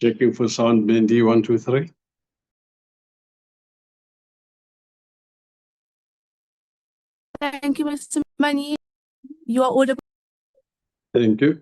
Checking for sound, Bendy, 1, 2, 3. Thank you, Mr. Mani. You are audible. Thank you.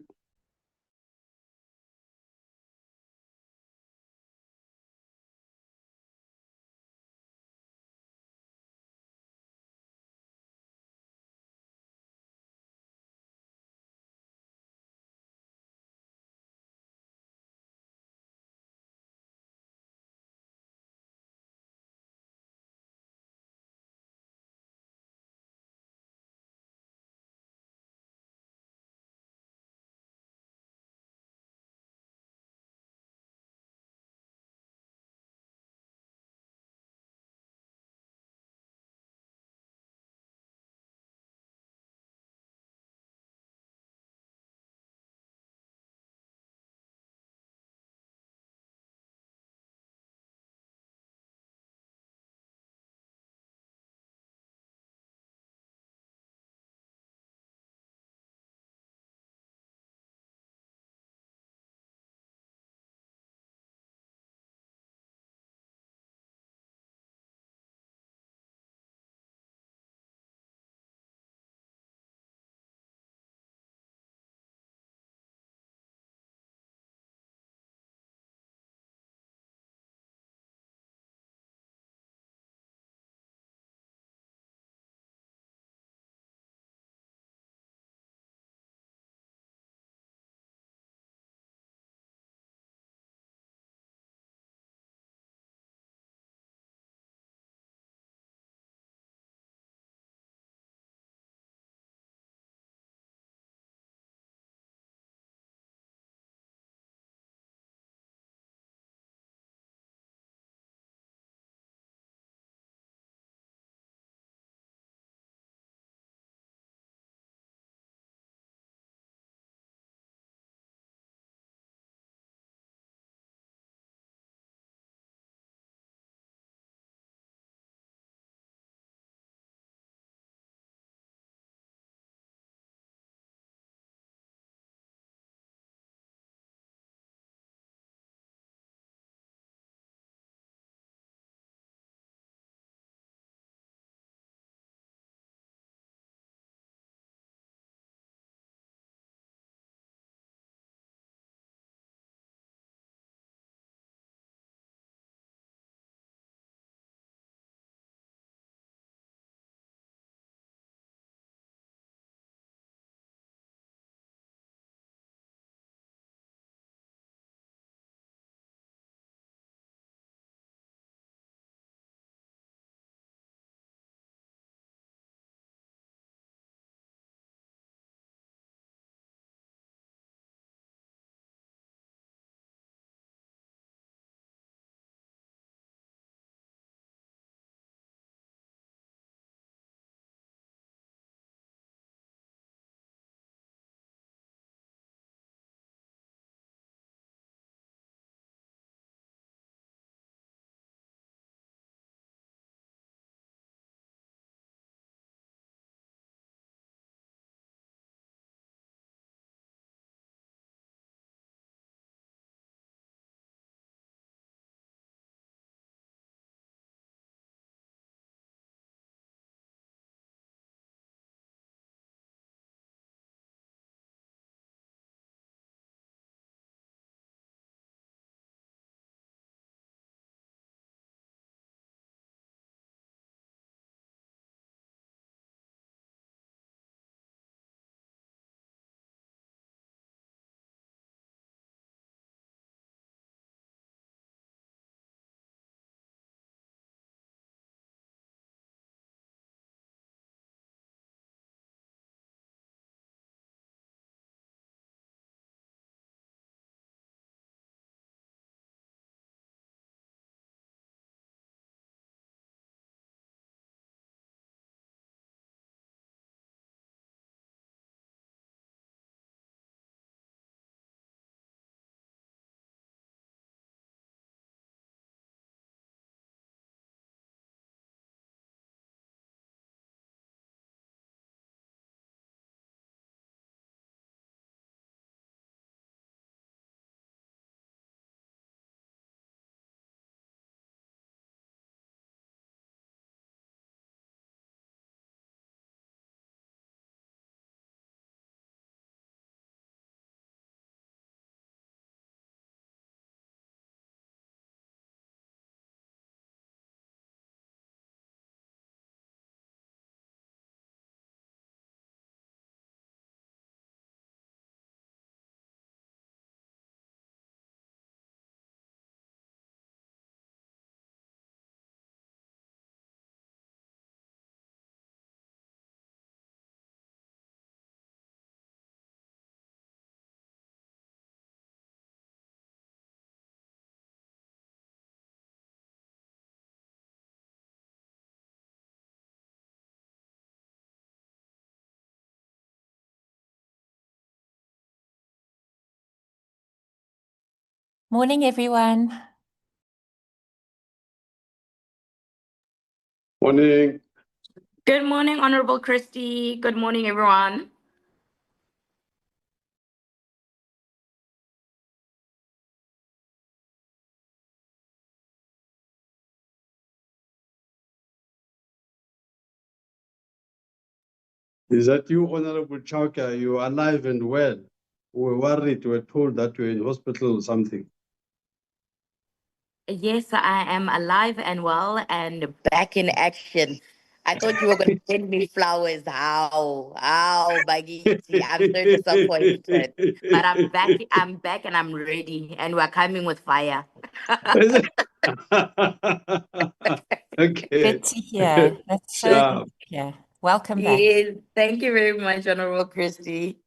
Morning, everyone. Morning. Good morning, Honorable Christy. Good morning, everyone. Is that you, Honorable Chaka? You are alive and well. We were worried, we were told that you're in hospital or something. Yes, I am alive and well and back in action. I thought you were going to send me flowers. How, Bagiti? I'm so disappointed. But I'm back and I'm ready. And we're coming with fire. Okay. Good to hear. That's so Sharp. good to hear. Welcome back. Yes, thank you very much, Honorable Christy.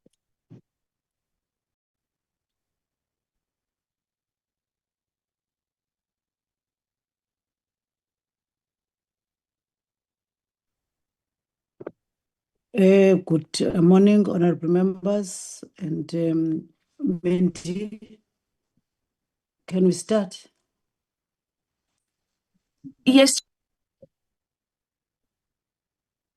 Good morning, honorable members, and Mandy. Can we start? Yes,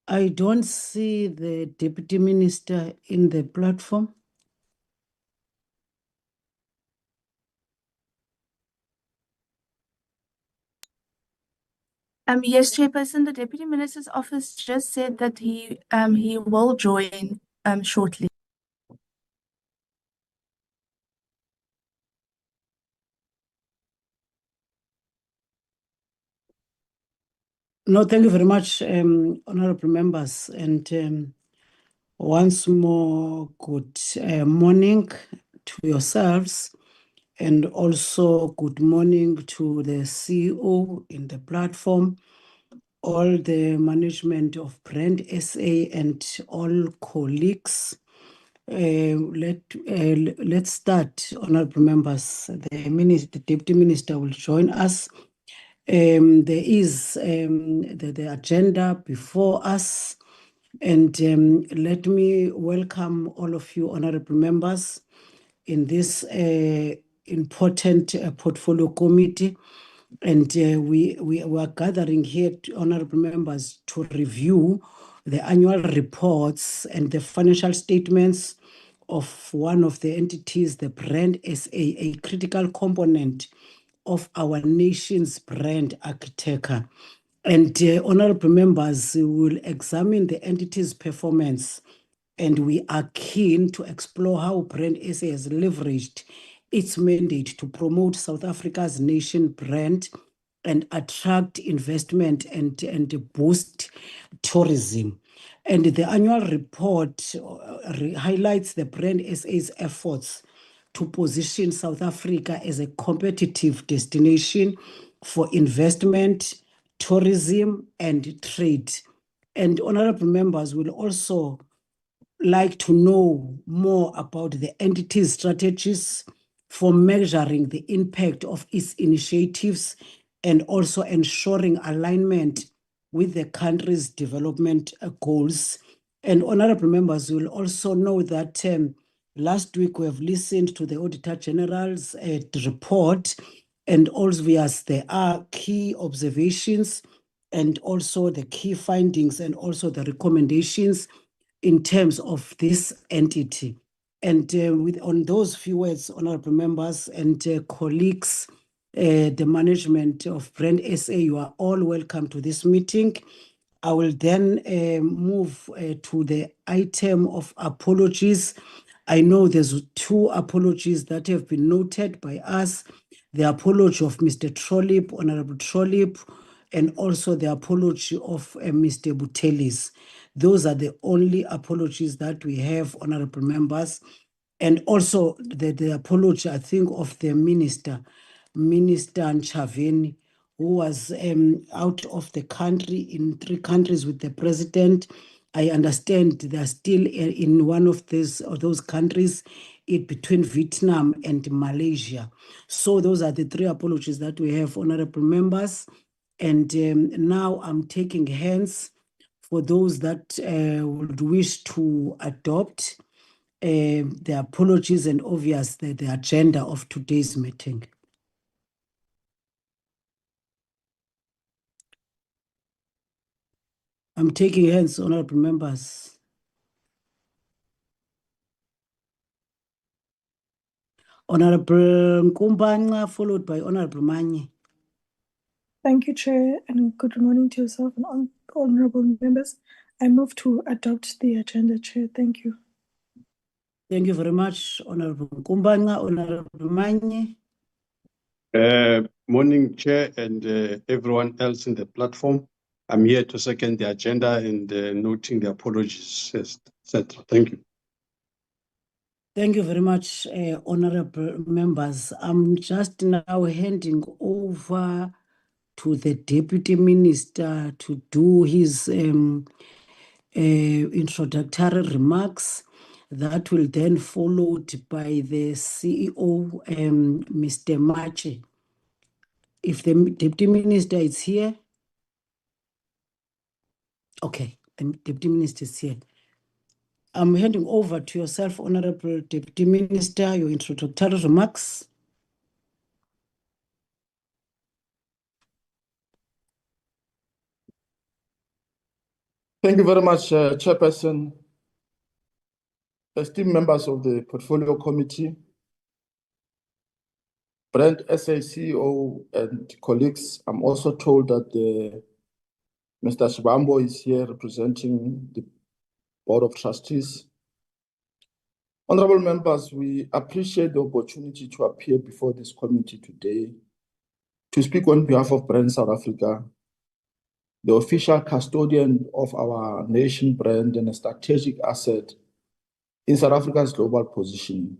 I don't see the Deputy Minister in the platform. yes, Chairperson, the Deputy Minister's office just said that he will join shortly. No, thank you very much, honorable members, and once more, good morning to yourselves, and also good morning to the CEO in the platform, all the management of Brand SA, and all colleagues. Let's start, honorable members. The Deputy Minister will join us. There is the agenda before us, and let me welcome all of you, honorable members, in this important portfolio committee. And we are gathering here, honorable members, to review the annual reports and the financial statements of one of the entities, the Brand SA, a critical component of our nation's brand architecture. And honorable members will examine the entity's performance, and we are keen to explore how Brand SA has leveraged its mandate to promote South Africa's nation brand and attract investment and boost tourism. And the annual report highlights the Brand SA's efforts to position South Africa as a competitive destination for investment, tourism, and trade. And honorable members will also like to know more about the entity's strategies for measuring the impact of its initiatives and also ensuring alignment with the country's development goals. And honorable members will also know that last week we have listened to the Auditor General's report, and also there are key observations and also the key findings and also the recommendations in terms of this entity. And on those few words, honorable members and colleagues, the management of Brand SA, you are all welcome to this meeting. I will then move to the item of apologies. I know there's 2 apologies that have been noted by us. The apology of Mr. Trollip, Honorable Trollip, and also the apology of Mr. Butelis. Those are the only apologies that we have, honorable members. And also the apology, I think, of the Minister Nchaveni, who was out of the country in 3 countries with the president. I understand they're still in one of those countries between Vietnam and Malaysia. So those are the 3 apologies that we have, honorable members. And now I'm taking hands for those that would wish to adopt the apologies and obvious the agenda of today's meeting. I'm taking hands, honorable members. Honorable Nkumbanga, followed by Honorable Manye. Thank you, Chair, and good morning to yourself and honorable members. I move to adopt the agenda, Chair. Thank you. Thank you very much, Honorable Nkumbanga. Honorable Manye. Morning, Chair, and everyone else in the platform. I'm here to second the agenda and noting the apologies, etc. Thank you. Thank you very much, honorable members. I'm just now handing over to the Deputy Minister to do his introductory remarks. That will then followed by the CEO, Mr. Mache. If the Deputy Minister is here. Okay, the Deputy Minister is here. I'm handing over to yourself, Honorable Deputy Minister, your introductory remarks. Thank you very much, Chairperson. Esteemed members of the Portfolio Committee, Brand SA CEO and colleagues, I'm also told that Mr. Shibambo is here representing the Board of Trustees. Honorable members, we appreciate the opportunity to appear before this committee today to speak on behalf of Brand South Africa, the official custodian of our nation brand and a strategic asset in South Africa's global positioning.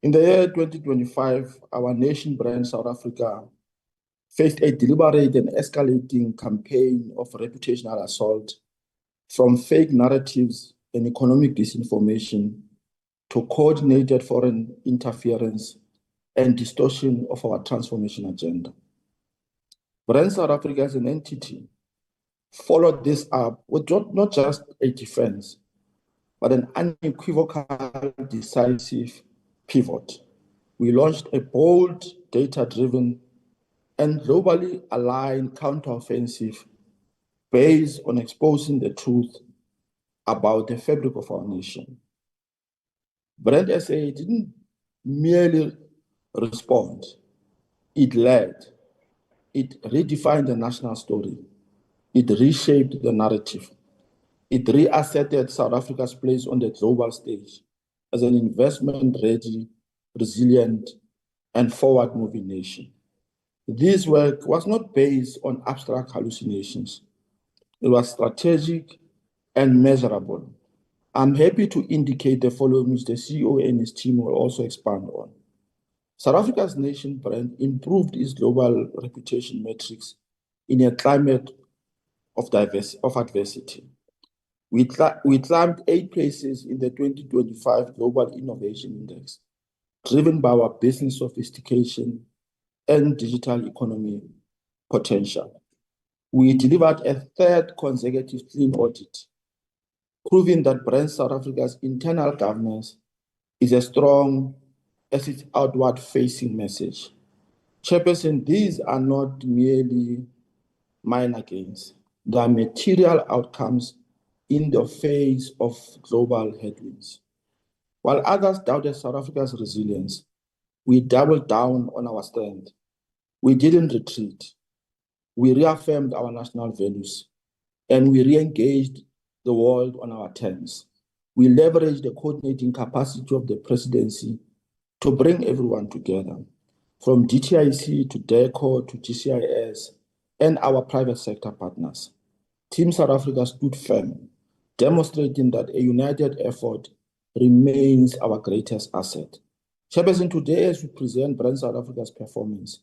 In the year 2025, our nation brand South Africa faced a deliberate and escalating campaign of reputational assault, from fake narratives and economic disinformation to coordinated foreign interference and distortion of our transformation agenda. Brand South Africa as an entity followed this up with not just a defense, but an unequivocal, decisive pivot. We launched a bold, data-driven, and globally aligned counteroffensive based on exposing the truth about the fabric of our nation. Brand SA didn't merely respond, it led. It redefined the national story. It reshaped the narrative. It reasserted South Africa's place on the global stage as an investment-ready, resilient, and forward-moving nation. This work was not based on abstract hallucinations. It was strategic and measurable. I'm happy to indicate the following, which the CEO and his team will also expand on. South Africa's nation brand improved its global reputation metrics in a climate of adversity. We climbed 8 places in the 2025 Global Innovation Index, driven by our business sophistication and digital economy potential. We delivered a 3rd consecutive clean audit, proving that Brand South Africa's internal governance is as strong as its outward-facing message. Chairperson, these are not merely minor gains. They are material outcomes in the face of global headwinds. While others doubted South Africa's resilience, we doubled down on our strength. We didn't retreat. We reaffirmed our national values, and we re-engaged the world on our terms. We leveraged the coordinating capacity of the presidency to bring everyone together, from DTIC to DECO to GCIS and our private sector partners. Team South Africa stood firm, demonstrating that a united effort remains our greatest asset. Chairperson, today as we present Brand South Africa's performance,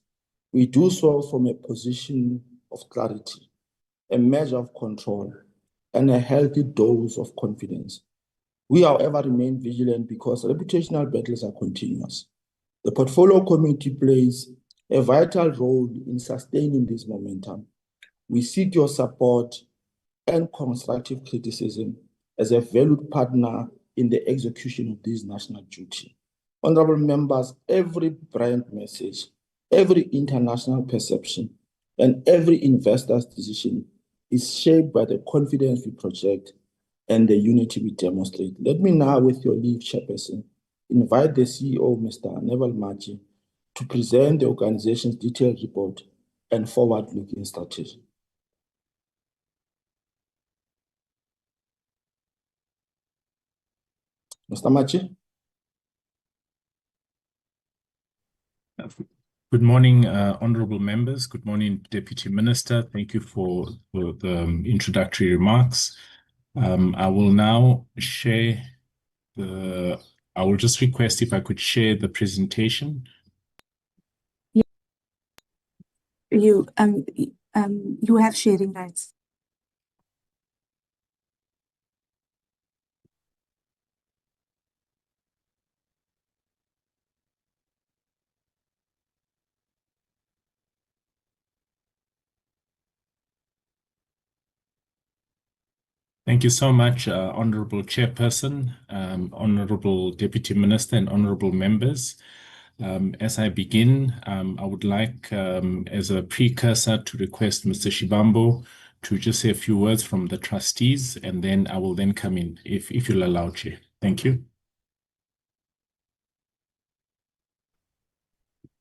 we do so from a position of clarity, a measure of control, and a healthy dose of confidence. We, however, remain vigilant because reputational battles are continuous. The Portfolio Committee plays a vital role in sustaining this momentum. We seek your support and constructive criticism as a valued partner in the execution of this national duty. Honorable members, every brand message, every international perception, and every investor's decision is shaped by the confidence we project and the unity we demonstrate. Let me now, with your leave, Chairperson, invite the CEO, Mr. Neville Maji, to present the organization's detailed report and forward-looking strategy. Mr. Maji? Good morning, honorable members. Good morning, Deputy Minister. Thank you for the introductory remarks. I will now share I will just request if I could share the presentation. You have sharing rights. Thank you so much, Honorable Chairperson, Honorable Deputy Minister, and honorable members. As I begin, I would like, as a precursor, to request Mr. Shibambo to just say a few words from the trustees, and then I will then come in, if you'll allow, Chair. Thank you.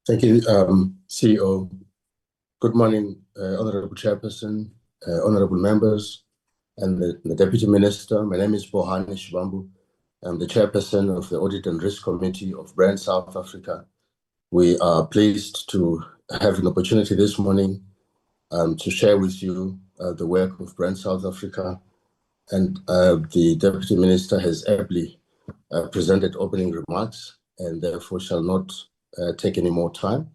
Thank you, CEO. Good morning, Honorable Chairperson, honorable members, and the Deputy Minister. My name is Bohani Shibambu. I'm the Chairperson of the Audit and Risk Committee of BRRRR South Africa. We are pleased to have an opportunity this morning to share with you the work of BRRRR South Africa. And the Deputy Minister has ably presented opening remarks, and therefore shall not take any more time,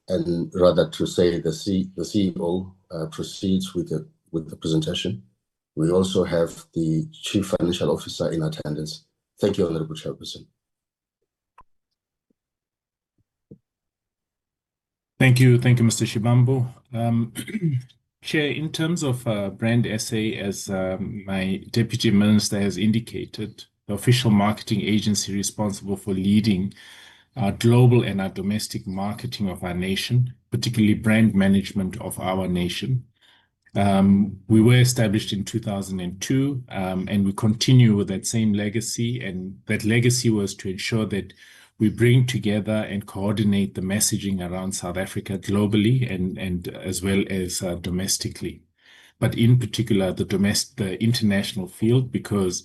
and rather to say the CEO proceeds with the presentation. We also have the Chief Financial Officer in attendance. Thank you, Honorable Chairperson. Thank you, Mr. Shibambo. Chair, in terms of Brand SA, as my Deputy Minister has indicated, the official marketing agency responsible for leading our global and our domestic marketing of our nation, particularly brand management of our nation. We were established in 2002, and we continue with that same legacy. And that legacy was to ensure that we bring together and coordinate the messaging around South Africa globally and as well as domestically. But in particular, the international field, because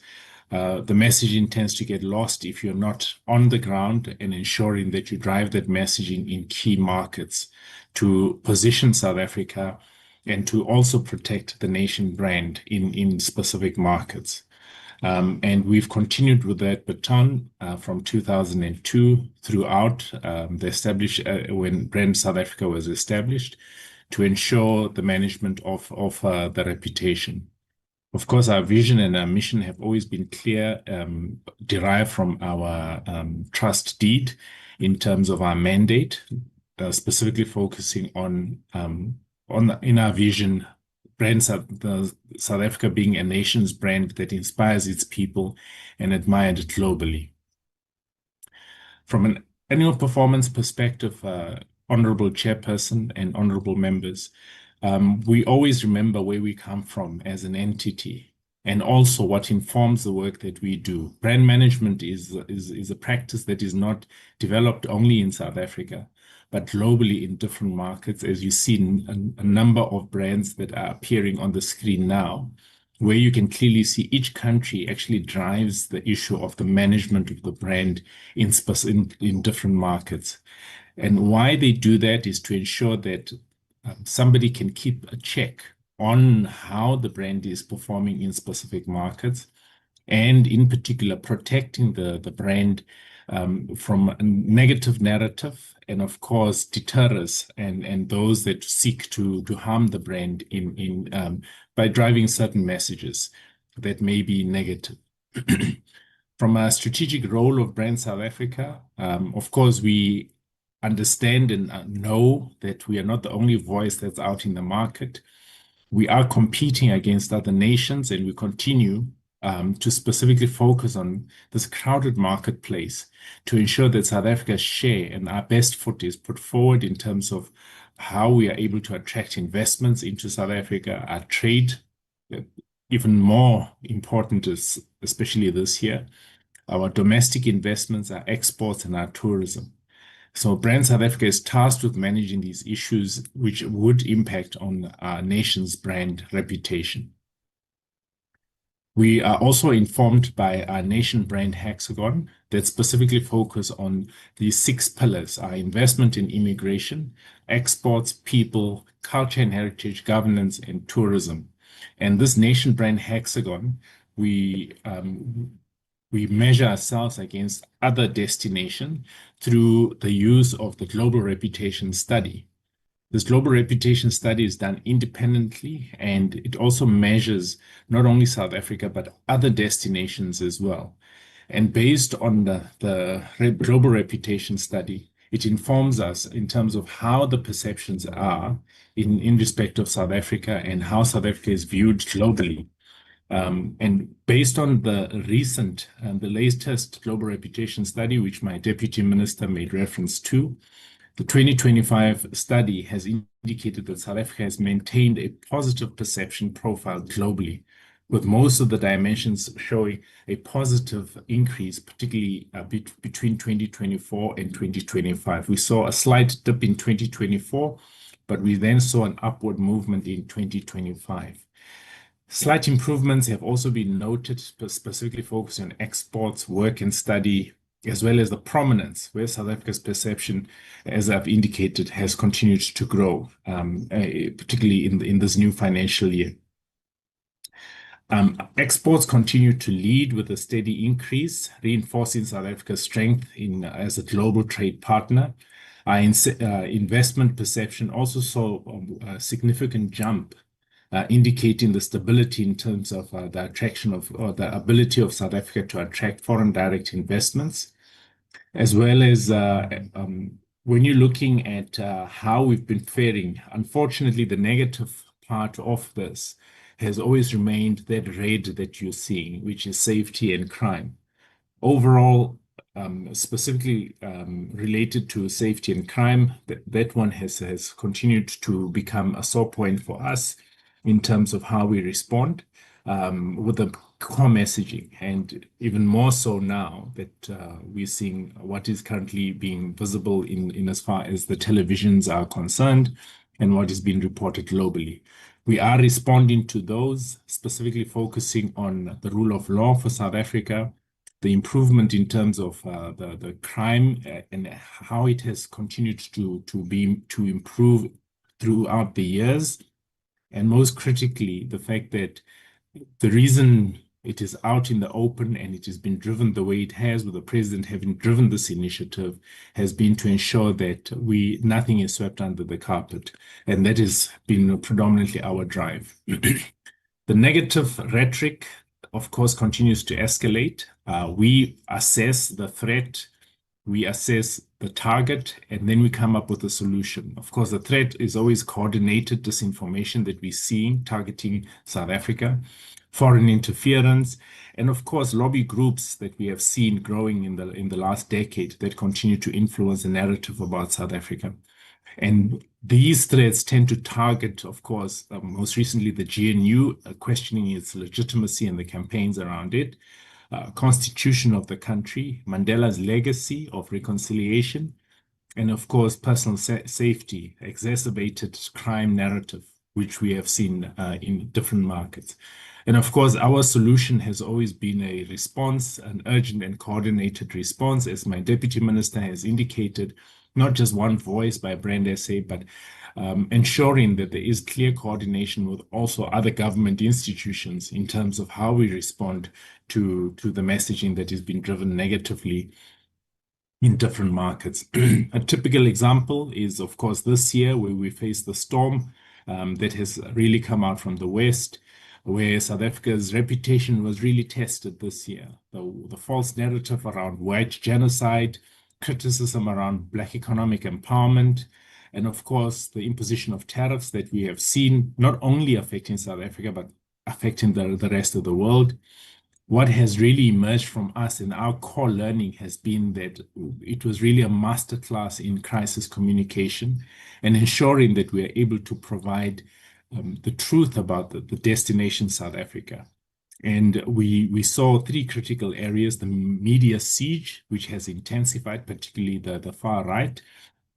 the messaging tends to get lost if you're not on the ground and ensuring that you drive that messaging in key markets to position South Africa and to also protect the nation brand in specific markets. And we've continued with that baton from 2002 throughout when Brand South Africa was established to ensure the management of the reputation. Of course, our vision and our mission have always been clear, derived from our trust deed in terms of our mandate, specifically focusing on in our vision, South Africa being a nation's brand that inspires its people and admired globally. From an annual performance perspective, Honorable Chairperson and honorable members, we always remember where we come from as an entity and also what informs the work that we do. Brand management is a practice that is not developed only in South Africa, but globally in different markets, as you see a number of brands that are appearing on the screen now, where you can clearly see each country actually drives the issue of the management of the brand in different markets. And why they do that is to ensure that somebody can keep a check on how the brand is performing in specific markets, and in particular protecting the brand from a negative narrative, and of course deterrers and those that seek to harm the brand by driving certain messages that may be negative. From a strategic role of Brand South Africa, of course we understand and know that we are not the only voice that's out in the market. We are competing against other nations, and we continue to specifically focus on this crowded marketplace to ensure that South Africa's share and our best foot is put forward in terms of how we are able to attract investments into South Africa, our trade, even more important is, especially this year, our domestic investments, our exports, and our tourism. So Brand South Africa is tasked with managing these issues, which would impact on our nation's brand reputation. We are also informed by our nation brand hexagon that specifically focus on these 6 pillars: our investment in immigration, exports, people, culture and heritage, governance, and tourism. And this nation brand hexagon, we measure ourselves against other destinations through the use of the Global Reputation Study. This Global Reputation Study is done independently, and it also measures not only South Africa, but other destinations as well. And based on the Global Reputation Study, it informs us in terms of how the perceptions are in respect of South Africa and how South Africa is viewed globally. And based on the recent and the latest Global Reputation Study, which my Deputy Minister made reference to, the 2025 study has indicated that South Africa has maintained a positive perception profile globally, with most of the dimensions showing a positive increase, particularly between 2024 and 2025. We saw a slight dip in 2024, but we then saw an upward movement in 2025. Slight improvements have also been noted, specifically focusing on exports, work and study, as well as the prominence, where South Africa's perception, as I've indicated, has continued to grow, particularly in this new financial year. Exports continue to lead with a steady increase, reinforcing South Africa's strength as a global trade partner. Our investment perception also saw a significant jump, indicating the stability in terms of the attraction of, or the ability of South Africa to attract foreign direct investments, as well as when you're looking at how we've been faring. Unfortunately, the negative part of this has always remained that red that you're seeing, which is safety and crime. Overall, specifically related to safety and crime, that one has continued to become a sore point for us in terms of how we respond with the core messaging, and even more so now that we're seeing what is currently being visible in as far as the televisions are concerned and what is being reported globally. We are responding to those, specifically focusing on the rule of law for South Africa, the improvement in terms of the crime and how it has continued to improve throughout the years. And most critically, the fact that the reason it is out in the open and it has been driven the way it has, with the president having driven this initiative, has been to ensure that nothing is swept under the carpet. And that has been predominantly our drive. The negative rhetoric, of course, continues to escalate. We assess the threat, we assess the target, and then we come up with a solution. Of course, the threat is always coordinated disinformation that we're seeing targeting South Africa, foreign interference, and of course, lobby groups that we have seen growing in the last decade that continue to influence the narrative about South Africa. And these threats tend to target, of course, most recently the GNU, questioning its legitimacy and the campaigns around it, constitution of the country, Mandela's legacy of reconciliation, and of course, personal safety, exacerbated crime narrative, which we have seen in different markets. And of course, our solution has always been a response, an urgent and coordinated response, as my Deputy Minister has indicated, not just one voice by Brand SA, but ensuring that there is clear coordination with also other government institutions in terms of how we respond to the messaging that is being driven negatively in different markets. A typical example is, of course, this year where we face the storm that has really come out from the West, where South Africa's reputation was really tested this year. The false narrative around white genocide, criticism around Black economic empowerment, and of course, the imposition of tariffs that we have seen not only affecting South Africa, but affecting the rest of the world. what has really emerged from us and our core learning has been that it was really a masterclass in crisis communication and ensuring that we are able to provide the truth about the destination South Africa. And we saw three critical areas: the media siege, which has intensified, particularly the far right,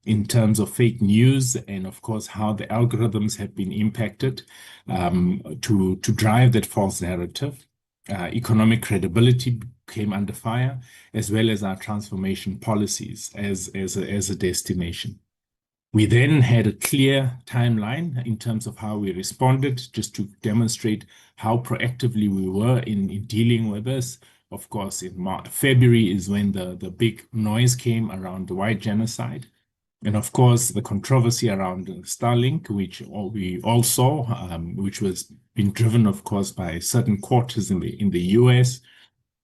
in terms of fake news, and of course how the algorithms have been impacted to drive that false narrative. Economic credibility came under fire, as well as our transformation policies as a destination. We then had a clear timeline in terms of how we responded, just to demonstrate how proactively we were in dealing with this. Of course, in February is when the big noise came around the white genocide. And of course, the controversy around Starlink, which we all saw, which was being driven, of course, by certain quarters in the US.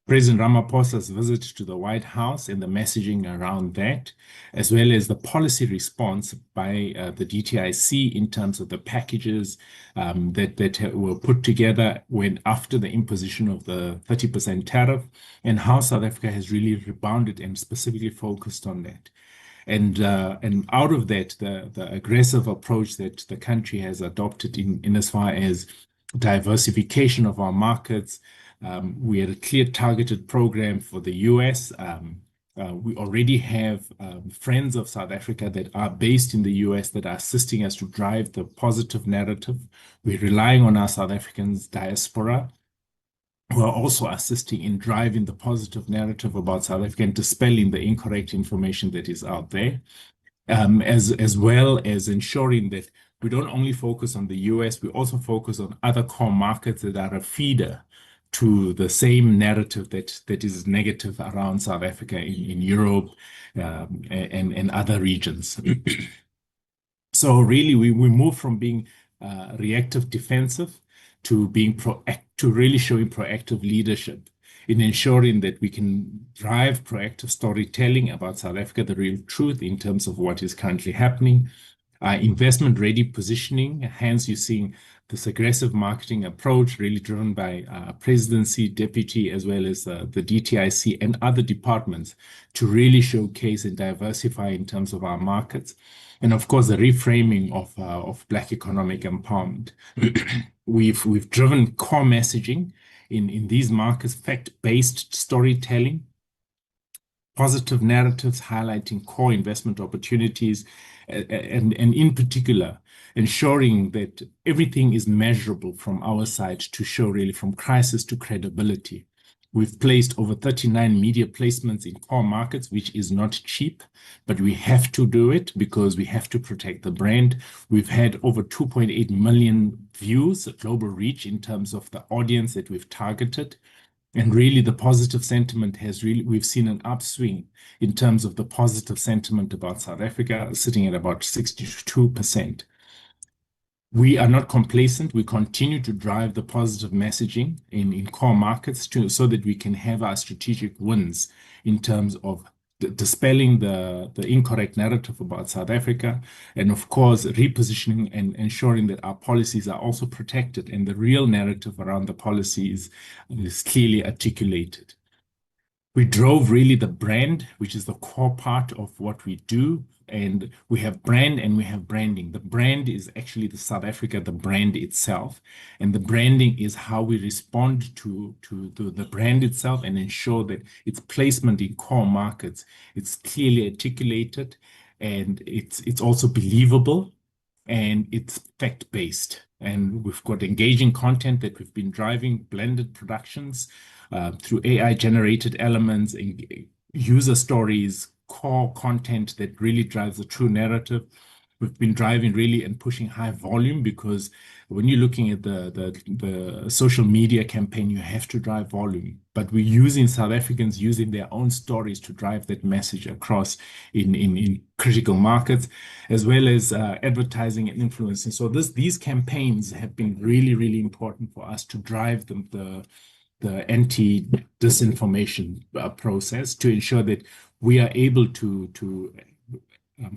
President Ramaphosa's visit to the White House and the messaging around that, as well as the policy response by the DTIC in terms of the packages that were put together when after the imposition of the 30% tariff, and how South Africa has really rebounded and specifically focused on that. And out of that, the aggressive approach that the country has adopted in as far as diversification of our markets. We had a clear targeted program for the US. We already have friends of South Africa that are based in the US that are assisting us to drive the positive narrative. We're relying on our South Africans diaspora, who are also assisting in driving the positive narrative about South Africa and dispelling the incorrect information that is out there, as well as ensuring that we don't only focus on the US, we also focus on other core markets that are a feeder to the same narrative that is negative around South Africa in Europe and other regions. So really, we move from being reactive defensive to being to really showing proactive leadership in ensuring that we can drive proactive storytelling about South Africa, the real truth in terms of what is currently happening. Investment-ready positioning, hence you're seeing this aggressive marketing approach really driven by presidency, deputy, as well as the DTIC and other departments to really showcase and diversify in terms of our markets. And of course, the reframing of Black economic empowerment. We've driven core messaging in these markets, fact-based storytelling, positive narratives highlighting core investment opportunities, and in particular, ensuring that everything is measurable from our side to show really from crisis to credibility. We've placed over 39 media placements in core markets, which is not cheap, but we have to do it because we have to protect the brand. We've had over 2.8 million views, a global reach in terms of the audience that we've targeted. And really the positive sentiment we've seen an upswing in terms of the positive sentiment about South Africa, sitting at about 62%. We are not complacent. We continue to drive the positive messaging in core markets so that we can have our strategic wins in terms of dispelling the incorrect narrative about South Africa, and of course, repositioning and ensuring that our policies are also protected and the real narrative around the policies is clearly articulated. We drove really the brand, which is the core part of what we do. And we have brand and we have branding. The brand is actually the South Africa, the brand itself. And the branding is how we respond to the brand itself and ensure that its placement in core markets, it's clearly articulated and it's also believable and it's fact-based. And we've got engaging content that we've been driving, blended productions through AI-generated elements and user stories, core content that really drives the true narrative. We've been driving really and pushing high volume because when you're looking at the social media campaign, you have to drive volume. But we're using South Africans using their own stories to drive that message across in critical markets, as well as advertising and influencing. So these campaigns have been really, really important for us to drive the anti-disinformation process to ensure that we are able to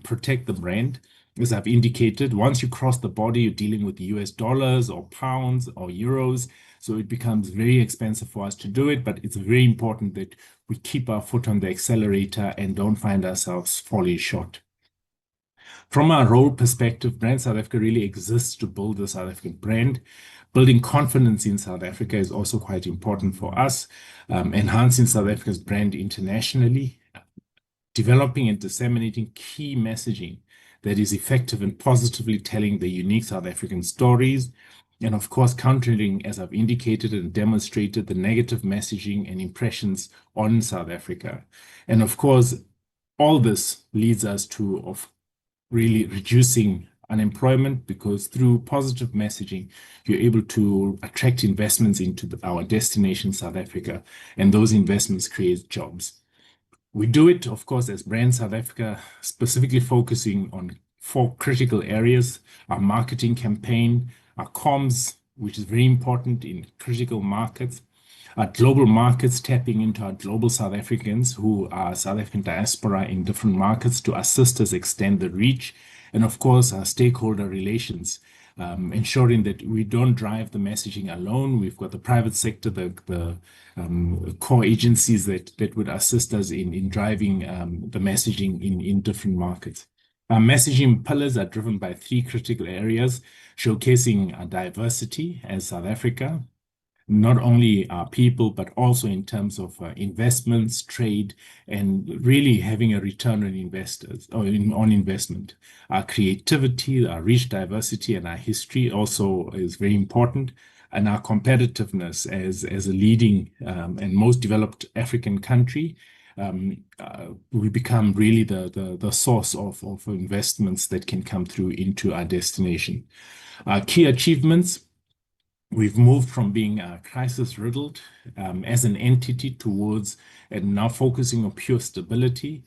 protect the brand as I've indicated, once you cross the border, you're dealing with US dollars or pounds or euros. So it becomes very expensive for us to do it, but it's very important that we keep our foot on the accelerator and don't find ourselves falling short. From our role perspective, Brand South Africa really exists to build the South African brand. Building confidence in South Africa is also quite important for us, enhancing South Africa's brand internationally, developing and disseminating key messaging that is effective in positively telling the unique South African stories, and of course, countering, as I've indicated and demonstrated, the negative messaging and impressions on South Africa. And of course, all this leads us to really reducing unemployment, because through positive messaging, you're able to attract investments into our destination, South Africa, and those investments create jobs. We do it, of course, as Brand South Africa, specifically focusing on 4 critical areas: our marketing campaign, our comms, which is very important in critical markets, our global markets, tapping into our global South Africans who are South African diaspora in different markets to assist us extend the reach, and of course, our stakeholder relations, ensuring that we don't drive the messaging alone. We've got the private sector, the core agencies that would assist us in driving the messaging in different markets. Our messaging pillars are driven by 3 critical areas, showcasing our diversity as South Africa, not only our people, but also in terms of investments, trade, and really having a return on investors or on investment. Our creativity, our rich diversity, and our history also is very important. And our competitiveness as a leading and most developed African country, we become really the source of investments that can come through into our destination. Our key achievements: we've moved from being crisis-riddled as an entity towards and now focusing on pure stability.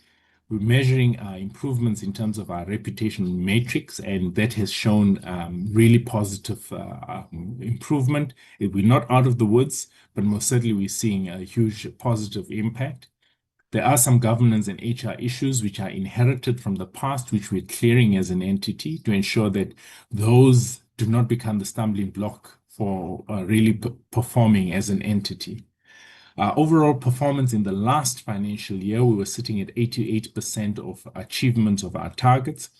We're measuring improvements in terms of our reputation matrix, and that has shown really positive improvement. We're not out of the woods, but most certainly we're seeing a huge positive impact. There are some governance and HR issues which are inherited from the past, which we're clearing as an entity to ensure that those do not become the stumbling block for really performing as an entity. Our overall performance in the last financial year, we were sitting at 88% of achievement of our targets.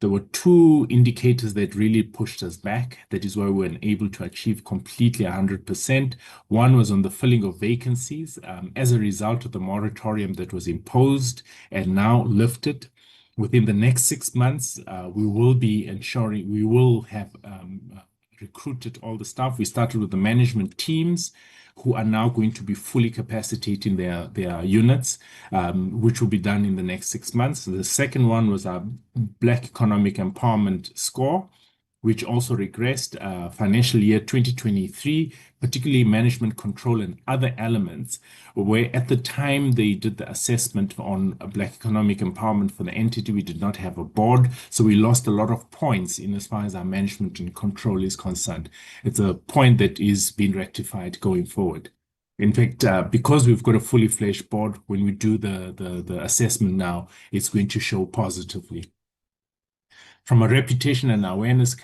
There were 2 indicators that really pushed us back. That is why we were unable to achieve completely 100%. One was on the filling of vacancies as a result of the moratorium that was imposed and now lifted. Within the next 6 months, we will be ensuring we will have recruited all the staff. We started with the management teams who are now going to be fully capacitating their units, which will be done in the next 6 months. The second one was our Black Economic Empowerment Score, which also regressed financial year 2023, particularly management control and other elements, where at the time they did the assessment on Black economic empowerment for the entity, we did not have a board. So we lost a lot of points in as far as our management and control is concerned. It's a point that is being rectified going forward. In fact, because we've got a fully fledged board, when we do the assessment now, it's going to show positively. From a reputation and awareness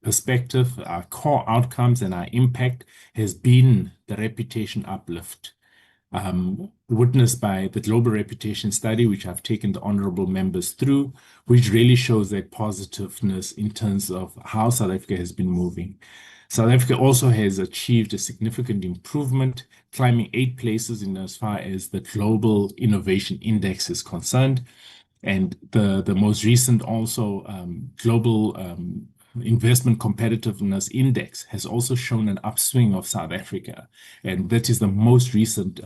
perspective, our core outcomes and our impact has been the reputation uplift, witnessed by the Global Reputation Study, which I've taken the honorable members through, which really shows that positiveness in terms of how South Africa has been moving. South Africa also has achieved a significant improvement, climbing 8 places in as far as the Global Innovation Index is concerned. And the most recent also Global Investment Competitiveness Index has also shown an upswing of South Africa. And that is the most recent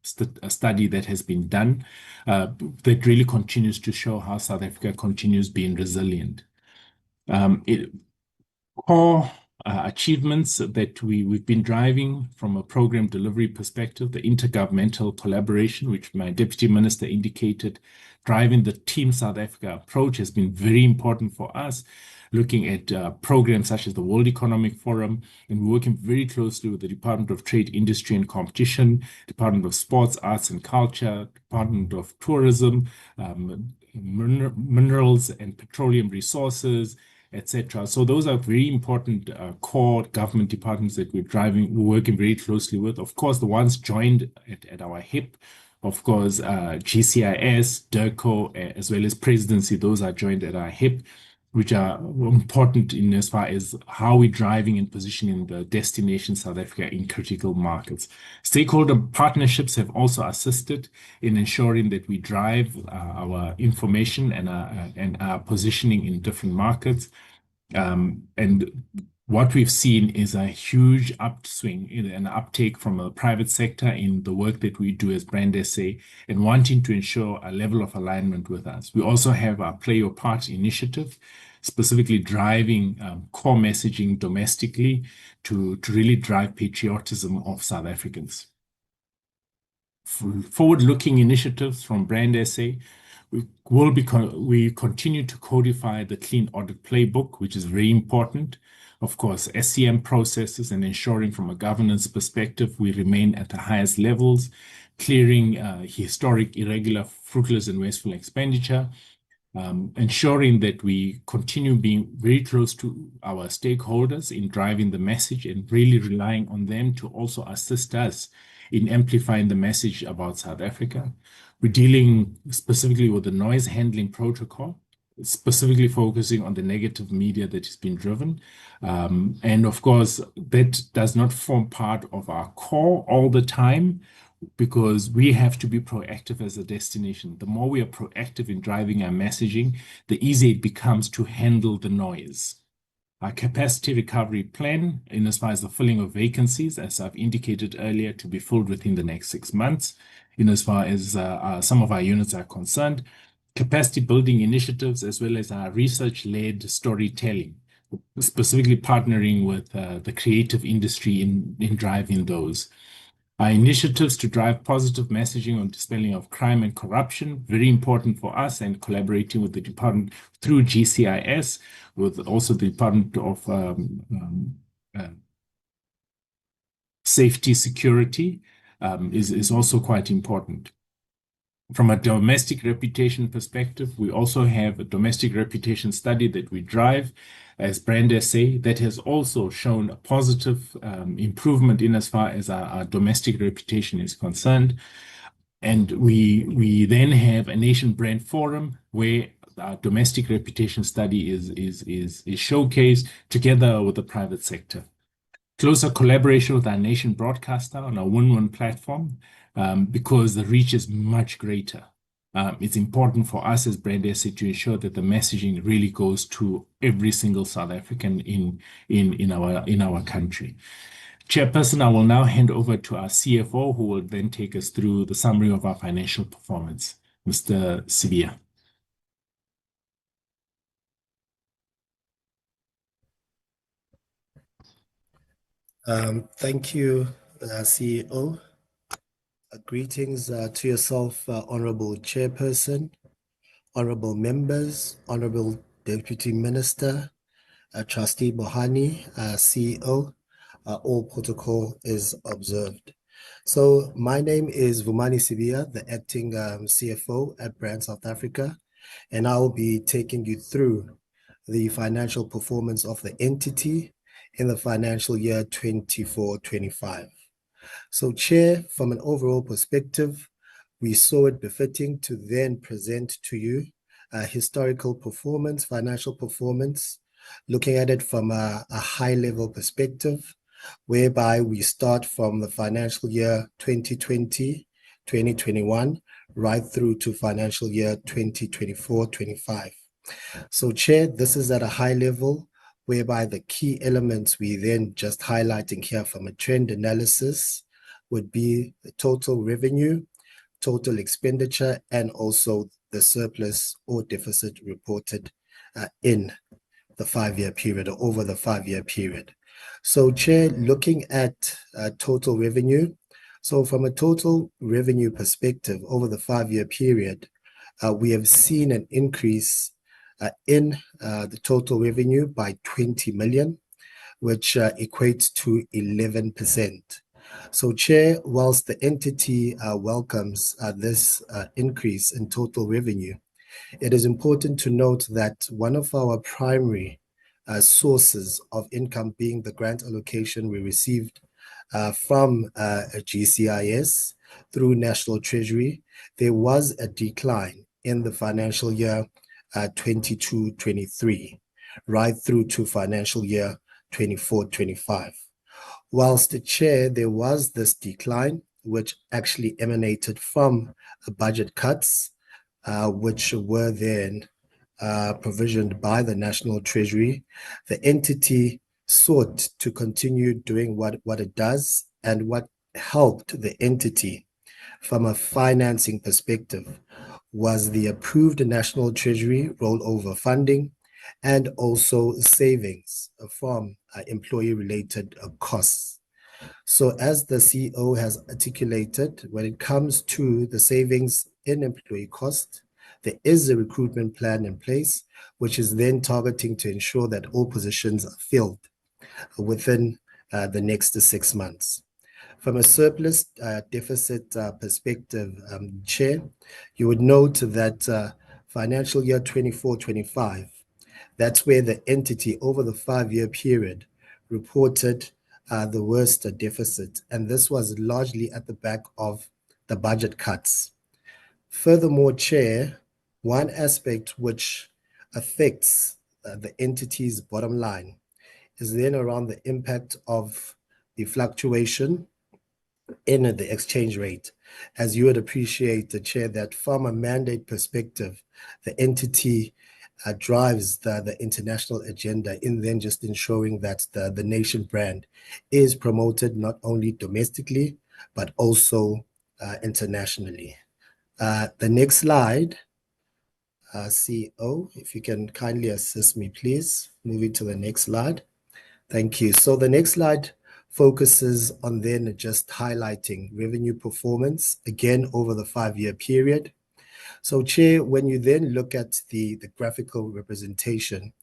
study that has been done that really continues to show how South Africa continues being resilient. Core achievements that we've been driving from a program delivery perspective, the intergovernmental collaboration, which my Deputy Minister indicated, driving the Team South Africa approach has been very important for us, looking at programs such as the World Economic Forum, and working very closely with the Department of Trade, Industry and Competition, Department of Sports, Arts and Culture, Department of Tourism, minerals and petroleum resources, etc. So those are very important core government departments that we're working very closely with. Of course, the ones joined at our hip, of course, GCIS, DIRCO, as well as Presidency, those are joined at our hip, which are important in as far as how we're driving and positioning the destination South Africa in critical markets. Stakeholder partnerships have also assisted in ensuring that we drive our information and our positioning in different markets. And what we've seen is a huge upswing in an uptake from the private sector in the work that we do as Brand SA and wanting to ensure a level of alignment with us. We also have our Play Your Part initiative, specifically driving core messaging domestically to really drive patriotism of South Africans. Forward-looking initiatives from Brand SA, we continue to codify the Clean Audit Playbook, which is very important. Of course, SCM processes and ensuring from a governance perspective, we remain at the highest levels, clearing historic, irregular, fruitless and wasteful expenditure, ensuring that we continue being very close to our stakeholders in driving the message and really relying on them to also assist us in amplifying the message about South Africa. We're dealing specifically with the noise handling protocol, specifically focusing on the negative media that has been driven. And of course, that does not form part of our core all the time because we have to be proactive as a destination. The more we are proactive in driving our messaging, the easier it becomes to handle the noise. Our capacity recovery plan, in as far as the filling of vacancies, as I've indicated earlier, to be filled within the next 6 months, in as far as some of our units are concerned, capacity building initiatives, as well as our research-led storytelling, specifically partnering with the creative industry in driving those. Our initiatives to drive positive messaging on dispelling of crime and corruption, very important for us, and collaborating with the department through GCIS, with also the Department of Safety Security, is also quite important. From a domestic reputation perspective, we also have a domestic reputation study that we drive as Brand SA that has also shown a positive improvement in as far as our domestic reputation is concerned. And we then have a Nation Brand Forum where our domestic reputation study is showcased together with the private sector. Closer collaboration with our nation broadcaster on a win-win platform because the reach is much greater. It's important for us as Brand SA to ensure that the messaging really goes to every single South African in our country. Chairperson, I will now hand over to our CFO, who will then take us through the summary of our financial performance. Mr. Sibiya. Thank you, CEO. Greetings to yourself, Honorable Chairperson, Honorable Members, Honorable Deputy Minister, Trustee Bohani, CEO. All protocol is observed. So my name is Vumani Sibiya, the Acting CFO at Brand South Africa, and I will be taking you through the financial performance of the entity in the financial year 24-25. So, Chair, from an overall perspective, we saw it befitting to then present to you historical performance, financial performance, looking at it from a high-level perspective, whereby we start from the financial year 2020-2021 right through to financial year 2024-25. So, Chair, this is at a high level, whereby the key elements we then just highlighting here from a trend analysis would be the total revenue, total expenditure, and also the surplus or deficit reported in the 5-year period or over the 5-year period. So, Chair, looking at total revenue, so from a total revenue perspective over the 5-year period, we have seen an increase in the total revenue by 20 million, which equates to 11%. So, Chair, whilst the entity welcomes this increase in total revenue, It is important to note that one of our primary sources of income being the grant allocation we received from GCIS through National Treasury, there was a decline in the financial year 22-23, right through to financial year 24-25. Whilst the chair, there was this decline, which actually emanated from budget cuts, which were then provisioned by the National Treasury. The entity sought to continue doing what it does, and what helped the entity from a financing perspective was the approved National Treasury rollover funding and also savings from employee-related costs. So as the CEO has articulated, when it comes to the savings in employee cost, there is a recruitment plan in place, which is then targeting to ensure that all positions are filled within the next 6 months. From a surplus deficit perspective, Chair, you would note that financial year 24-25, that's where the entity over the 5-year period reported the worst deficit, and this was largely at the back of the budget cuts. Furthermore, Chair, one aspect which affects the entity's bottom line is then around the impact of the fluctuation in the exchange rate. As you would appreciate, the Chair, that from a mandate perspective, the entity drives the international agenda in then just ensuring that the nation brand is promoted not only domestically, but also internationally. The next slide, CEO, if you can kindly assist me, please. Moving to the next slide. Thank you. So the next slide focuses on then just highlighting revenue performance, again, over the 5-year period. So, Chair, when you then look at the graphical representation,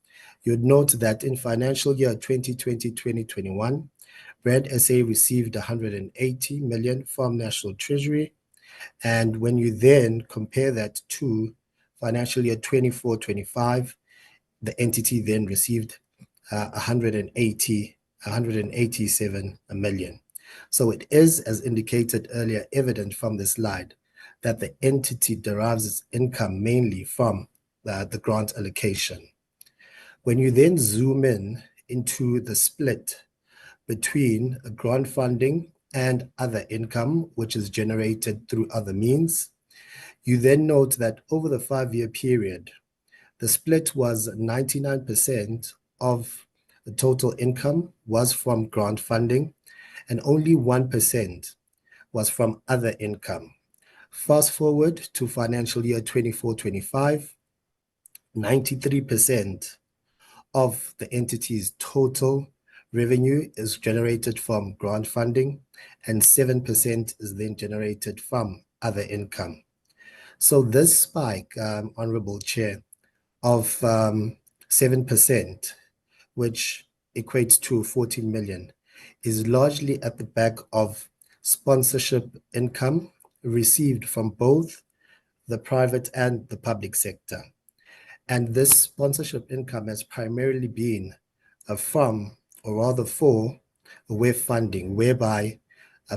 you'd note that in financial year 2020-2021, Brand SA received 180 million from National Treasury. And when you then compare that to financial year 24-25, the entity then received 187 million. So it is, as indicated earlier, evident from the slide that the entity derives its income mainly from the grant allocation. When you then zoom in into the split between grant funding and other income, which is generated through other means, you then note that over the 5-year period, the split was 99% of the total income was from grant funding, and only 1% was from other income. Fast forward to financial year 24-25, 93% of the entity's total revenue is generated from grant funding, and 7% is then generated from other income. So this spike, Honorable Chair, of 7%, which equates to 14 million, is largely at the back of sponsorship income received from both the private and the public sector. And this sponsorship income has primarily been from, or rather for, WEF funding, whereby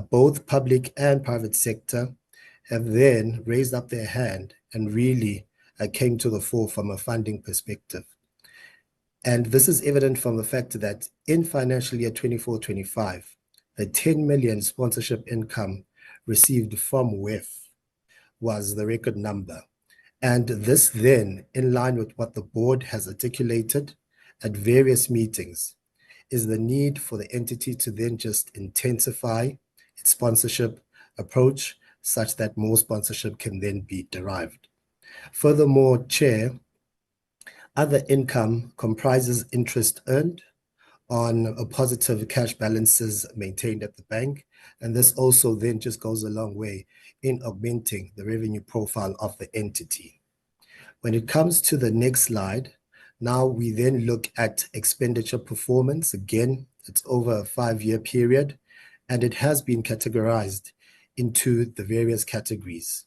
both public and private sector have then raised up their hand and really came to the fore from a funding perspective. And this is evident from the fact that in financial year 24-25, the 10 million sponsorship income received from WEF was the record number. And this then, in line with what the board has articulated at various meetings, is the need for the entity to then just intensify its sponsorship approach such that more sponsorship can then be derived. Furthermore, Chair, other income comprises interest earned on a positive cash balances maintained at the bank, and this also then just goes a long way in augmenting the revenue profile of the entity. When it comes to the next slide, now we then look at expenditure performance. Again, it's over a 5-year period, and it has been categorized into the various categories.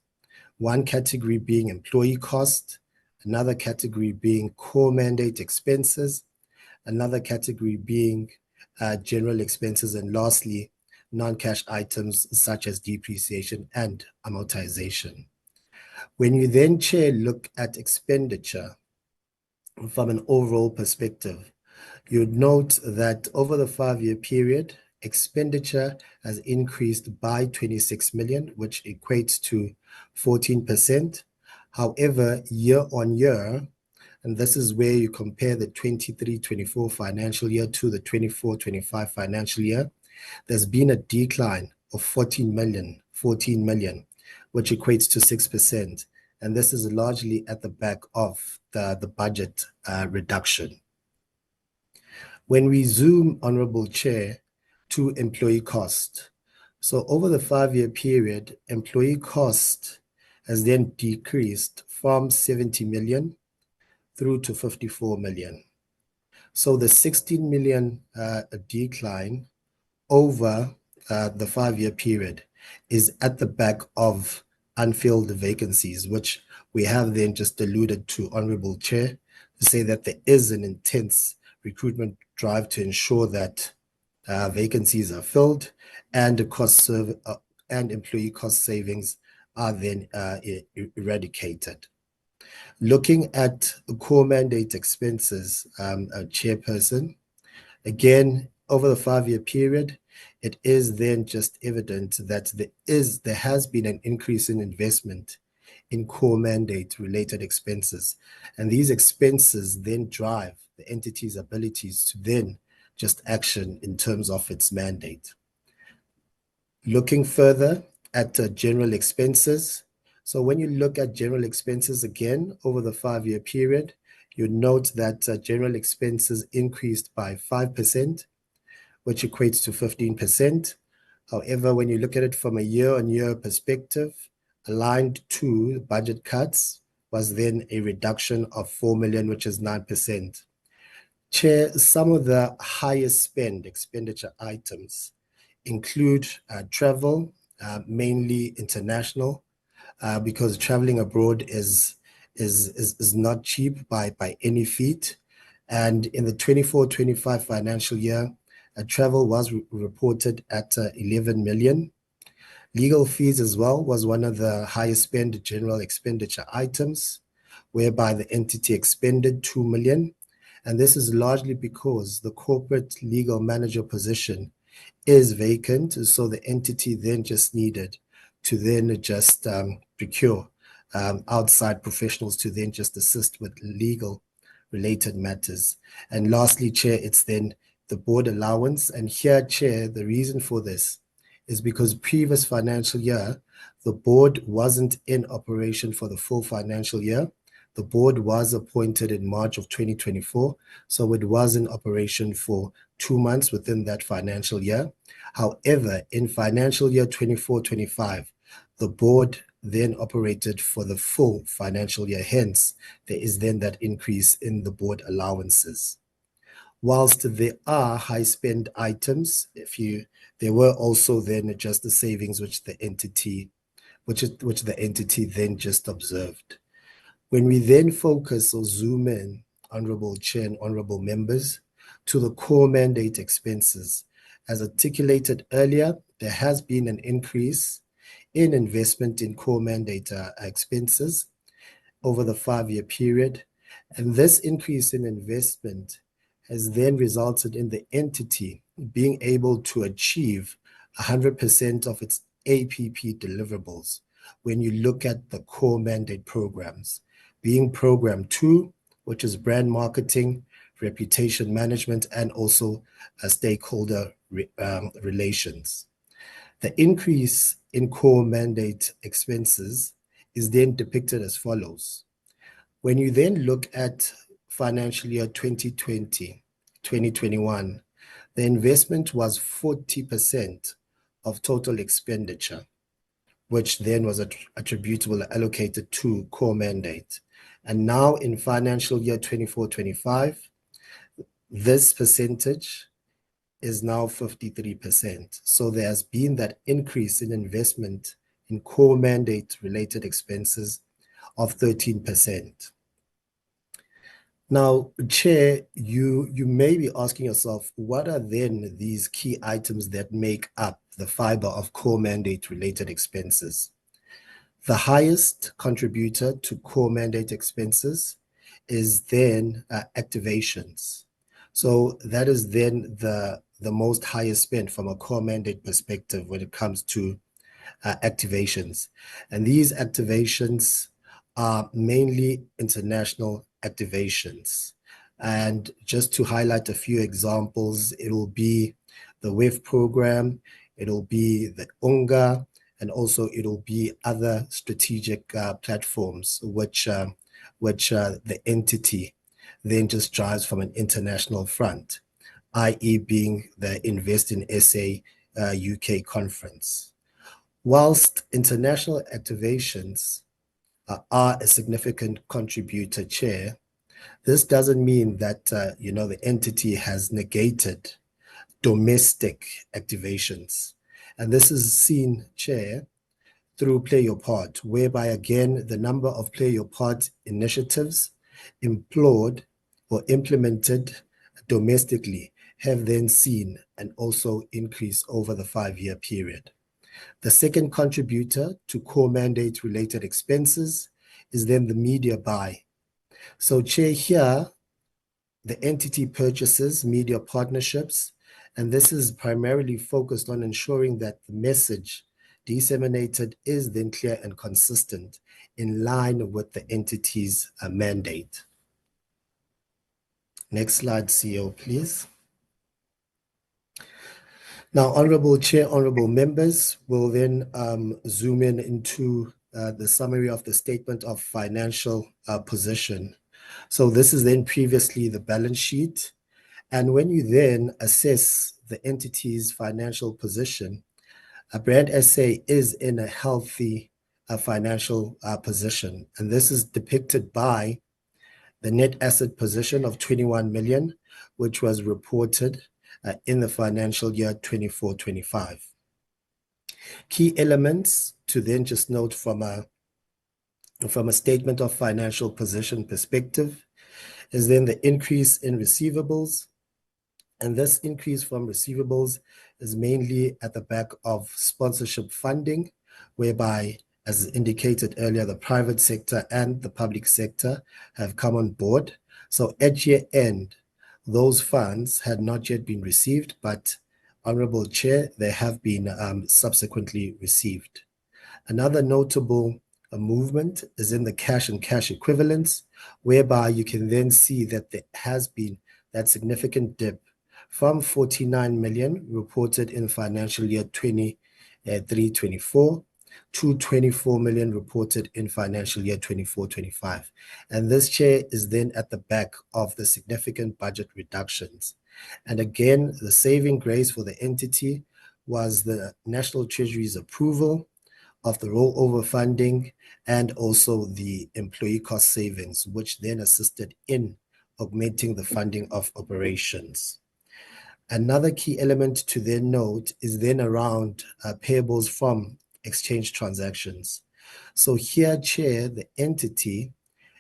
One category being employee cost, another category being core mandate expenses, another category being general expenses, and lastly, non-cash items such as depreciation and amortization. When you then, Chair, look at expenditure from an overall perspective, you'd note that over the 5-year period, expenditure has increased by 26 million, which equates to 14%. However, year on year, and this is where you compare the 23-24 financial year to the 24-25 financial year, there's been a decline of 14 million, which equates to 6%. And this is largely at the back of the budget reduction. When we zoom, Honorable Chair, to employee cost. So over the 5-year period, employee cost has then decreased from 70 million through to 54 million. So the 16 million decline over the 5-year period is at the back of unfilled vacancies, which we have then just alluded to, Honorable Chair, to say that there is an intense recruitment drive to ensure that vacancies are filled and and employee cost savings are then eradicated. Looking at core mandate expenses, Chairperson, again, over the 5-year period, it is then just evident that there has been an increase in investment in core mandate related expenses. And these expenses then drive the entity's abilities to then just action in terms of its mandate. Looking further at general expenses. So when you look at general expenses again over the 5-year period, you note that general expenses increased by 5%, which equates to 15%. However, when you look at it from a year-on-year perspective, aligned to budget cuts, was then a reduction of 4 million, which is 9%. Chair, some of the highest expenditure items include travel, mainly international, because traveling abroad is not cheap by any feat. And in the 24-25 financial year, travel was reported at 11 million. Legal fees as well was one of the highest general expenditure items, whereby the entity expended 2 million. And this is largely because the corporate legal manager position is vacant. So the entity then just needed to then just procure outside professionals to then just assist with legal related matters. And lastly, Chair, it's then the board allowance. And here, Chair, the reason for this is because previous financial year, the board wasn't in operation for the full financial year. The board was appointed in March of 2024, so it was in operation for 2 months within that financial year. However, in financial year 24-25, the board then operated for the full financial year. Hence, there is then that increase in the board allowances. Whilst there are high spend items, there were also then just the savings which the entity then just observed. When we then focus or zoom in, Honorable Chair and Honorable Members, to the core mandate expenses, as articulated earlier, there has been an increase in investment in core mandate expenses over the 5-year period. And this increase in investment has then resulted in the entity being able to achieve 100% of its APP deliverables when you look at the core mandate programs, being Program 2, which is brand marketing, reputation management, and also stakeholder relations. The increase in core mandate expenses is then depicted as follows. When you then look at financial year 2020-2021, the investment was 40% of total expenditure, which then was attributable and allocated to core mandate. And now in financial year 24-25, this percentage is now 53%. So there has been that increase in investment in core mandate related expenses of 13%. Now, Chair, you may be asking yourself, what are then these key items that make up the fiber of core mandate related expenses? The highest contributor to core mandate expenses is then activations. So that is then the most highest spend from a core mandate perspective when it comes to activations. And these activations are mainly international activations. And just to highlight a few examples, it'll be the WEF program, it'll be the UNGA, and also it'll be other strategic platforms which the entity then just drives from an international front, i.e. being the Invest in SA UK conference. Whilst international activations are a significant contributor, Chair, this doesn't mean that the entity has negated domestic activations. And this is seen, Chair, through Play Your Part, whereby again, the number of Play Your Part initiatives employed or implemented domestically have then seen and also increase over the 5-year period. The second contributor to core mandate related expenses is then the media buy. So Chair, here, the entity purchases media partnerships, and this is primarily focused on ensuring that the message disseminated is then clear and consistent in line with the entity's mandate. Next slide, CEO, please. Now, Honorable Chair, Honorable Members, will then zoom in into the summary of the statement of financial position. So this is then previously the balance sheet. And when you then assess the entity's financial position, Brand SA is in a healthy financial position. And this is depicted by the net asset position of 21 million, which was reported in the financial year 24-25. Key elements to then just note from a statement of financial position perspective is then the increase in receivables. And this increase from receivables is mainly at the back of sponsorship funding, whereby, as indicated earlier, the private sector and the public sector have come on board. So at year end, those funds had not yet been received, but Honorable Chair, they have been subsequently received. Another notable movement is in the cash and cash equivalents, whereby you can then see that there has been that significant dip from 49 million reported in financial year 23-24 to 24 million reported in financial year 24-25. And this, Chair, is then at the back of the significant budget reductions. And again, the saving grace for the entity was the National Treasury's approval of the rollover funding and also the employee cost savings, which then assisted in augmenting the funding of operations. Another key element to then note is then around payables from exchange transactions. So here, Chair, the entity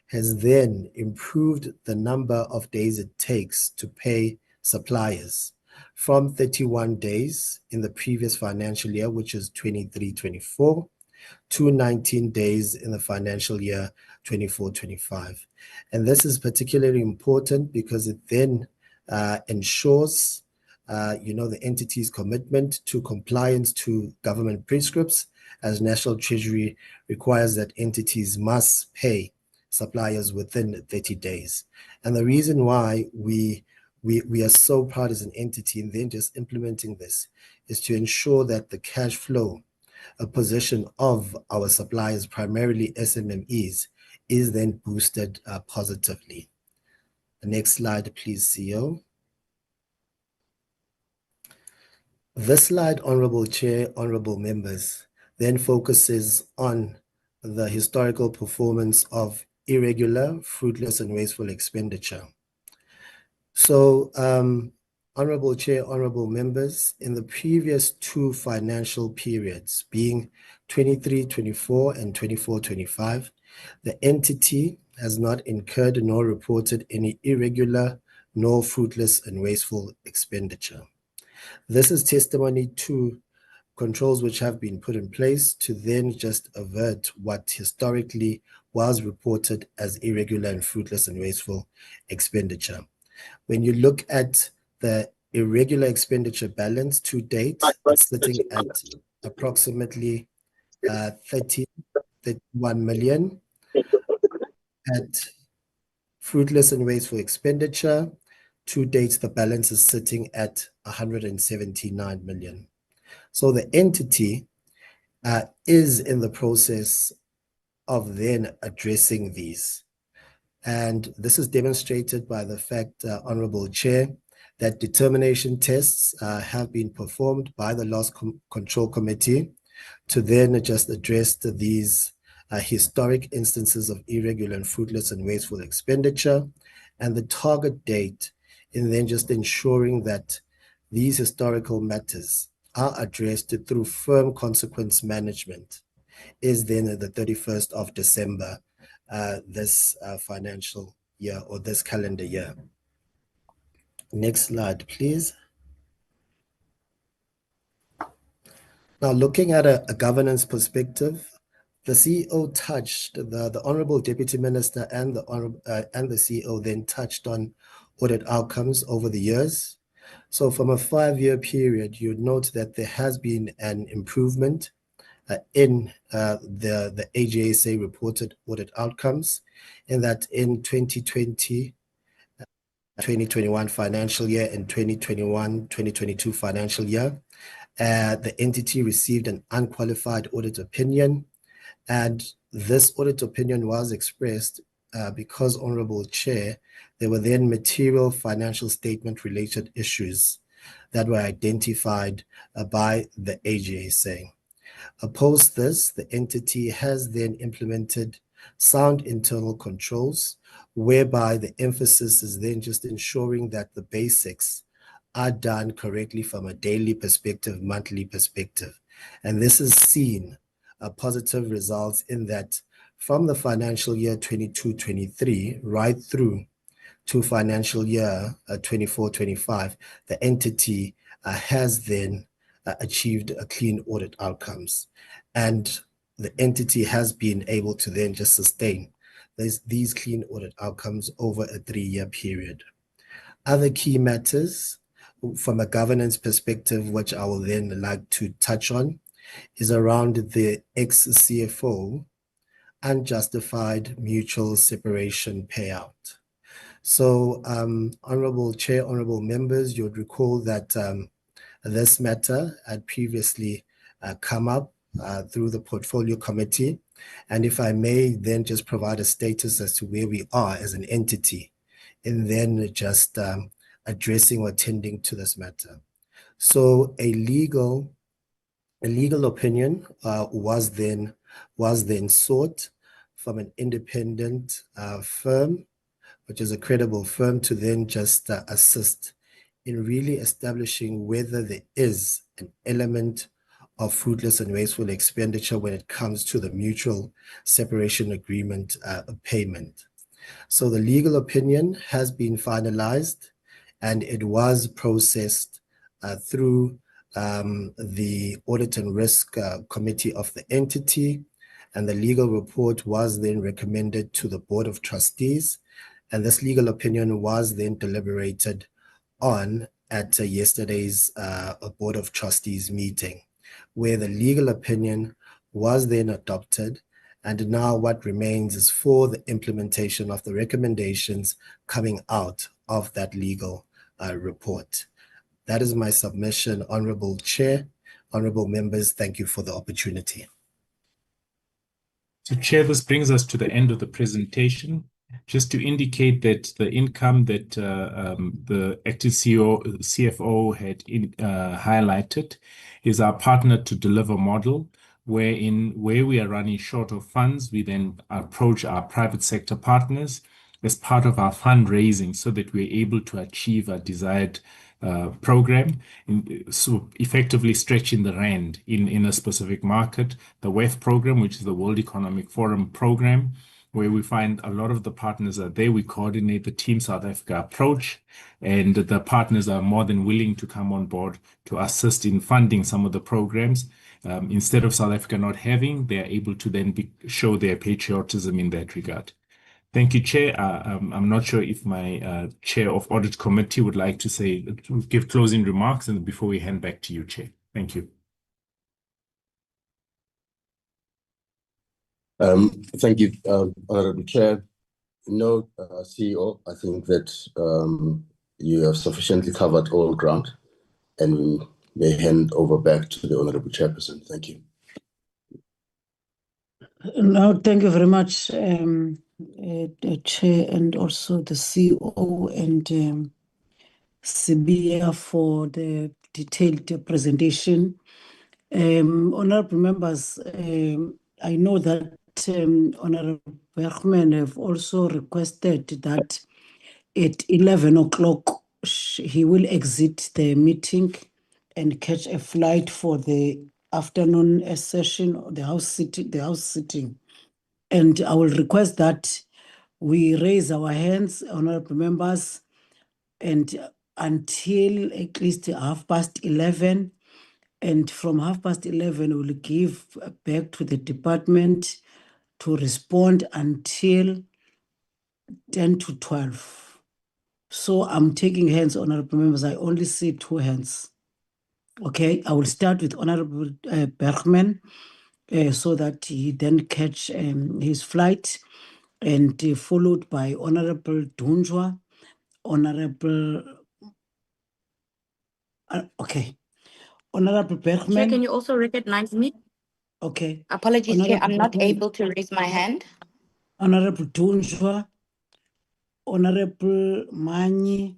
has then improved the number of days it takes to pay suppliers from 31 days in the previous financial year, which is 23-24, to 19 days in the financial year 24-25. And this is particularly important because it then ensures the entity's commitment to compliance to government prescripts, as National Treasury requires that entities must pay suppliers within 30 days. And the reason why we are so proud as an entity in then just implementing this is to ensure that the cash flow position of our suppliers, primarily SMMEs, is then boosted positively. The next slide, please, CEO. This slide, Honorable Chair, Honorable Members, then focuses on the historical performance of irregular, fruitless, and wasteful expenditure. So, Honorable Chair, Honorable Members, in the previous 2 financial periods, being 23-24 and 24-25, the entity has not incurred nor reported any irregular nor fruitless and wasteful expenditure. This is testimony to controls which have been put in place to then just avert what historically was reported as irregular and fruitless and wasteful expenditure. When you look at the irregular expenditure balance to date, it's sitting at approximately 31 million. At fruitless and wasteful expenditure, to date, the balance is sitting at 179 million. So the entity is in the process of then addressing these. And this is demonstrated by the fact, Honorable Chair, that determination tests have been performed by the Loss Control Committee to then just address these historic instances of irregular and fruitless and wasteful expenditure, and the target date in then just ensuring that these historical matters are addressed through firm consequence management is then the 31st of December this financial year or this calendar year. Next slide, please. Now, looking at a governance perspective, the CEO touched, the Honorable Deputy Minister and the CEO then touched on audit outcomes over the years. So from a 5-year period, you'd note that there has been an improvement in the AGSA reported audit outcomes, in that in 2020, 2021 financial year and 2021-2022 financial year, the entity received an unqualified audit opinion, and this audit opinion was expressed because, Honorable Chair, there were then material financial statement related issues that were identified by the AGSA. Post this, the entity has then implemented sound internal controls, whereby the emphasis is then just ensuring that the basics are done correctly from a daily perspective, monthly perspective. And this is seen positive results in that from the financial year 22-23 right through to financial year 24-25, the entity has then achieved a clean audit outcomes. And the entity has been able to then just sustain these clean audit outcomes over a 3-year period. Other key matters from a governance perspective, which I will then like to touch on, is around the ex-CFO unjustified mutual separation payout. So, Honorable Chair, Honorable Members, you would recall that this matter had previously come up through the Portfolio Committee. And if I may then just provide a status as to where we are as an entity in then just addressing or attending to this matter. So a legal opinion was then sought from an independent firm, which is a credible firm, to then just assist in really establishing whether there is an element of fruitless and wasteful expenditure when it comes to the mutual separation agreement payment. So the legal opinion has been finalized, and it was processed through the Audit and Risk Committee of the entity, and the legal report was then recommended to the Board of Trustees, and this legal opinion was then deliberated on at yesterday's Board of Trustees meeting, where the legal opinion was then adopted, and now what remains is for the implementation of the recommendations coming out of that legal report. That is my submission, Honorable Chair. Honorable Members, thank you for the opportunity. So, Chair, this brings us to the end of the presentation. Just to indicate that the income that the acting CFO had highlighted is our partner to deliver model, where we are running short of funds, we then approach our private sector partners as part of our fundraising so that we're able to achieve a desired program, so effectively stretching the rand in a specific market. The WEF program, which is the World Economic Forum program, where we find a lot of the partners are there. We coordinate the Team South Africa approach, and the partners are more than willing to come on board to assist in funding some of the programs. Instead of South Africa not having, they are able to then show their patriotism in that regard. Thank you, Chair. I'm not sure if my Chair of Audit Committee would like to give closing remarks, and before we hand back to you, Chair. Thank you. Thank you, Honorable Chair. No, CEO, I think that you have sufficiently covered all ground, and we may hand over back to the Honorable Chairperson. Thank you. No, thank you very much, the Chair, and also the CEO and Sibia for the detailed presentation. Honorable members, I know that Honorable Bergman have also requested that at 11 o'clock he will exit the meeting and catch a flight for the afternoon session, the house sitting. And I will request that we raise our hands, honorable members, and until at least 11:30. And from 11:30, we'll give back to the department to respond until 10 to 12. So I'm taking hands, honorable members. I only see 2 hands. Okay, I will start with Honorable Bergman so that he then catch his flight, and followed by Honorable Dunjwa, Honorable... okay. Honorable Bergman. Chair, can you also recognize me? Okay. Apologies, Chair, I'm not Bergman, able to raise my hand. Honorable Dunjwa, Honorable Mani,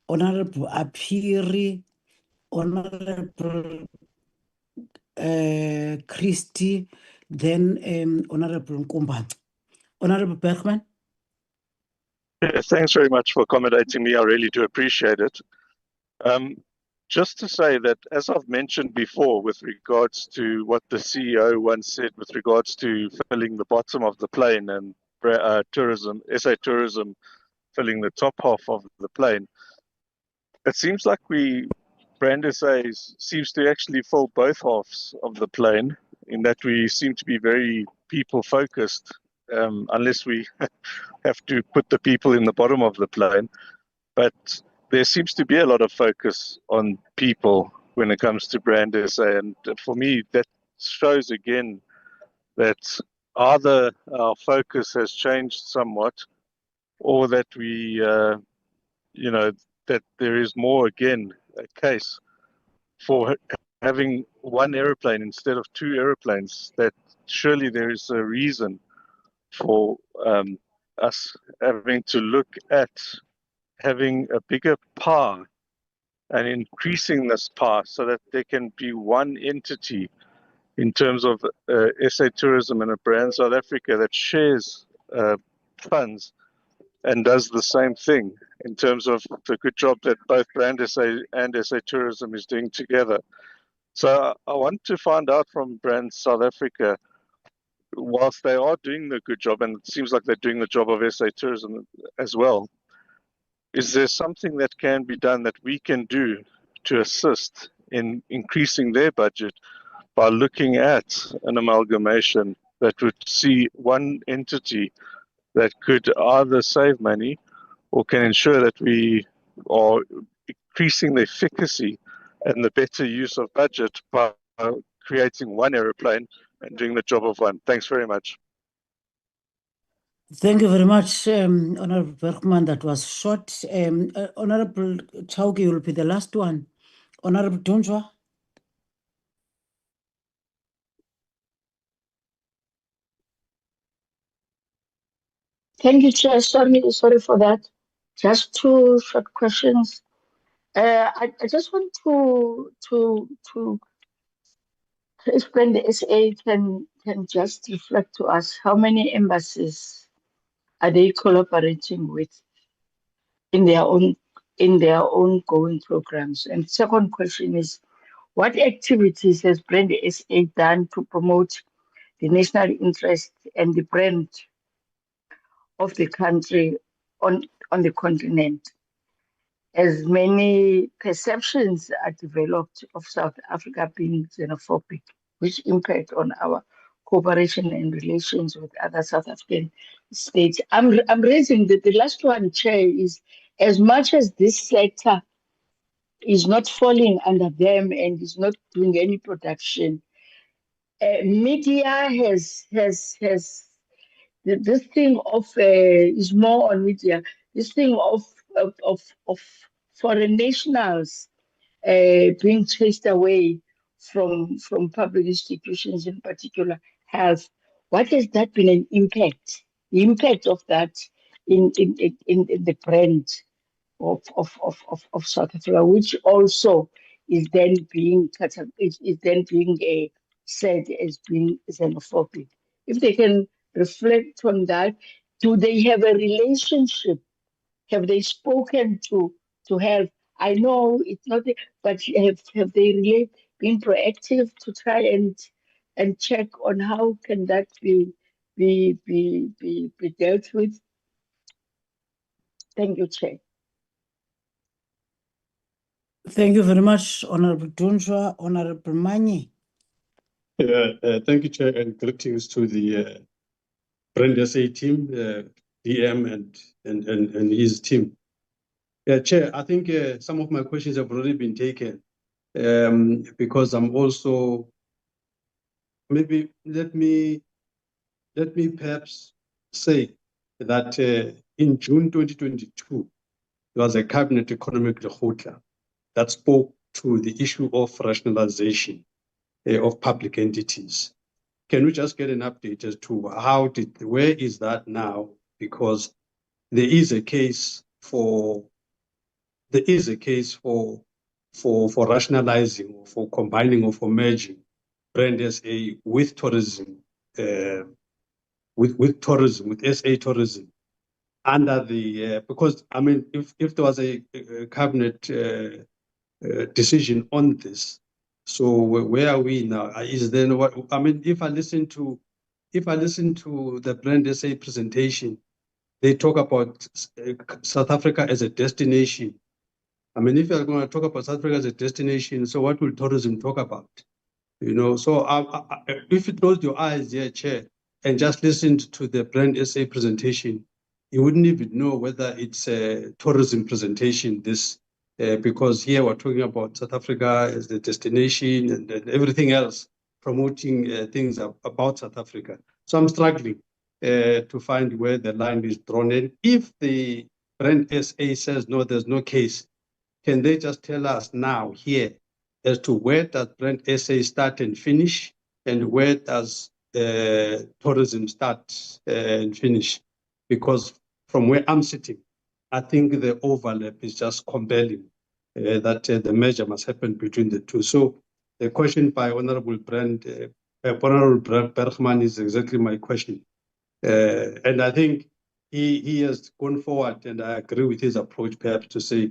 Honorable Apiri, Honorable Christie, then Honorable Nkumba. Honorable Bergman. Thanks very much for accommodating me. I really do appreciate it. Just to say that, as I've mentioned before, with regards to what the CEO once said with regards to filling the bottom of the plane and tourism, SA Tourism filling the top half of the plane, it seems like Brand SA seems to actually fill both halves of the plane, in that we seem to be very people focused, unless we have to put the people in the bottom of the plane. But there seems to be a lot of focus on people when it comes to Brand SA. And for me, that shows again that either our focus has changed somewhat, or that that there is more, again, a case for having one aeroplane instead of 2 aeroplanes, that surely there is a reason for us having to look at having a bigger pie and increasing this pie so that there can be one entity in terms of SA Tourism and a Brand South Africa that shares funds and does the same thing in terms of the good job that both Brand SA and SA Tourism is doing together. So I want to find out from Brand South Africa, whilst they are doing the good job, and it seems like they're doing the job of SA Tourism as well, is there something that can be done that we can do to assist in increasing their budget by looking at an amalgamation that would see one entity that could either save money or can ensure that we are increasing the efficacy and the better use of budget by creating one aeroplane and doing the job of one? Thanks very much. Thank you very much, Honorable Bergman. That was short. Honorable Chauke will be the last one. Honorable Dunjwa. Thank you, Chair. Sorry for that. Just 2 short questions. I just want to explain the SA can just reflect to us how many embassies are they collaborating with in their own going programs. And second question is, what activities has Brand SA done to promote the national interest and the brand of the country on the continent. As many perceptions are developed of South Africa being xenophobic, which impact on our cooperation and relations with other South African states. I'm raising the last one, Chair, is as much as this sector is not falling under them and is not doing any production, media has this thing of is more on media. This thing of foreign nationals being chased away from public institutions, in particular health. What has that been an impact? The impact of that in the brand of South Africa, which also is then being said as being xenophobic. If they can reflect on that, do they have a relationship? Have they spoken to health? I know it's not, but have they really been proactive to try and check on how can that be dealt with? Thank you, Chair. Thank you very much, Honorable Dunjwa. Honorable Manyi. Thank you, Chair, and greetings to the Brand SA team, DM and his team. Chair, I think some of my questions have already been taken because I'm also, maybe let me perhaps say that in June 2022, there was a cabinet economic reporter that spoke to the issue of rationalization of public entities. Can we just get an update as to where is that now? Because there is a case for rationalizing, or for combining, or for merging Brand SA with tourism, with SA tourism, under the because I mean, if there was a cabinet decision on this, so where are we now? Is then what I mean? If I listen to the Brand SA presentation, they talk about South Africa as a destination. I mean, if you're going to talk about South Africa as a destination, so what will tourism talk about? You know, so if you close your eyes here, Chair, and just listened to the Brand SA presentation, you wouldn't even know whether it's a tourism presentation, this, because here we're talking about South Africa as the destination and everything else, promoting things about South Africa. So I'm struggling to find where the line is drawn. And if the Brand SA says, no, there's no case, can they just tell us now here as to where does Brand SA start and finish, and where does tourism start and finish? Because from where I'm sitting, I think the overlap is just compelling that the merger must happen between the two. So the question by Honorable Bergman is exactly my question. And I think he has gone forward, and I agree with his approach, perhaps, to say,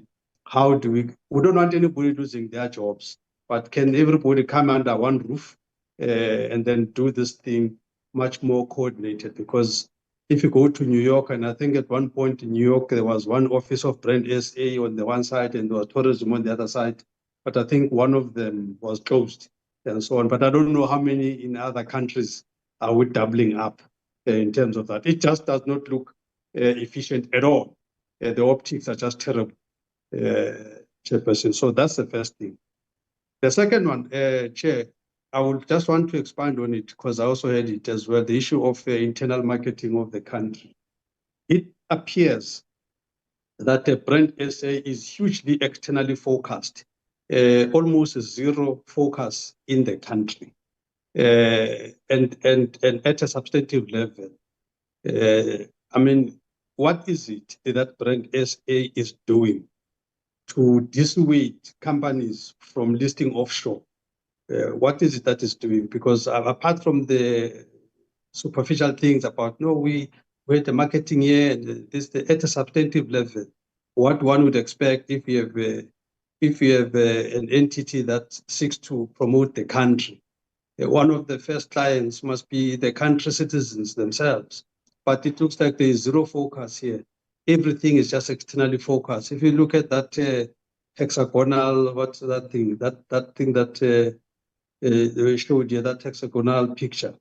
how do we don't want anybody losing their jobs, but can everybody come under one roof and then do this thing much more coordinated? Because if you go to New York, and I think at one point in New York, there was one office of Brand SA on the one side and there was tourism on the other side, but I think one of them was closed and so on. But I don't know how many in other countries are we doubling up in terms of that. It just does not look efficient at all. The optics are just terrible. Chairperson. So that's the first thing. The second one, Chair, I would just want to expand on it because I also heard it as well, the issue of internal marketing of the country. It appears that the Brand SA is hugely externally focused, almost zero focus in the country, and at a substantive level. I mean, what is it that Brand SA is doing to dissuade companies from listing offshore? What is it that is doing? Because apart from the superficial things about, no, we had the marketing here, and this at a substantive level, what one would expect if you have an entity that seeks to promote the country, one of the first clients must be the country citizens themselves. but it looks like there is zero focus here. Everything is just externally focused. If you look at that hexagonal, what's that thing? That thing that we showed you, that hexagonal picture.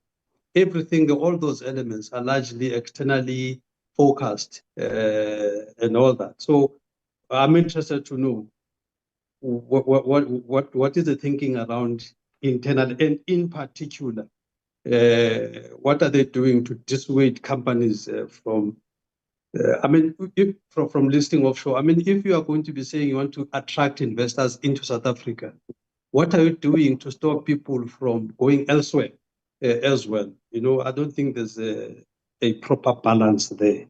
Everything, all those elements are largely externally focused and all that. So I'm interested to know what is the thinking around internal, and in particular, what are they doing to dissuade companies from, from listing offshore? I mean, if you are going to be saying you want to attract investors into South Africa, what are you doing to stop people from going elsewhere as well? You know, I don't think there's a proper balance there.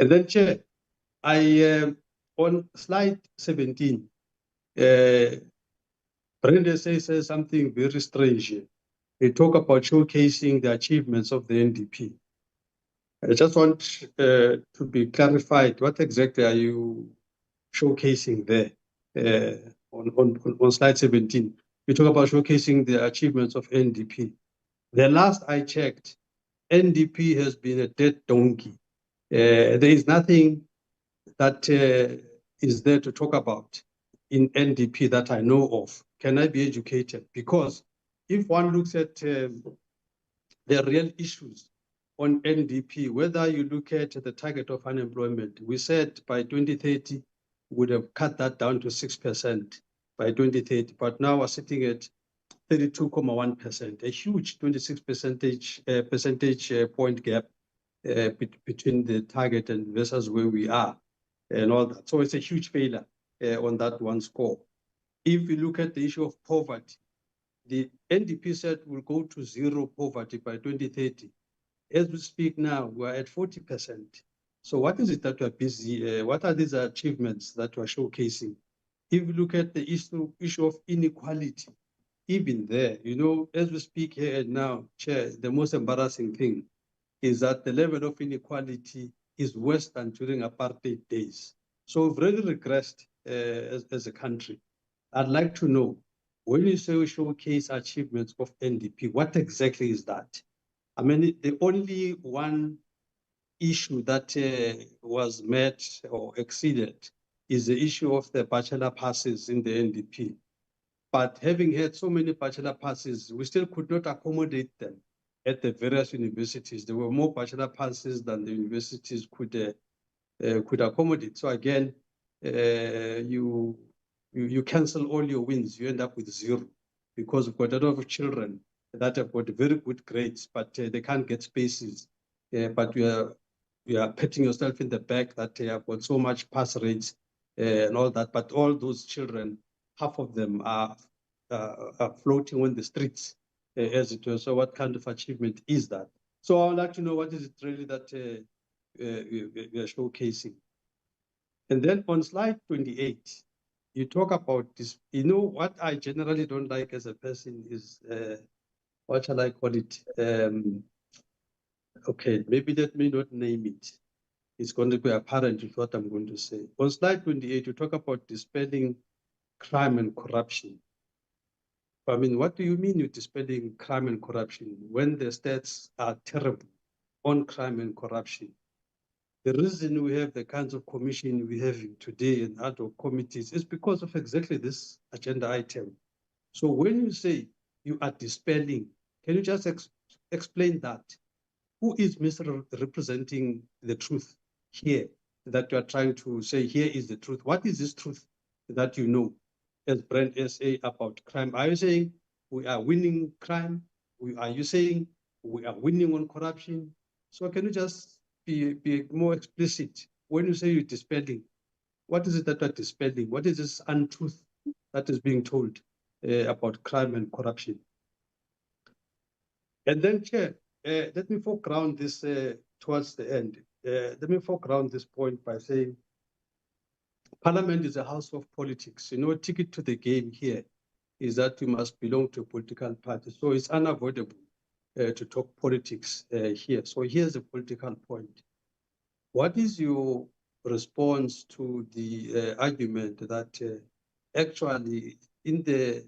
And then, Chair, on slide 17, Brenda says something very strange here. They talk about showcasing the achievements of the NDP. I just want to be clarified, what exactly are you showcasing there on slide 17? You talk about showcasing the achievements of NDP. The last I checked, NDP has been a dead donkey. There is nothing that is there to talk about in NDP that I know of. Can I be educated? Because if one looks at the real issues on NDP, whether you look at the target of unemployment, we said by 2030, we would have cut that down to 6% by 2030, but now we're sitting at 32.1%, a huge 26 percentage point gap between the target and versus where we are and all that. So it's a huge failure on that one score. If you look at the issue of poverty, the NDP said we'll go to zero poverty by 2030. As we speak now, we're at 40%. So what is it that we're busy? What are these achievements that we're showcasing? If you look at the issue of inequality, even there, you know, as we speak here and now, Chair, the most embarrassing thing is that the level of inequality is worse than during apartheid days. So we've really regressed as a country. I'd like to know, when you say we showcase achievements of NDP, what exactly is that? I mean, the only one issue that was met or exceeded is the issue of the bachelor passes in the NDP. But having had so many bachelor passes, we still could not accommodate them at the various universities. There were more bachelor passes than the universities could accommodate. So again, you cancel all your wins, you end up with zero, because we've got a lot of children that have got very good grades, but they can't get spaces. But you are patting yourself in the back that they have got so much pass rates and all that. But all those children, half of them are floating on the streets, as it were. So what kind of achievement is that? So I would like to know, what is it really that we are showcasing? And then on slide 28, you talk about this. You know, what I generally don't like as a person is, what shall I call it? Okay, maybe let me not name it. It's going to be apparent with what I'm going to say. On slide 28, you talk about dispelling crime and corruption. I mean, what do you mean you're dispelling crime and corruption when the stats are terrible on crime and corruption? The reason we have the kinds of commission we have today and ad hoc committees is because of exactly this agenda item. So when you say you are dispelling, can you just explain that? Who is misrepresenting the truth here that you are trying to say here is the truth? What is this truth that you know as Brand SA about crime? Are you saying we are winning crime? Are you saying we are winning on corruption? So can you just be more explicit when you say you're dispelling? What is it that you're dispelling? What is this untruth that is being told about crime and corruption? And then, Chair, let me foreground this towards the end. Let me foreground this point by saying Parliament is a house of politics. You know, ticket to the game here is that you must belong to a political party. So it's unavoidable to talk politics here. So here's the political point. What is your response to the argument that actually in the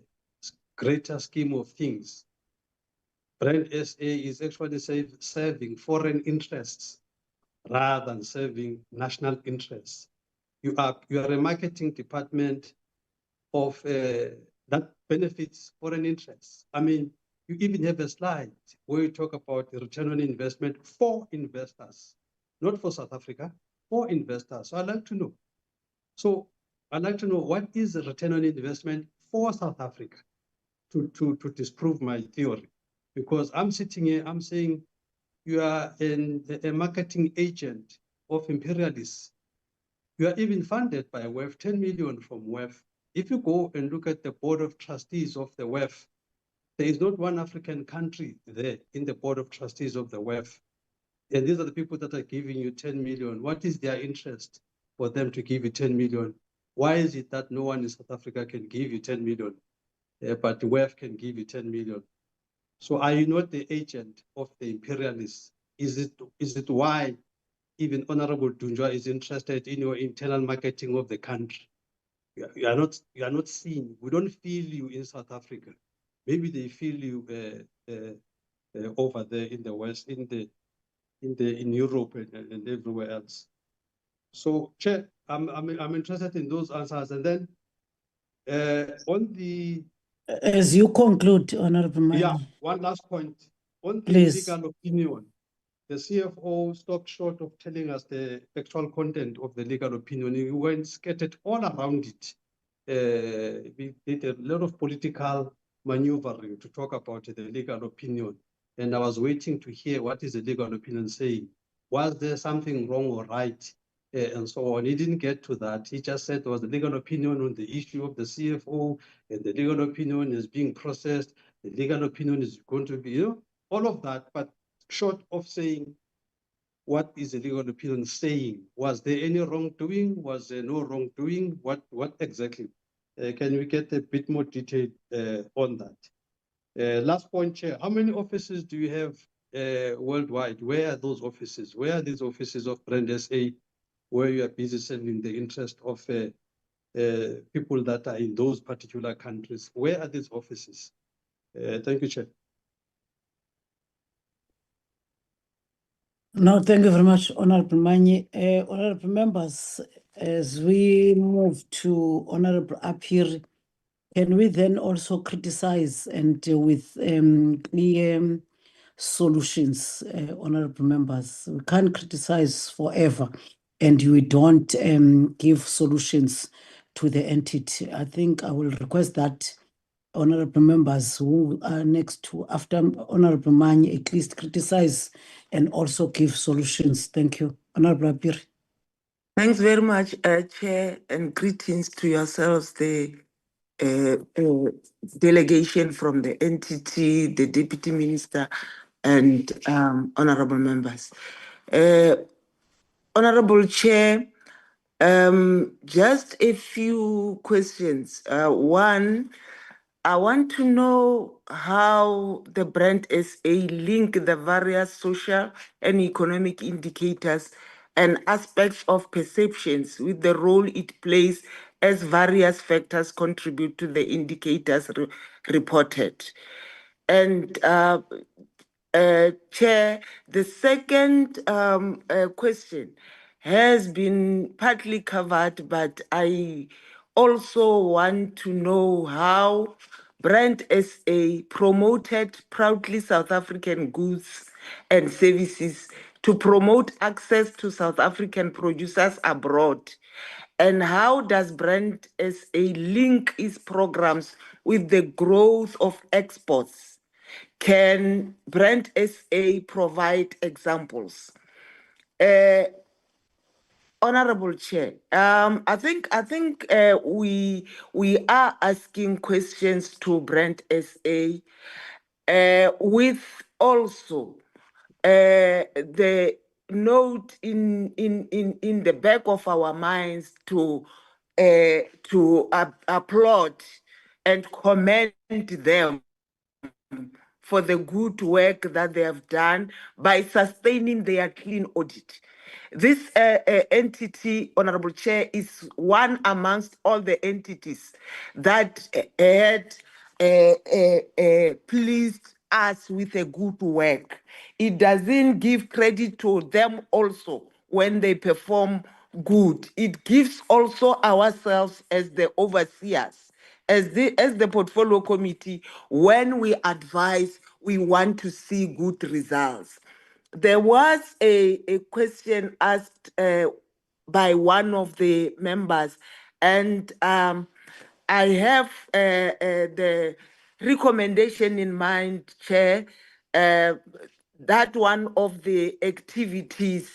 greater scheme of things, Brand SA is actually serving foreign interests rather than serving national interests. You are a marketing department of that benefits foreign interests. I mean, you even have a slide where you talk about the return on investment for investors, not for South Africa, for investors. So I'd like to know. So I'd like to know what is the return on investment for South Africa to disprove my theory. Because I'm sitting here, I'm saying you are a marketing agent of imperialists. You are even funded by WEF, 10 million from WEF. If you go and look at the board of trustees of the WEF, there is not one African country there in the board of trustees of the WEF. And these are the people that are giving you 10 million. What is their interest for them to give you 10 million? Why is it that no one in South Africa can give you 10 million, but the WEF can give you 10 million? So are you not the agent of the imperialists? Is it why even Honorable Dunjwa is interested in your internal marketing of the country? You are not seen. We don't feel you in South Africa. Maybe they feel you over there in the West, in Europe and everywhere else. So, Chair, I'm interested in those answers. And then on the As you conclude, Honorable Mani. yeah, one last point on the Please. legal opinion. The CFO stopped short of telling us the actual content of the legal opinion. He went scattered all around it. We did a lot of political maneuvering to talk about the legal opinion. And I was waiting to hear what is the legal opinion saying. Was there something wrong or right? And so on. He didn't get to that. He just said there was a legal opinion on the issue of the CFO, and the legal opinion is being processed. The legal opinion is going to be, all of that. But short of saying what is the legal opinion saying, was there any wrongdoing? Was there no wrongdoing? What exactly? Can we get a bit more detail on that? Last point, Chair. How many offices do you have worldwide? Where are those offices? Where are these offices of Brand SA, where you are busy serving the interest of people that are in those particular countries? Where are these offices? Thank you, Chair. No, thank you very much, Honorable Mani. Honorable members, as we move to Honorable Apiri, can we then also criticize and with clear solutions, Honorable members? We can't criticize forever and we don't give solutions to the entity. I think I will request that honorable members who are next to after Honorable Mani at least criticize and also give solutions. Thank you. Honorable Apiri. Thanks very much, Chair, and greetings to yourselves, the delegation from the entity, the Deputy Minister, and honorable members. Honorable Chair, just a few questions. One, I want to know how the Brand SA link the various social and economic indicators and aspects of perceptions with the role it plays as various factors contribute to the indicators reported. And Chair, the second question has been partly covered, but I also want to know how Brand SA promoted proudly South African goods and services to promote access to South African producers abroad. And how does Brand SA link its programs with the growth of exports? Can Brand SA provide examples? Honorable Chair, I think we are asking questions to Brand SA with also the note in the back of our minds to applaud and commend them for the good work that they have done by sustaining their clean audit. This entity, Honorable Chair, is one amongst all the entities that had pleased us with a good work. It doesn't give credit to them also when they perform good. It gives also ourselves as the overseers, as the portfolio committee, when we advise, we want to see good results. There was a question asked by one of the members, and I have the recommendation in mind, Chair, that one of the activities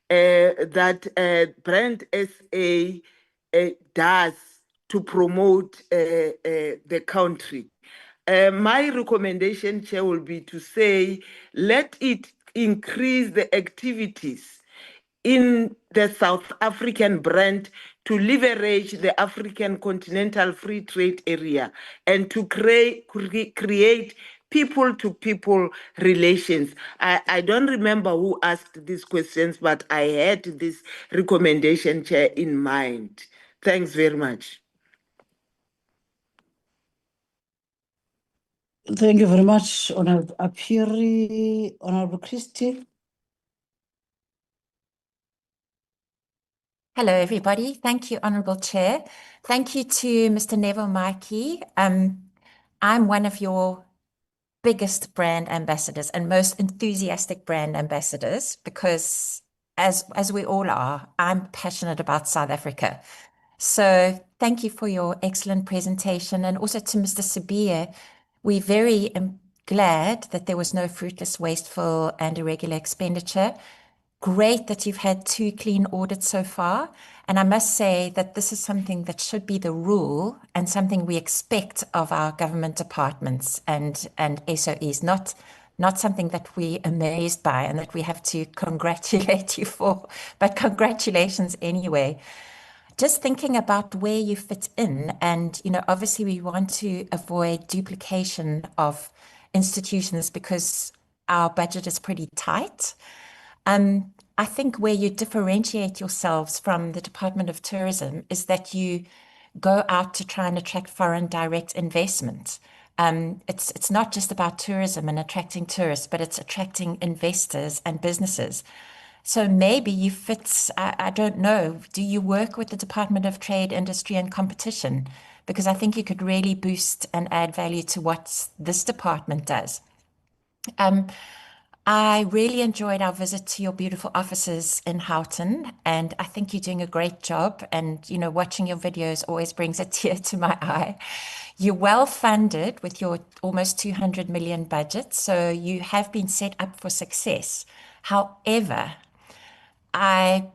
that Brand SA does to promote the country. My recommendation, Chair, will be to say, let it increase the activities in the South African brand to leverage the African continental free trade area and to create people-to-people relations. I don't remember who asked these questions, but I had this recommendation, Chair, in mind. Thanks very much. Thank you very much, Honorable Apiri. Honorable Christie. Hello, everybody. Thank you, Honourable Chair. Thank you to Mr. Neville Maiki. I'm one of your biggest brand ambassadors and most enthusiastic brand ambassadors because, as we all are, I'm passionate about South Africa. So thank you for your excellent presentation. And also to Mr. Sibiya, we're very glad that there was no fruitless, wasteful and irregular expenditure. Great that you've had 2 clean audits so far. And I must say that this is something that should be the rule and something we expect of our government departments and SOEs, not something that we're amazed by and that we have to congratulate you for, but congratulations anyway. Just thinking about where you fit in, and obviously we want to avoid duplication of institutions because our budget is pretty tight. I think where you differentiate yourselves from the Department of Tourism is that you go out to try and attract foreign direct investment. It's not just about tourism and attracting tourists, but it's attracting investors and businesses. So maybe you fit, I don't know, do you work with the Department of Trade, Industry and Competition? Because I think you could really boost and add value to what this department does. I really enjoyed our visit to your beautiful offices in Houghton, and I think you're doing a great job. And, watching your videos always brings a tear to my eye. You're well funded with your almost 200 million budget, so you have been set up for success. However, I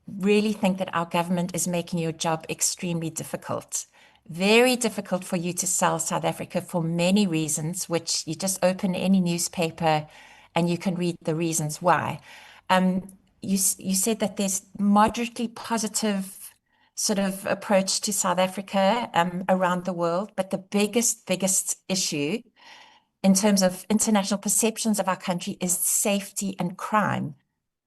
really think that our government is making your job extremely difficult. Very difficult for you to sell South Africa for many reasons, which you just open any newspaper and you can read the reasons why. You said that there's moderately positive sort of approach to South Africa around the world, but the biggest issue in terms of international perceptions of our country is safety and crime.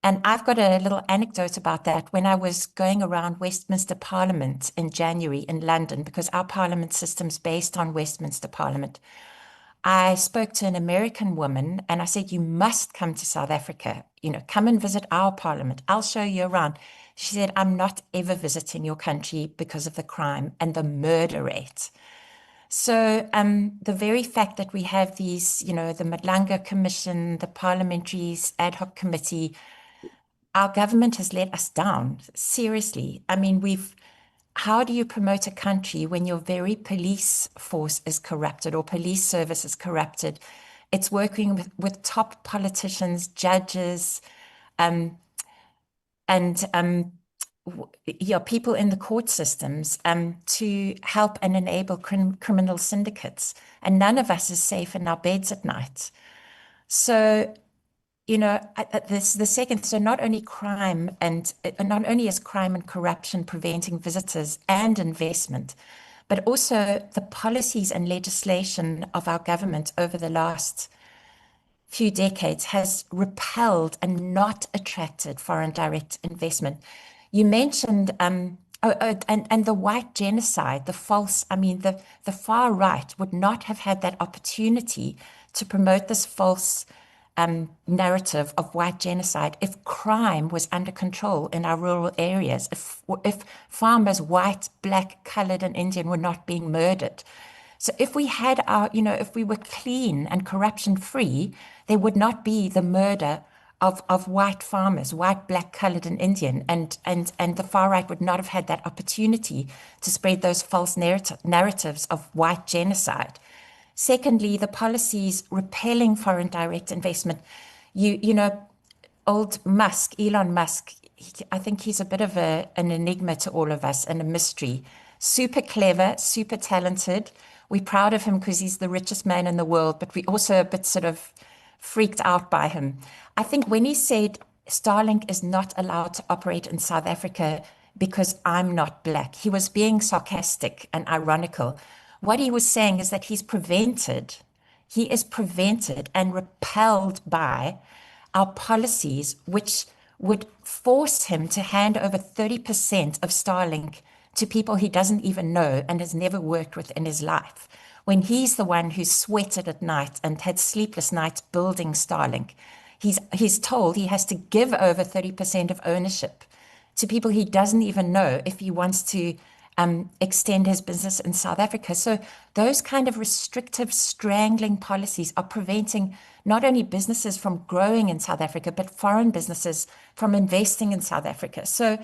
And I've got a little anecdote about that. When I was going around Westminster Parliament in January in London, because our parliament system's based on Westminster Parliament, I spoke to an American woman and I said, you must come to South Africa, come and visit our parliament. I'll show you around. She said, I'm not ever visiting your country because of the crime and the murder rate. So the very fact that we have these, the Madlanga Commission, the Parliamentaries Ad Hoc Committee, our government has let us down, seriously. I mean, how do you promote a country when your very police force is corrupted or police service is corrupted? It's working with top politicians, judges, and people in the court systems to help and enable criminal syndicates. And none of us is safe in our beds at night. So, the second, so not only is crime and corruption preventing visitors and investment, but also the policies and legislation of our government over the last few decades has repelled and not attracted foreign direct investment. You mentioned, and the white genocide, the far right would not have had that opportunity to promote this false narrative of white genocide if crime was under control in our rural areas, if farmers, white, black, colored, and Indian, were not being murdered. So if we had if we were clean and corruption free, there would not be the murder of white farmers, white, black, colored, and Indian, and the far right would not have had that opportunity to spread those false narratives of white genocide. Secondly, the policies repelling foreign direct investment. Old Musk, Elon Musk, I think he's a bit of an enigma to all of us and a mystery. Super clever, super talented. We're proud of him because he's the richest man in the world, but we're also a bit sort of freaked out by him. I think when he said Starlink is not allowed to operate in South Africa because I'm not black, he was being sarcastic and ironical. What he was saying is that he is prevented and repelled by our policies, which would force him to hand over 30% of Starlink to people he doesn't even know and has never worked with in his life, when he's the one who sweated at night and had sleepless nights building Starlink. He's told he has to give over 30% of ownership to people he doesn't even know if he wants to extend his business in South Africa. So those kind of restrictive, strangling policies are preventing not only businesses from growing in South Africa, but foreign businesses from investing in South Africa. So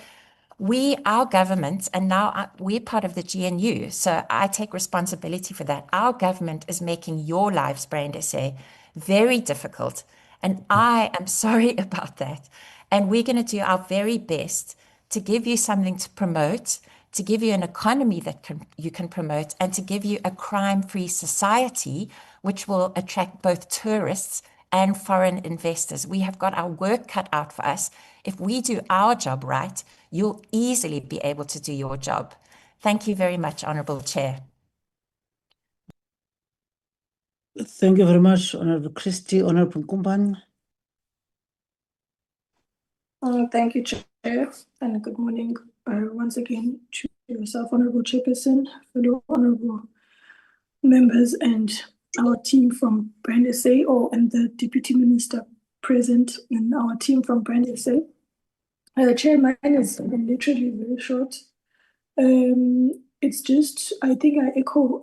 our government, and now we're part of the GNU, so I take responsibility for that. Our government is making your lives, Brand SA, very difficult. And I am sorry about that. And we're going to do our very best to give you something to promote, to give you an economy that you can promote, and to give you a crime-free society, which will attract both tourists and foreign investors. We have got our work cut out for us. If we do our job right, you'll easily be able to do your job. Thank you very much, Honourable Chair. Thank you very much, Honourable Christie. Honourable Kumban. Thank you, Chair, and good morning once again to yourself, Honourable Chairperson, fellow honourable members, and our team from Brand SA, and the Deputy Minister present in our team from Brand SA. Chair, mine is literally very short. It's just, I think I echo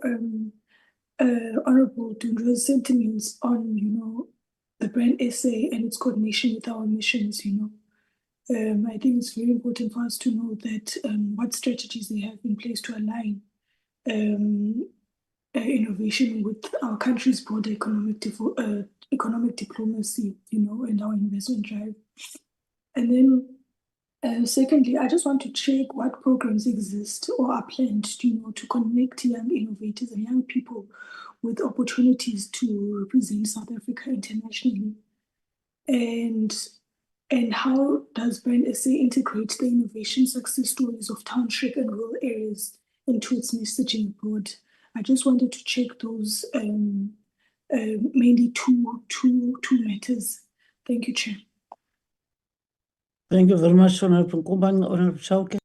Honourable Dundra's sentiments on, the Brand SA and its coordination with our missions, I think it's very important for us to know that what strategies they have in place to align innovation with our country's broader economic diplomacy, and our investment drive. And then, secondly, I just want to check what programs exist or are planned, to connect young innovators and young people with opportunities to represent South Africa internationally. And how does Brand SA integrate the innovation success stories of township and rural areas into its messaging abroad? I just wanted to check those mainly two matters. Thank you, Chair. Thank you very much, Honourable Kumban. Honourable Chauke.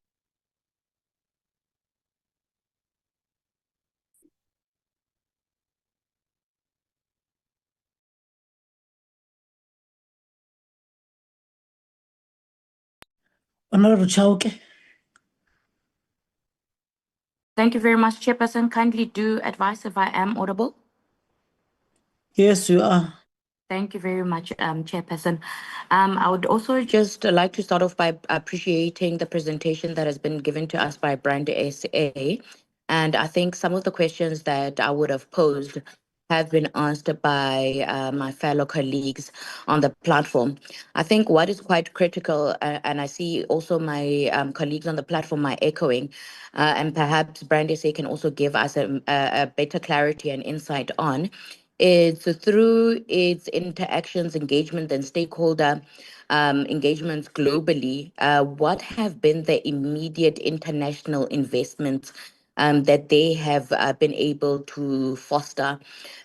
Honourable Chauke. Thank you very much, Chairperson. Kindly do advise if I am audible. Yes, you are. Thank you very much, Chairperson. I would also just like to start off by appreciating the presentation that has been given to us by Brand SA. And I think some of the questions that I would have posed have been answered by my fellow colleagues on the platform. I think what is quite critical, and I see also my colleagues on the platform are echoing, and perhaps Brand SA can also give us a better clarity and insight on, is through its interactions, engagement, and stakeholder engagements globally, what have been the immediate international investments that they have been able to foster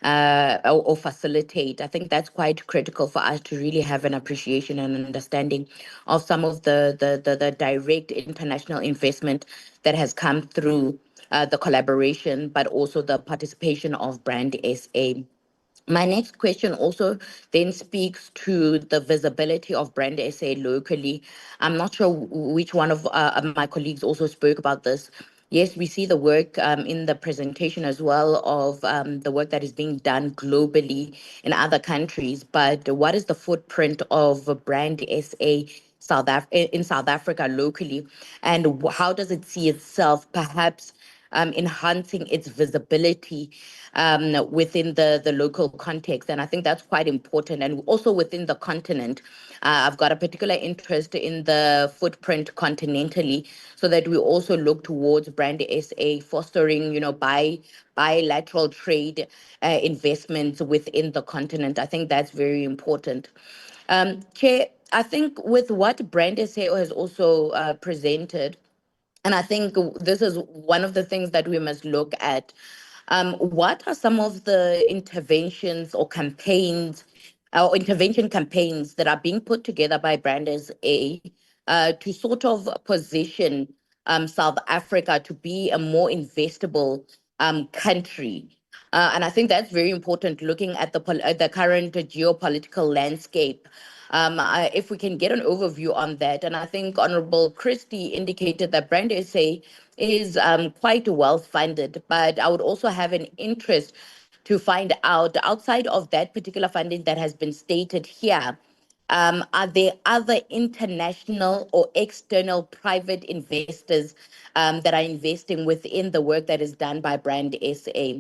or facilitate. I think that's quite critical for us to really have an appreciation and understanding of some of the direct international investment that has come through the collaboration, but also the participation of Brand SA. My next question also then speaks to the visibility of Brand SA locally. I'm not sure which one of my colleagues also spoke about this. Yes, we see the work in the presentation as well of the work that is being done globally in other countries, but what is the footprint of Brand SA in South Africa locally, and how does it see itself perhaps enhancing its visibility within the local context? And I think that's quite important. And also within the continent, I've got a particular interest in the footprint continentally, so that we also look towards Brand SA fostering, bilateral trade investments within the continent. I think that's very important. Chair, I think with what Brand SA has also presented, and I think this is one of the things that we must look at. What are some of the interventions or campaigns or intervention campaigns that are being put together by Brand SA to sort of position South Africa to be a more investable country? And I think that's very important looking at the current geopolitical landscape. If we can get an overview on that. And I think Honorable Christie indicated that Brand SA is quite well funded, but I would also have an interest to find out, outside of that particular funding that has been stated here, are there other international or external private investors that are investing within the work that is done by Brand SA?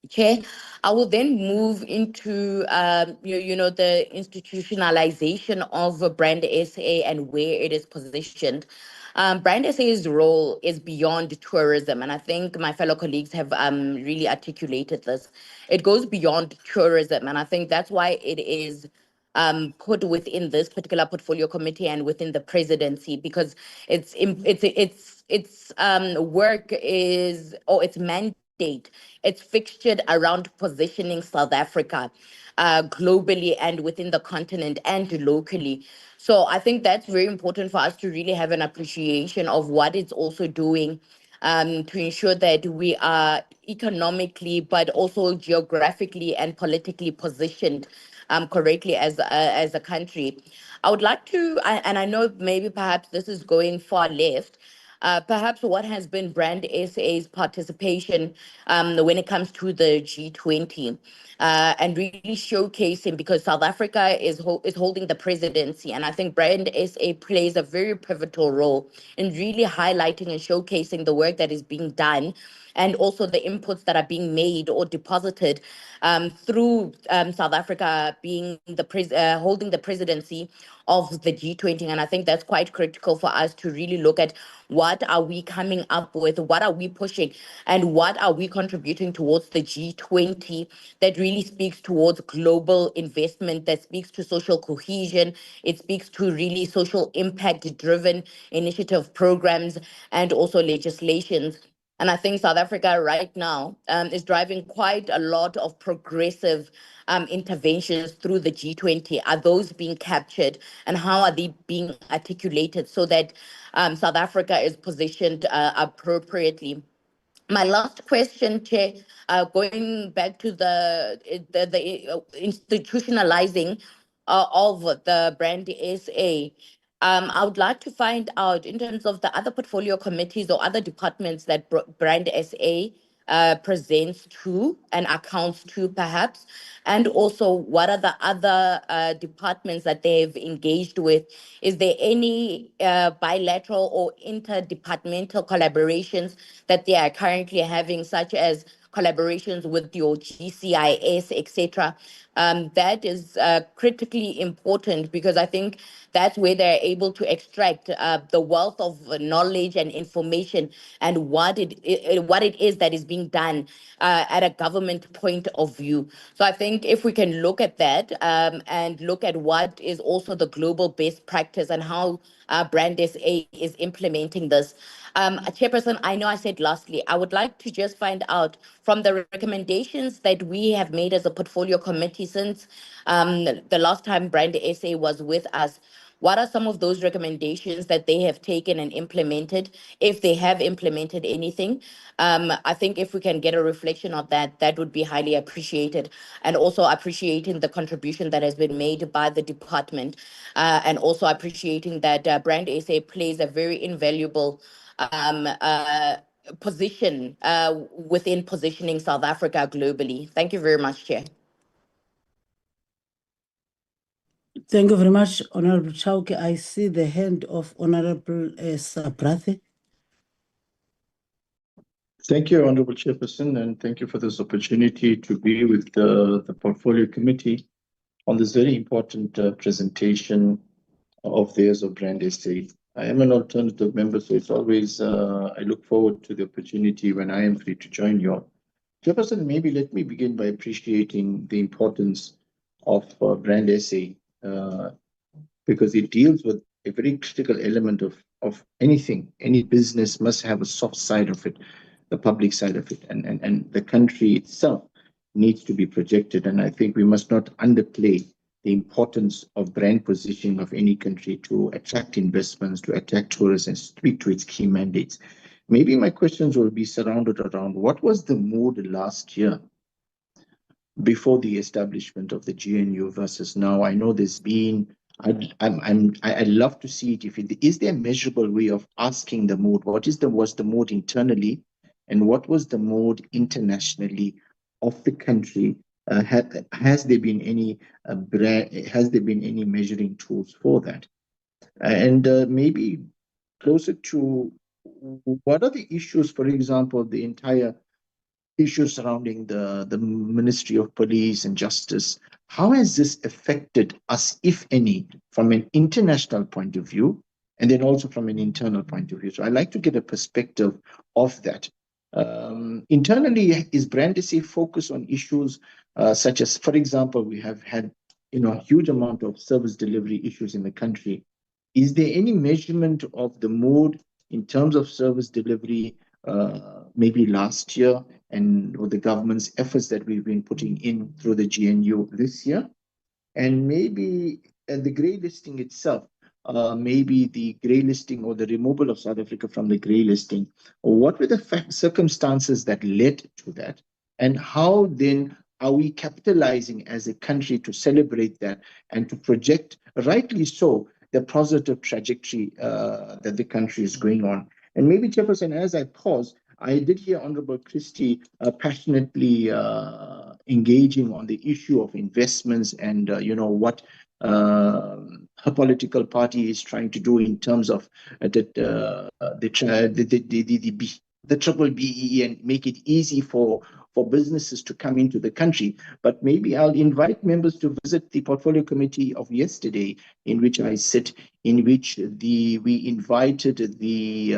Chair, I will then move into the institutionalization of Brand SA and where it is positioned. Brand SA's role is beyond tourism, and I think my fellow colleagues have really articulated this. It goes beyond tourism, and I think that's why it is put within this particular portfolio committee and within the presidency, because its work is, or its mandate, it's fixtured around positioning South Africa globally and within the continent and locally. So I think that's very important for us to really have an appreciation of what it's also doing to ensure that we are economically, but also geographically and politically positioned correctly as a country. I would like to, and I know maybe perhaps this is going far left, perhaps what has been Brand SA's participation when it comes to the G20 and really showcasing, because South Africa is holding the presidency, and I think Brand SA plays a very pivotal role in really highlighting and showcasing the work that is being done, and also the inputs that are being made or deposited through South Africa being holding the presidency of the G20. And I think that's quite critical for us to really look at what are we coming up with, what are we pushing, and what are we contributing towards the G20 that really speaks towards global investment, that speaks to social cohesion, it speaks to really social impact-driven initiative programs and also legislations. And I think South Africa right now is driving quite a lot of progressive interventions through the G20. Are those being captured, and how are they being articulated so that South Africa is positioned appropriately? My last question, Chair, going back to the institutionalizing of the Brand SA, I would like to find out, in terms of the other portfolio committees or other departments that Brand SA presents to and accounts to, perhaps, and also what are the other departments that they've engaged with? Is there any bilateral or interdepartmental collaborations that they are currently having, such as collaborations with your GCIS, etc.? That is critically important, because I think that's where they're able to extract the wealth of knowledge and information, and what it is that is being done at a government point of view. So I think if we can look at that and look at what is also the global best practice and how Brand SA is implementing this. Chairperson, I know I said lastly, I would like to just find out from the recommendations that we have made as a portfolio committee since the last time Brand SA was with us, What are some of those recommendations that they have taken and implemented, if they have implemented anything? I think if we can get a reflection of that, that would be highly appreciated. And also appreciating the contribution that has been made by the department, and also appreciating that Brand SA plays a very invaluable position within positioning South Africa globally. Thank you very much, Chair. Thank you very much, Honorable Chauke. I see the hand of Honorable Sabrathi. Thank you, Honorable Chairperson, and thank you for this opportunity to be with the Portfolio Committee on this very important presentation of theirs of Brand SA. I am an alternative member, so it's always, I look forward to the opportunity when I am free to join you all. Chairperson, maybe let me begin by appreciating the importance of Brand SA, because it deals with a very critical element of anything. Any business must have a soft side of it, the public side of it, and the country itself needs to be projected. And I think we must not underplay the importance of brand positioning of any country to attract investments, to attract tourists, and speak to its key mandates. Maybe my questions will be surrounded around what was the mood last year before the establishment of the GNU versus now? I know there's been, I'd love to see it. Is there a measurable way of asking the mood? Was the mood internally, and what was the mood internationally of the country? Has there been any measuring tools for that? And maybe closer to what are the issues, for example, the entire issue surrounding the Ministry of Police and Justice? How has this affected us, if any, from an international point of view, and then also from an internal point of view? So I'd like to get a perspective of that. Internally, is Brand SA focused on issues such as, for example, we have had a huge amount of service delivery issues in the country. Is there any measurement of the mood in terms of service delivery, maybe last year, and with the government's efforts that we've been putting in through the GNU this year? And maybe the grey listing itself, maybe the grey listing or the removal of South Africa from the grey listing, what were the circumstances that led to that? And how then are we capitalizing as a country to celebrate that and to project, rightly so, the positive trajectory that the country is going on? And maybe, Chairperson, as I pause, I did hear Honorable Christie passionately engaging on the issue of investments and what her political party is trying to do in terms of the triple BEE and make it easy for businesses to come into the country. But maybe I'll invite members to visit the Portfolio Committee of yesterday, in which I sit, in which we invited the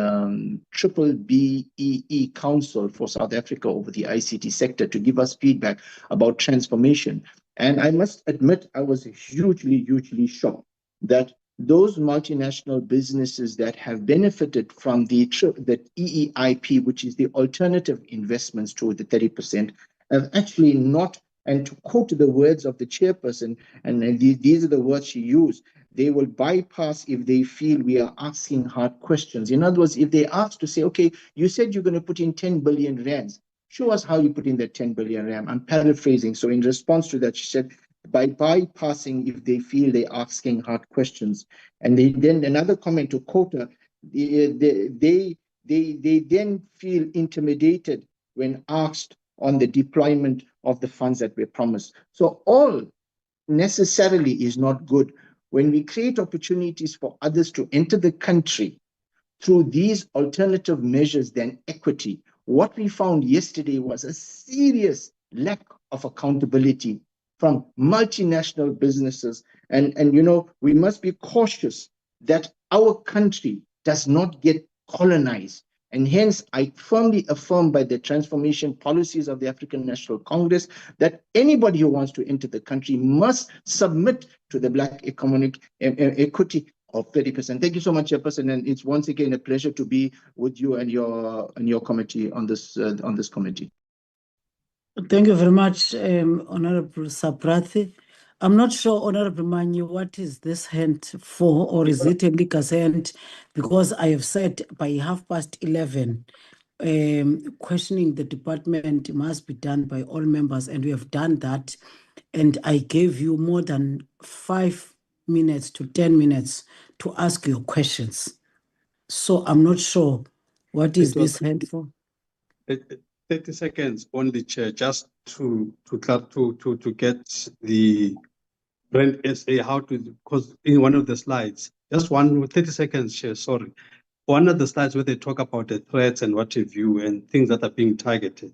triple BEE Council for South Africa over the ICT sector to give us feedback about transformation. And I must admit, I was hugely shocked that those multinational businesses that have benefited from the EEIP, which is the alternative investments to the 30%, have actually not, and to quote the words of the chairperson, and these are the words she used, they will bypass if they feel we are asking hard questions. In other words, if they ask to say, okay, you said you're going to put in 10 billion rands, show us how you put in that 10 billion rand. I'm paraphrasing. So in response to that, she said, by bypassing if they feel they're asking hard questions. And then another comment to quote her, they then feel intimidated when asked on the deployment of the funds that were promised. So all necessarily is not good. When we create opportunities for others to enter the country through these alternative measures than equity, what we found yesterday was a serious lack of accountability from multinational businesses. And we must be cautious that our country does not get colonized. And hence, I firmly affirm by the transformation policies of the African National Congress that anybody who wants to enter the country must submit to the Black economic equity of 30%. Thank you so much, Chairperson, and it's once again a pleasure to be with you and your committee on this committee. Thank you very much, Honorable Sabrathi. I'm not sure, Honorable Manyi, what is this hand for, or is it a legal hand? Because I have said by 11:30, questioning the department must be done by all members, and we have done that. And I gave you more than 5 minutes to 10 minutes to ask your questions. So I'm not sure what is It was- this hand for. 30 seconds only, Chair, just to get the Brand SA how to, because in one of the slides, just 30 seconds, Chair, sorry. One of the slides where they talk about the threats and what have you and things that are being targeted.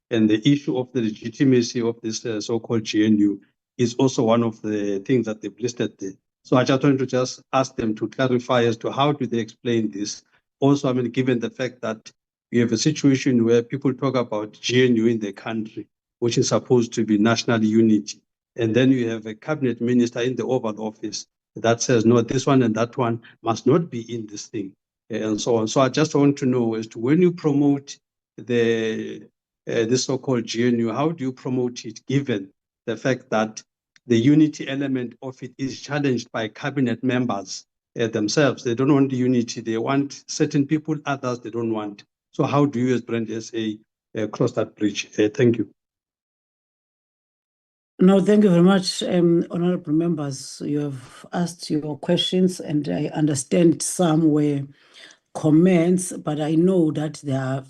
And the issue of the legitimacy of this so-called GNU is also one of the things that they've listed there. So I just wanted to just ask them to clarify as to how do they explain this. Also, I mean, given the fact that we have a situation where people talk about GNU in the country, which is supposed to be national unity. And then you have a cabinet minister in the Oval Office that says, no, this one and that one must not be in this thing, and so on. So I just want to know as to when you promote the so-called GNU, how do you promote it given the fact that the unity element of it is challenged by cabinet members themselves? They don't want the unity. They want certain people, others they don't want. So how do you as Brand SA cross that bridge? Thank you. No, thank you very much, honorable members. You have asked your questions, and I understand some were comments, but I know that there are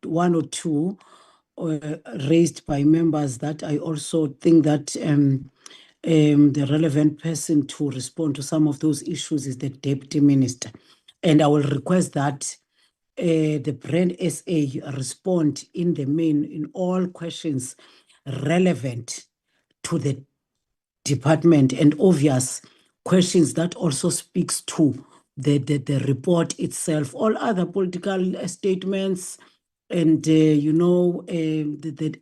one or two raised by members that I also think that the relevant person to respond to some of those issues is the Deputy Minister. And I will request that the Brand SA respond in the main in all questions relevant to the department and obvious questions that also speaks to the report itself. All other political statements and the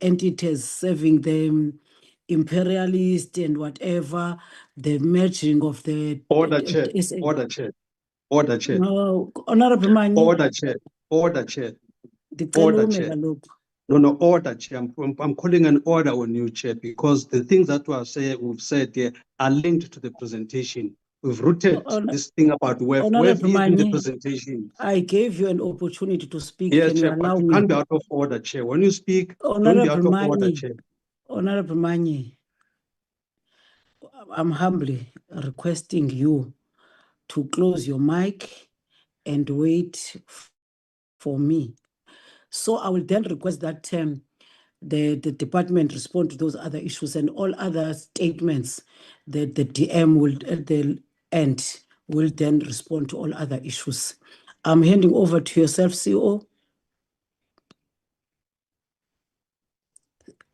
entities serving them imperialist and whatever, the merging of the Order, Chair. Order, Chair. Order, Chair. No, Honorable Manyi. Order, Chair. Order, Chair. Ndicela Order, ume Chair. kaloku. No, order, Chair. I'm calling an order on you, Chair, because the things that we've said here are linked to the presentation. We've rooted this thing about WEF. WEF is in the presentation. I gave you an opportunity to speak. Yes, Can you Chair, allow but you me? can't be out of order, Chair. When you speak, don't be out Honorable of order, Manyi, Chair. Honorable Manyi, I'm humbly requesting you to close your mic and wait for me. So I will then request that the department respond to those other issues and all other statements that the DM will at the end will then respond to all other issues. I'm handing over to yourself, CEO.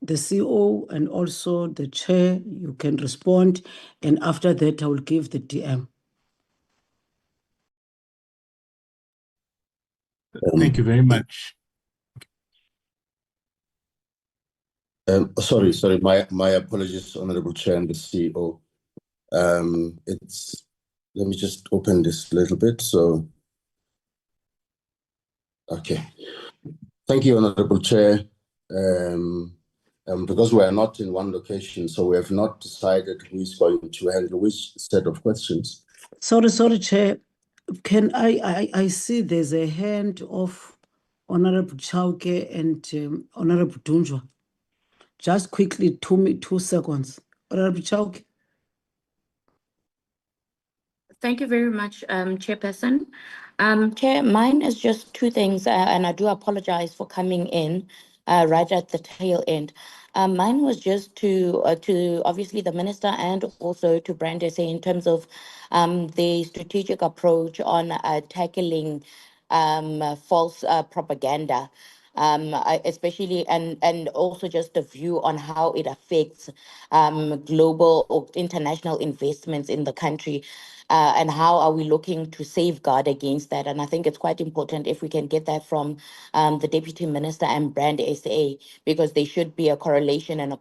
The CEO and also the chair, you can respond. And after that, I will give the DM. Thank you very much. Sorry, my apologies, Honorable Chair and the CEO. Let me just open this a little bit. So, okay. Thank you, Honorable Chair. Because we are not in one location, so we have not decided who is going to handle which set of questions. Sorry, Chair. Can I see there's a hand of Honorable Chauke and Honorable Dunjwa. Just quickly, 2 seconds. Honorable Chauke. Thank you very much, Chairperson. Chair, mine is just two things, and I do apologize for coming in right at the tail end. Mine was just to obviously the minister and also to Brand SA in terms of the strategic approach on tackling false propaganda. Especially and also just a view on how it affects global or international investments in the country. And how are we looking to safeguard against that? And I think it's quite important if we can get that from the Deputy Minister and Brand SA, because there should be a correlation and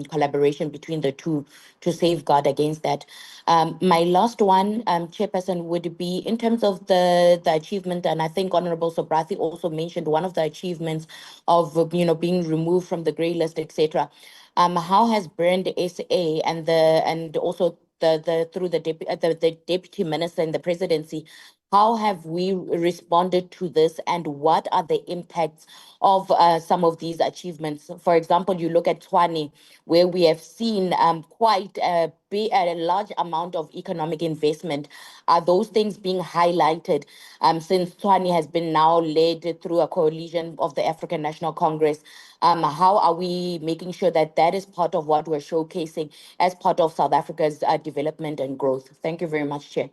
collaboration between the two to safeguard against that. My last one, Chairperson, would be in terms of the achievement, and I think Honorable Sobrathi also mentioned one of the achievements of being removed from the grey list, etc. How has Brand SA and also through the deputy minister and the presidency, how have we responded to this, and what are the impacts of some of these achievements? For example, you look at Tshwane, where we have seen quite a large amount of economic investment. Are those things being highlighted since Tshwane has been now led through a coalition of the African National Congress? How are we making sure that that is part of what we're showcasing as part of South Africa's development and growth? Thank you very much, Chair.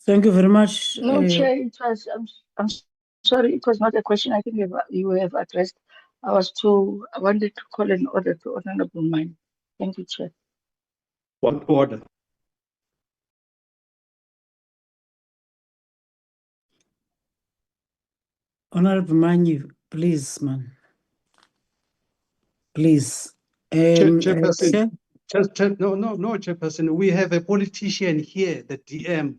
Thank you very much. No, Chair, I'm sorry, it was not a question. I think you have addressed. I wanted to call an order to Honorable Mine. Thank you, Chair. What order? Honorable Manyi, please, man. Please. Chairperson, no, Chairperson. We have a politician here, the DM.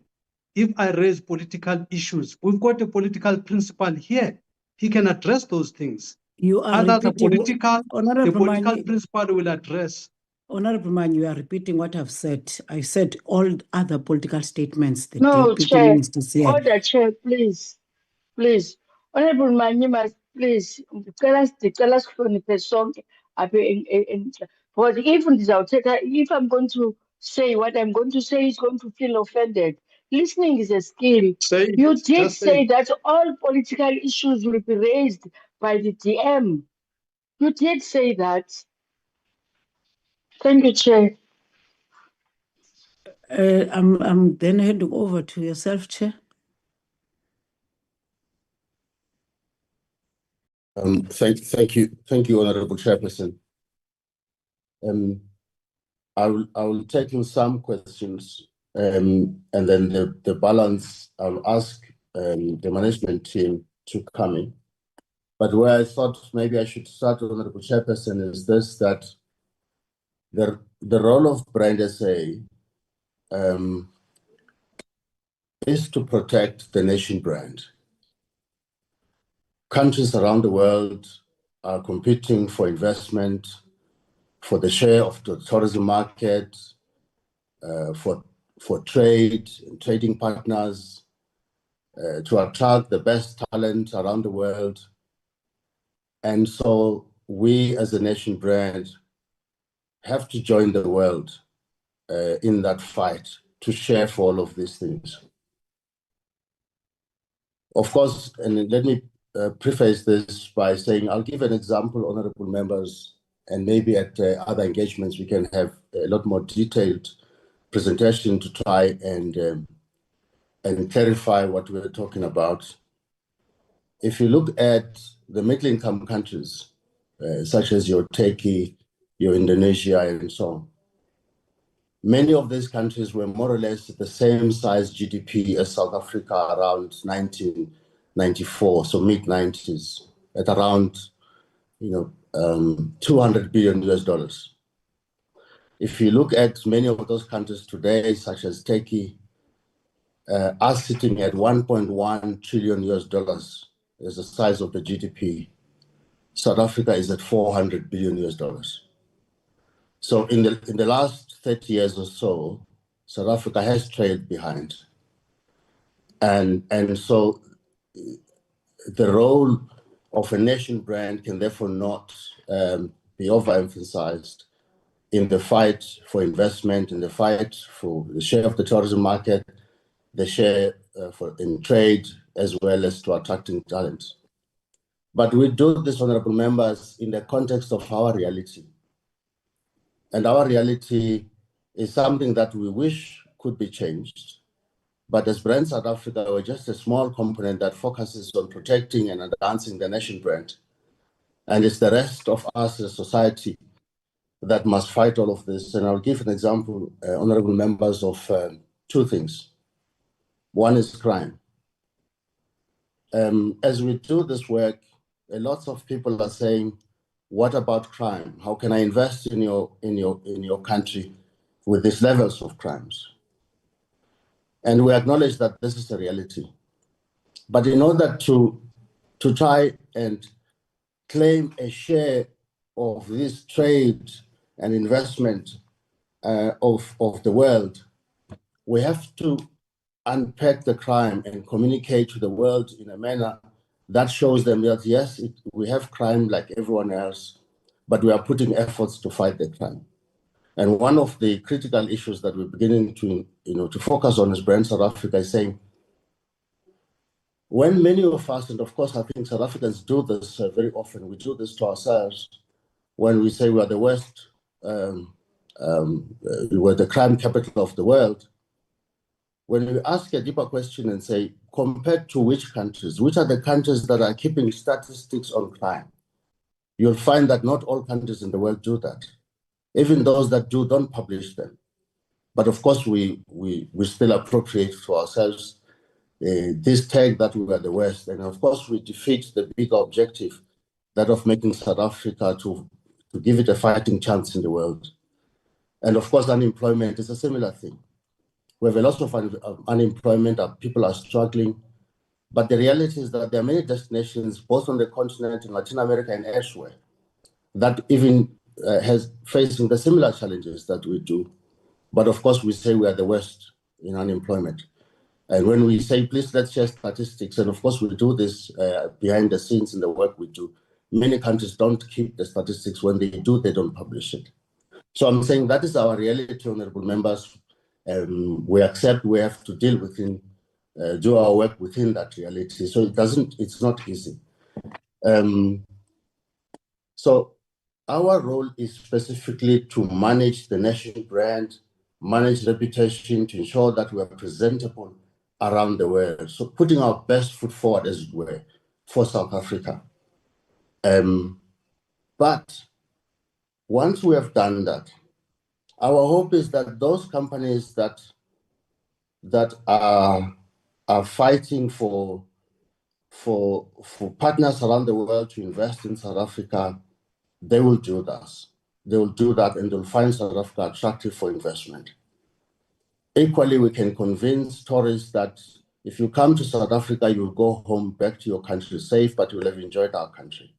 If I raise political issues, we've got a political principal here. He can address those things. You are Other the repeating, political principal will address. Honorable Man, you are repeating what I've said. I said all other political statements. The No, deputy Chair. ministers here. Order, Chair, please. Please. Honorable Man, you must please tell us hloniphe sonke apha because if I'm going to say what I'm going to say, he's going to feel offended. Listening is a skill. You did say that all political issues will be raised by the DM. You did say that. Thank you, Chair. I'm then handing over to yourself, Chair. Thank you, Honorable Chairperson. I will take in some questions, and then the balance I'll ask the management team to come in. But where I thought maybe I should start, Honorable Chairperson, is this: that the role of Brand SA is to protect the nation brand. Countries around the world are competing for investment, for the share of the tourism market, for trade and trading partners, to attract the best talent around the world. And so we as a nation brand have to join the world in that fight to share for all of these things. Of course, and let me preface this by saying I'll give an example, honorable members, and maybe at other engagements we can have a lot more detailed presentation to try and clarify what we're talking about. If you look at the middle-income countries, such as your Turkey, your Indonesia, and so on, many of these countries were more or less the same size GDP as South Africa around 1994, so mid-90s, at around 200 billion US dollars. If you look at many of those countries today, such as Turkey, are sitting at 1.1 trillion US dollars as the size of the GDP. South Africa is at 400 billion US dollars. So in the last 30 years or so, South Africa has trailed behind. And so the role of a nation brand can therefore not be overemphasized in the fight for investment, in the fight for the share of the tourism market, the share in trade, as well as to attracting talent. But we do this, honorable members, in the context of our reality. And our reality is something that we wish could be changed. But as Brand South Africa, we're just a small component that focuses on protecting and advancing the nation brand. And it's the rest of us as a society that must fight all of this. And I'll give an example, honorable members, of two things. One is crime. As we do this work, lots of people are saying, what about crime? How can I invest in your country with these levels of crimes? And we acknowledge that this is a reality. But in order to try and claim a share of this trade and investment of the world, we have to unpack the crime and communicate to the world in a manner that shows them that, yes, we have crime like everyone else, but we are putting efforts to fight the crime. And one of the critical issues that we're beginning to, to focus on as Brand South Africa is saying, when many of us, and of course I think South Africans do this very often, we do this to ourselves when we say we are the worst, we're the crime capital of the world. When we ask a deeper question and say, compared to which countries, which are the countries that are keeping statistics on crime, you'll find that not all countries in the world do that. Even those that do don't publish them. But of course, we still appropriate to ourselves this tag that we are the worst. And of course, we defeat the bigger objective, that of making South Africa to give it a fighting chance in the world. And of course, unemployment is a similar thing. We have a lot of unemployment, people are struggling. But the reality is that there are many destinations, both on the continent, in Latin America and elsewhere, that even has facing the similar challenges that we do. But of course, we say we are the worst in unemployment. And when we say, please, let's share statistics, and of course, we do this behind the scenes in the work we do. Many countries don't keep the statistics. When they do, they don't publish it. So I'm saying that is our reality, honorable members. We accept we have to deal within, do our work within that reality. So it's not easy. So our role is specifically to manage the national brand, manage reputation, to ensure that we are presentable around the world. So putting our best foot forward, as it were, for South Africa. But once we have done that, our hope is that those companies that are fighting for partners around the world to invest in South Africa, they will do that. They will do that, and they'll find South Africa attractive for investment. Equally, we can convince tourists that if you come to South Africa, you'll go home back to your country safe, but you'll have enjoyed our country.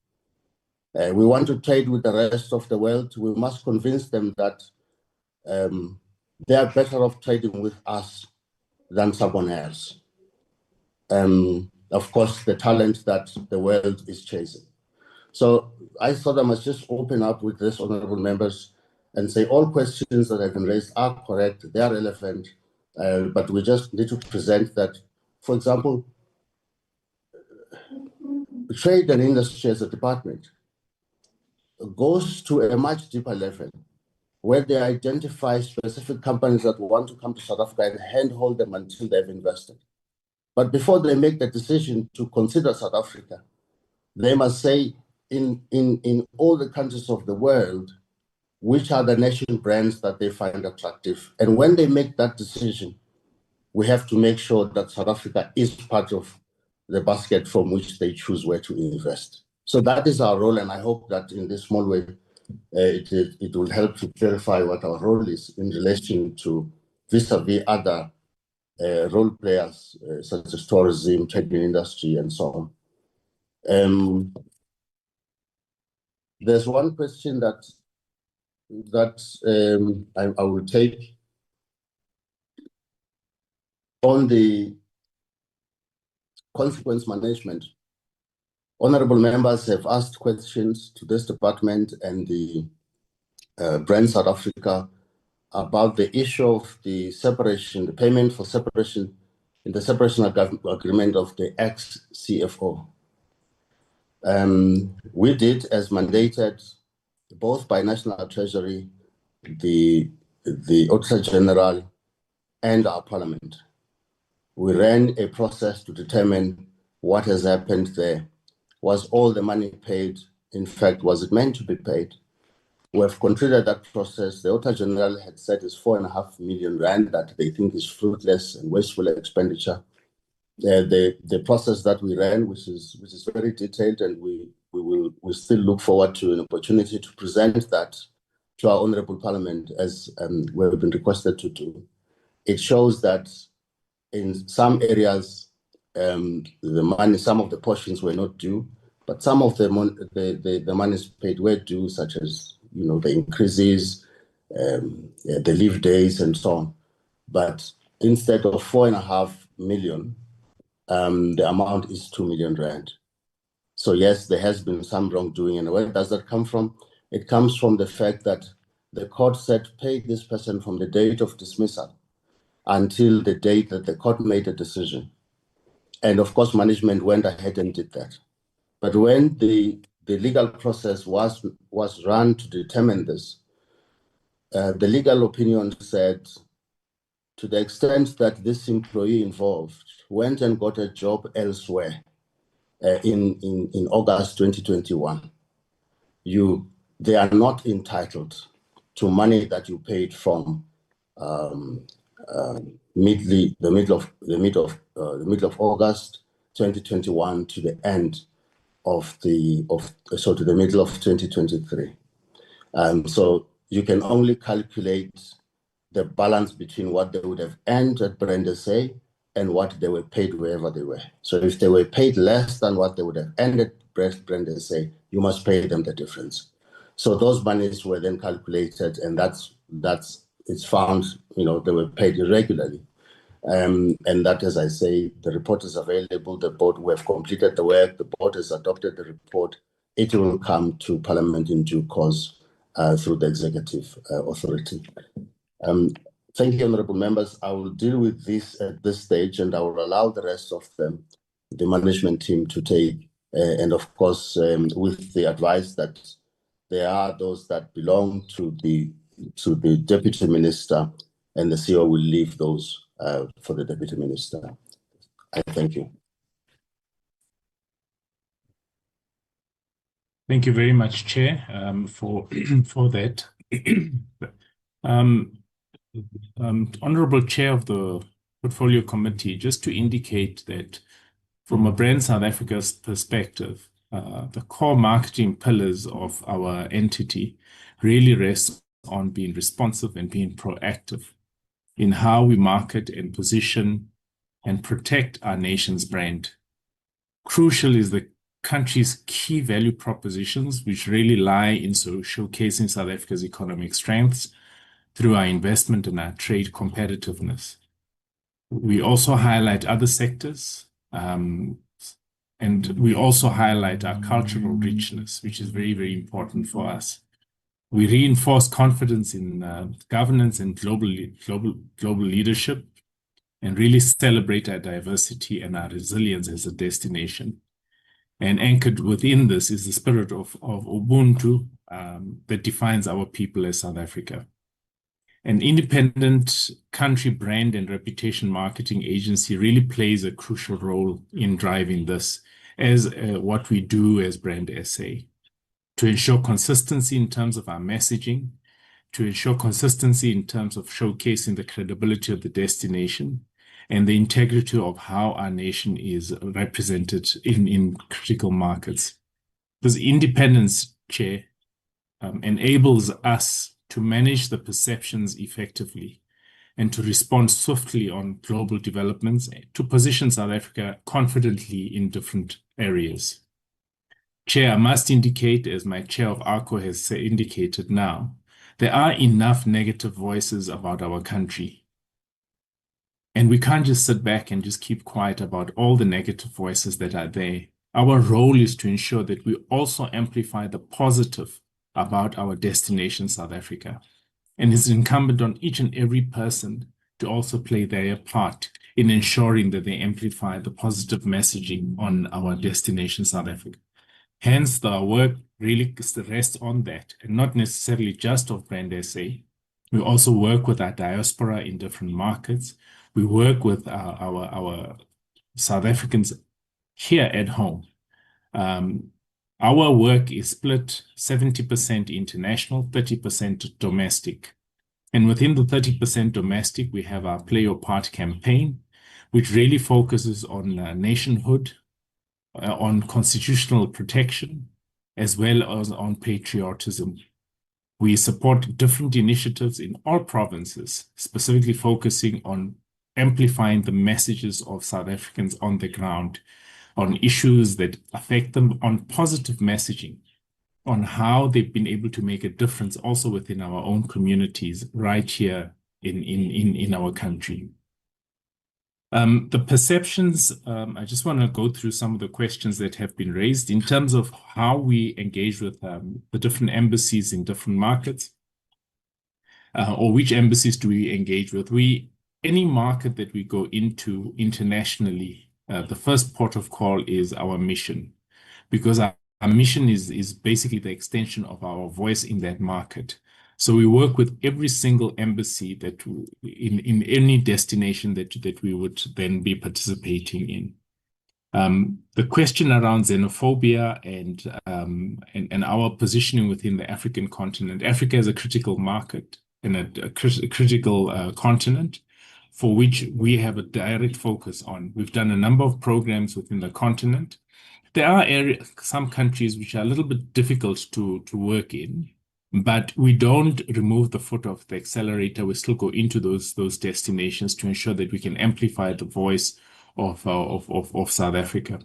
We want to trade with the rest of the world. We must convince them that they are better off trading with us than someone else. Of course, the talent that the world is chasing. So I thought I must just open up with this, honorable members, and say all questions that have been raised are correct, they are relevant, but we just need to present that, for example, trade and industry as a department goes to a much deeper level, where they identify specific companies that want to come to South Africa and handhold them until they've invested. But before they make the decision to consider South Africa, they must say, in all the countries of the world, which are the national brands that they find attractive. And when they make that decision, we have to make sure that South Africa is part of the basket from which they choose where to invest. So that is our role, and I hope that in this small way, it will help to clarify what our role is in relation to vis-a-vis other role players, such as tourism, trading industry, and so on. There's one question that I will take on the consequence management. Honorable members have asked questions to this department and the Brand South Africa about the issue of the separation, the payment for separation in the separation agreement of the ex-CFO. We did, as mandated, both by National Treasury, the Auditor General, and our Parliament. We ran a process to determine what has happened there. Was all the money paid? In fact, was it meant to be paid? We have concluded that process. The Auditor General had said it's 4.5 million rand that they think is fruitless and wasteful expenditure. The process that we ran, which is very detailed, and we still look forward to an opportunity to present that to our Honourable Parliament, as we have been requested to do. It shows that in some areas, the money, some of the portions were not due, but some of the monies paid were due, such as the increases, the leave days, and so on. But instead of 4.5 million, the amount is 2 million rand. So yes, there has been some wrongdoing. And where does that come from? It comes from the fact that the court said pay this person from the date of dismissal until the date that the court made a decision. And of course, management went ahead and did that. But when the legal process was run to determine this, the legal opinion said, to the extent that this employee involved went and got a job elsewhere in August 2021, they are not entitled to money that you paid from the middle of August 2021 to the end of to the middle of 2023. So you can only calculate the balance between what they would have earned at Brand SA and what they were paid wherever they were. So if they were paid less than what they would have earned at Brand SA, you must pay them the difference. So those monies were then calculated, and it's found, they were paid irregularly. And that, as I say, the report is available. The board, we have completed the work. The board has adopted the report. It will come to Parliament in due course through the executive authority. Thank you, honourable members. I will deal with this at this stage, and I will allow the rest of them, the management team, to take, and of course, with the advice that there are those that belong to the deputy minister, and the CEO will leave those for the deputy minister. I thank you. Thank you very much, Chair, for that. Honourable Chair of the Portfolio Committee, just to indicate that from a Brand South Africa's perspective, the core marketing pillars of our entity really rest on being responsive and being proactive in how we market and position and protect our nation's brand. Crucial is the country's key value propositions, which really lie in showcasing South Africa's economic strengths through our investment and our trade competitiveness. We also highlight other sectors, and we also highlight our cultural richness, which is very, very important for us. We reinforce confidence in governance and global leadership, and really celebrate our diversity and our resilience as a destination. And anchored within this is the spirit of Ubuntu that defines our people as South Africa. An independent country brand and reputation marketing agency really plays a crucial role in driving this, as what we do as Brand SA, to ensure consistency in terms of our messaging, to ensure consistency in terms of showcasing the credibility of the destination and the integrity of how our nation is represented in critical markets. This independence, Chair, enables us to manage the perceptions effectively and to respond swiftly on global developments to position South Africa confidently in different areas. Chair, I must indicate, as my chair of ARCO has indicated now, there are enough negative voices about our country. And we can't just sit back and just keep quiet about all the negative voices that are there. Our role is to ensure that we also amplify the positive about our destination, South Africa. And it's incumbent on each and every person to also play their part in ensuring that they amplify the positive messaging on our destination, South Africa. Hence, the work really rests on that, and not necessarily just of Brand SA. We also work with our diaspora in different markets. We work with our South Africans here at home. Our work is split 70% international, 30% domestic. And within the 30% domestic, we have our Play Your Part campaign, which really focuses on nationhood, on constitutional protection, as well as on patriotism. We support different initiatives in all provinces, specifically focusing on amplifying the messages of South Africans on the ground, on issues that affect them, on positive messaging, on how they've been able to make a difference also within our own communities right here in our country. The perceptions, I just want to go through some of the questions that have been raised in terms of how we engage with the different embassies in different markets, or which embassies do we engage with. Any market that we go into internationally, the first port of call is our mission, because our mission is basically the extension of our voice in that market. So we work with every single embassy that in any destination that we would then be participating in. The question around xenophobia and our positioning within the African continent. Africa is a critical market and a critical continent for which we have a direct focus on. We've done a number of programs within the continent. There are some countries which are a little bit difficult to work in, but we don't remove the foot off the accelerator. We still go into those destinations to ensure that we can amplify the voice of South Africa.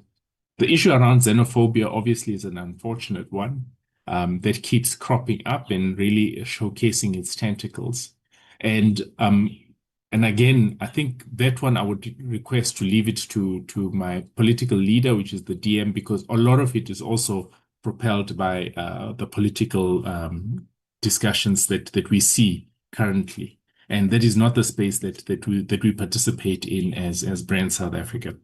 The issue around xenophobia obviously is an unfortunate one that keeps cropping up and really showcasing its tentacles. And again, I think that one I would request to leave it to my political leader, which is the DM, because a lot of it is also propelled by the political discussions that we see currently. And that is not the space that we participate in as Brand South Africa.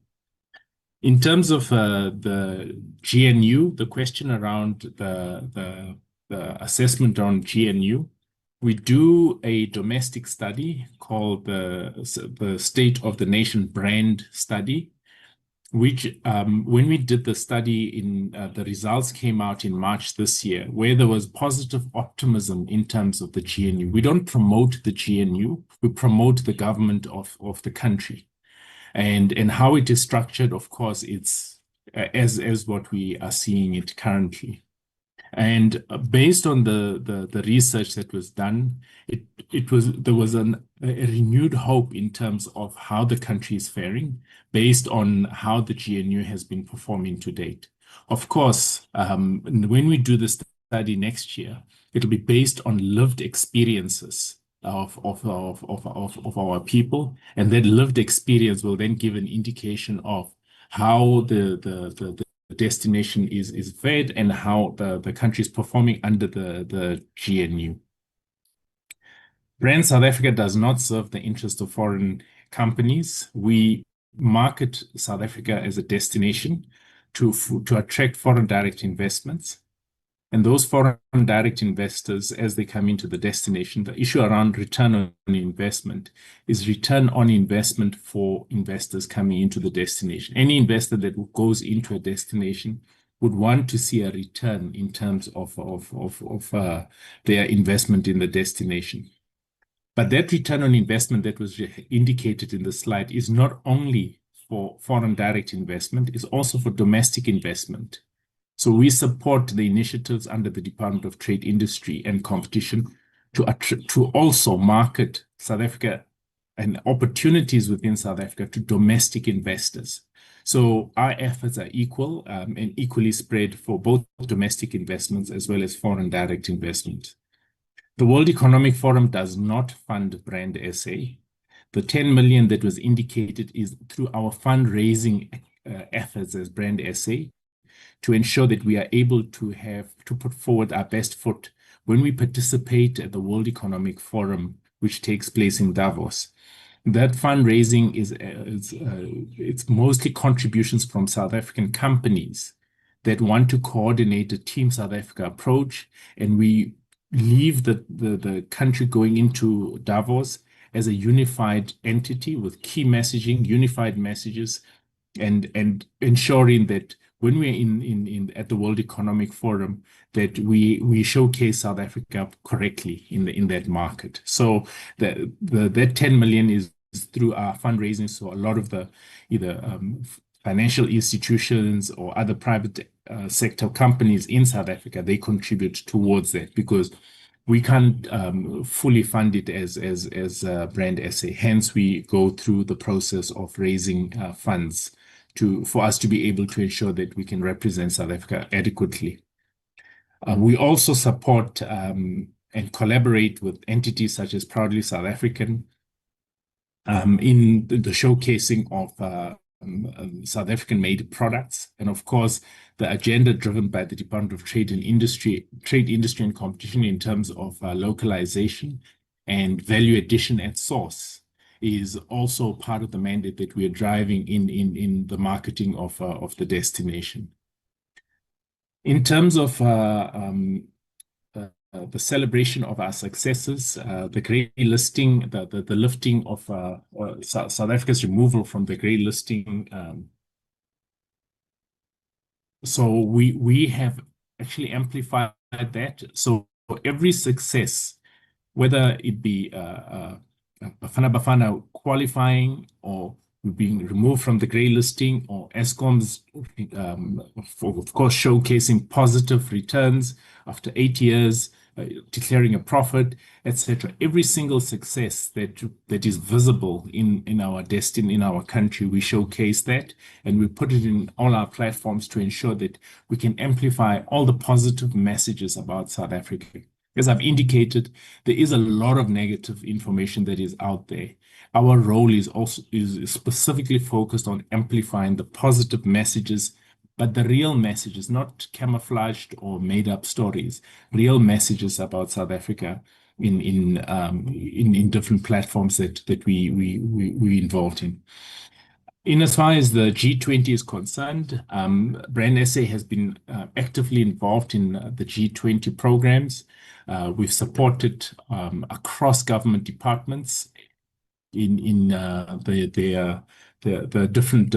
In terms of the GNU, the question around the assessment on GNU, we do a domestic study called the State of the Nation Brand Study, which when we did the study, the results came out in March this year, where there was positive optimism in terms of the GNU. We don't promote the GNU, we promote the government of the country. And how it is structured, of course, it's as what we are seeing it currently. And based on the research that was done, there was a renewed hope in terms of how the country is faring based on how the GNU has been performing to date. Of course, when we do the study next year, it'll be based on lived experiences of our people, and that lived experience will then give an indication of how the destination is fed and how the country is performing under the GNU. Brand South Africa does not serve the interest of foreign companies. We market South Africa as a destination to attract foreign direct investments. And those foreign direct investors, as they come into the destination, the issue around return on investment is return on investment for investors coming into the destination. Any investor that goes into a destination would want to see a return in terms of their investment in the destination. But that return on investment that was indicated in the slide is not only for foreign direct investment, it's also for domestic investment. So we support the initiatives under the Department of Trade, Industry and Competition to also market South Africa and opportunities within South Africa to domestic investors. So our efforts are equal and equally spread for both domestic investments as well as foreign direct investment. The World Economic Forum does not fund Brand SA. The 10 million that was indicated is through our fundraising efforts as Brand SA, to ensure that we are able to put forward our best foot when we participate at the World Economic Forum, which takes place in Davos. That fundraising it's mostly contributions from South African companies that want to coordinate a Team South Africa approach, and we leave the country going into Davos as a unified entity with key messaging, unified messages, and ensuring that when we're at the World Economic Forum, that we showcase South Africa correctly in that market. So that 10 million is through our fundraising. So a lot of the either financial institutions or other private sector companies in South Africa, they contribute towards that, because we can't fully fund it as Brand SA. Hence, we go through the process of raising funds for us to be able to ensure that we can represent South Africa adequately. We also support and collaborate with entities such as Proudly South African in the showcasing of South African-made products, and of course, the agenda driven by the Department of Trade Industry and Competition in terms of localization and value addition at source is also part of the mandate that we are driving in the marketing of the destination. In terms of the celebration of our successes, the grey listing, the lifting of South Africa's removal from the grey listing. So we have actually amplified that. So every success, whether it be Bafana Bafana qualifying or being removed from the grey listing, or Eskom's, of course, showcasing positive returns after 8 years, declaring a profit, etc. Every single success that is visible in our country, we showcase that, and we put it in all our platforms to ensure that we can amplify all the positive messages about South Africa. As I've indicated, there is a lot of negative information that is out there. Our role is specifically focused on amplifying the positive messages, but the real messages, not camouflaged or made up stories, real messages about South Africa in different platforms that we involved in. In as far as the G20 is concerned, Brand SA has been actively involved in the G20 programs. We've supported across government departments in the different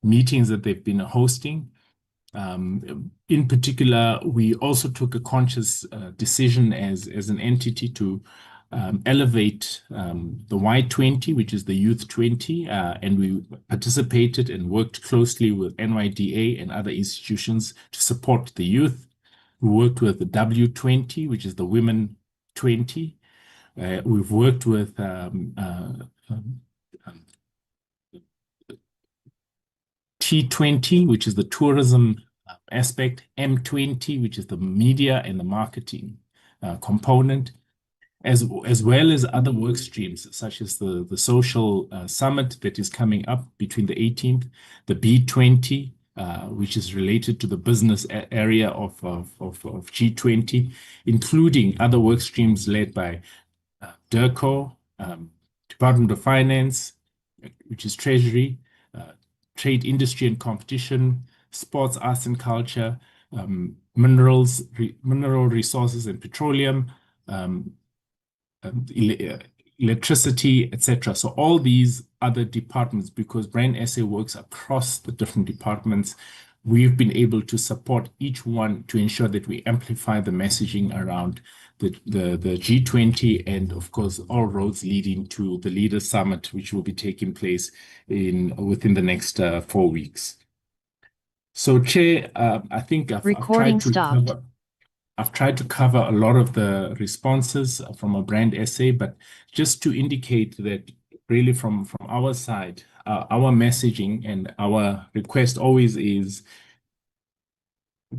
meetings that they've been hosting. In particular, we also took a conscious decision as an entity to elevate the Y20, which is the Youth 20, and we participated and worked closely with NYDA and other institutions to support the youth. We worked with the W20, which is the Women 20. We've worked with T20, which is the tourism aspect, M20, which is the media and the marketing component, as well as other work streams, such as the social summit that is coming up between the 18th, the B20, which is related to the business area of G20, including other work streams led by DIRCO, Department of Finance, which is Treasury, Trade, Industry and Competition, Sports, Arts and Culture, mineral resources and petroleum, electricity, etc. So all these other departments, because Brand SA works across the different departments, we've been able to support each one to ensure that we amplify the messaging around the G20 and, of course, all roads leading to the Leaders Summit, which will be taking place within the next 4 weeks. So, Chair, I think I've tried to cover a lot of the responses from a Brand SA, but just to indicate that really from our side, our messaging and our request always is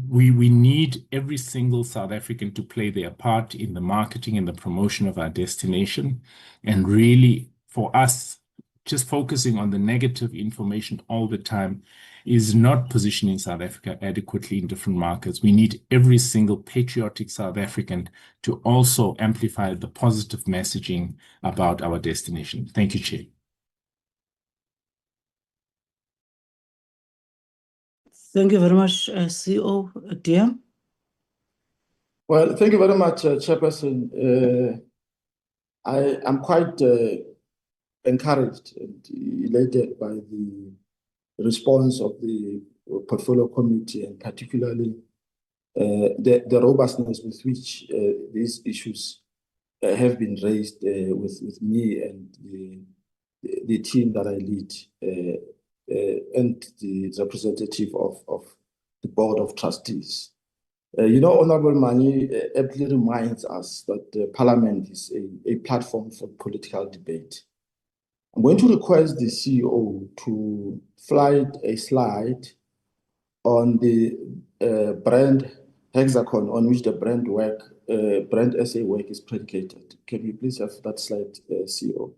we need every single South African to play their part in the marketing and the promotion of our destination. And really, for us, just focusing on the negative information all the time is not positioning South Africa adequately in different markets. We need every single patriotic South African to also amplify the positive messaging about our destination. Thank you, Chair. Thank you very much, CEO Dear. Well, thank you very much, Chairperson. I am quite encouraged and elated by the response of the Portfolio Committee, and particularly the robustness with which these issues have been raised with me and the team that I lead, and the representative of the Board of Trustees. Honorable Mani aptly reminds us that Parliament is a platform for political debate. I'm going to request the CEO to flight a slide on the brand hexagon on which the brand SA work is predicated. Can you please have that slide, CEO?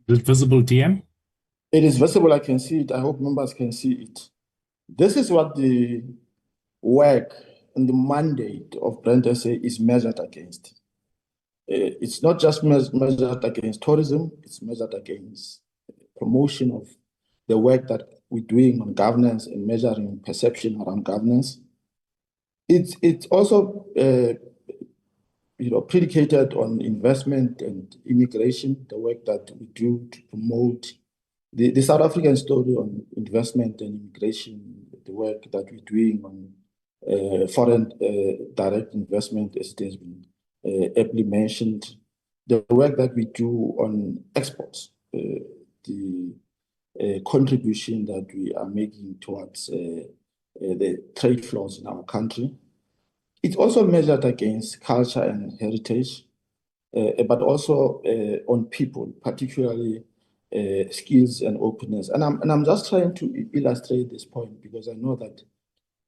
Is it visible, DM? It is visible. I can see it. I hope members can see it. This is what the work and the mandate of Brand SA is measured against. It's not just measured against tourism, it's measured against promotion of the work that we're doing on governance and measuring perception around governance. It's also predicated on investment and immigration, the work that we do to promote the South African story on investment and immigration, the work that we're doing on foreign direct investment, as it has been aptly mentioned, the work that we do on exports, the contribution that we are making towards the trade flows in our country. It's also measured against culture and heritage, but also on people, particularly skills and openness. And I'm just trying to illustrate this point because I know that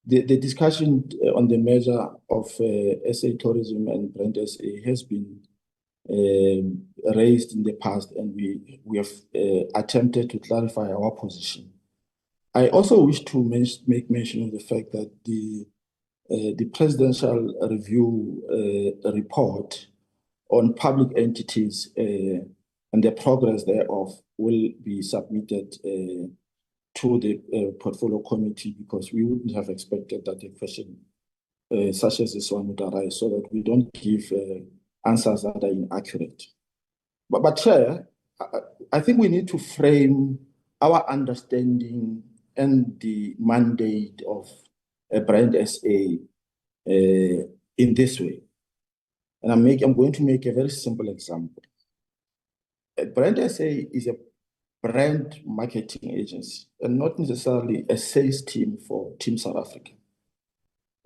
the discussion on the measure of SA tourism and Brand SA has been raised in the past, and we have attempted to clarify our position. I also wish to make mention of the fact that the presidential review report on public entities and the progress thereof will be submitted to the portfolio committee, because we wouldn't have expected that a question such as this one would arise, so that we don't give answers that are inaccurate. But Chair, I think we need to frame our understanding and the mandate of Brand SA in this way. And I'm going to make a very simple example. Brand SA is a brand marketing agency and not necessarily a sales team for Team South Africa.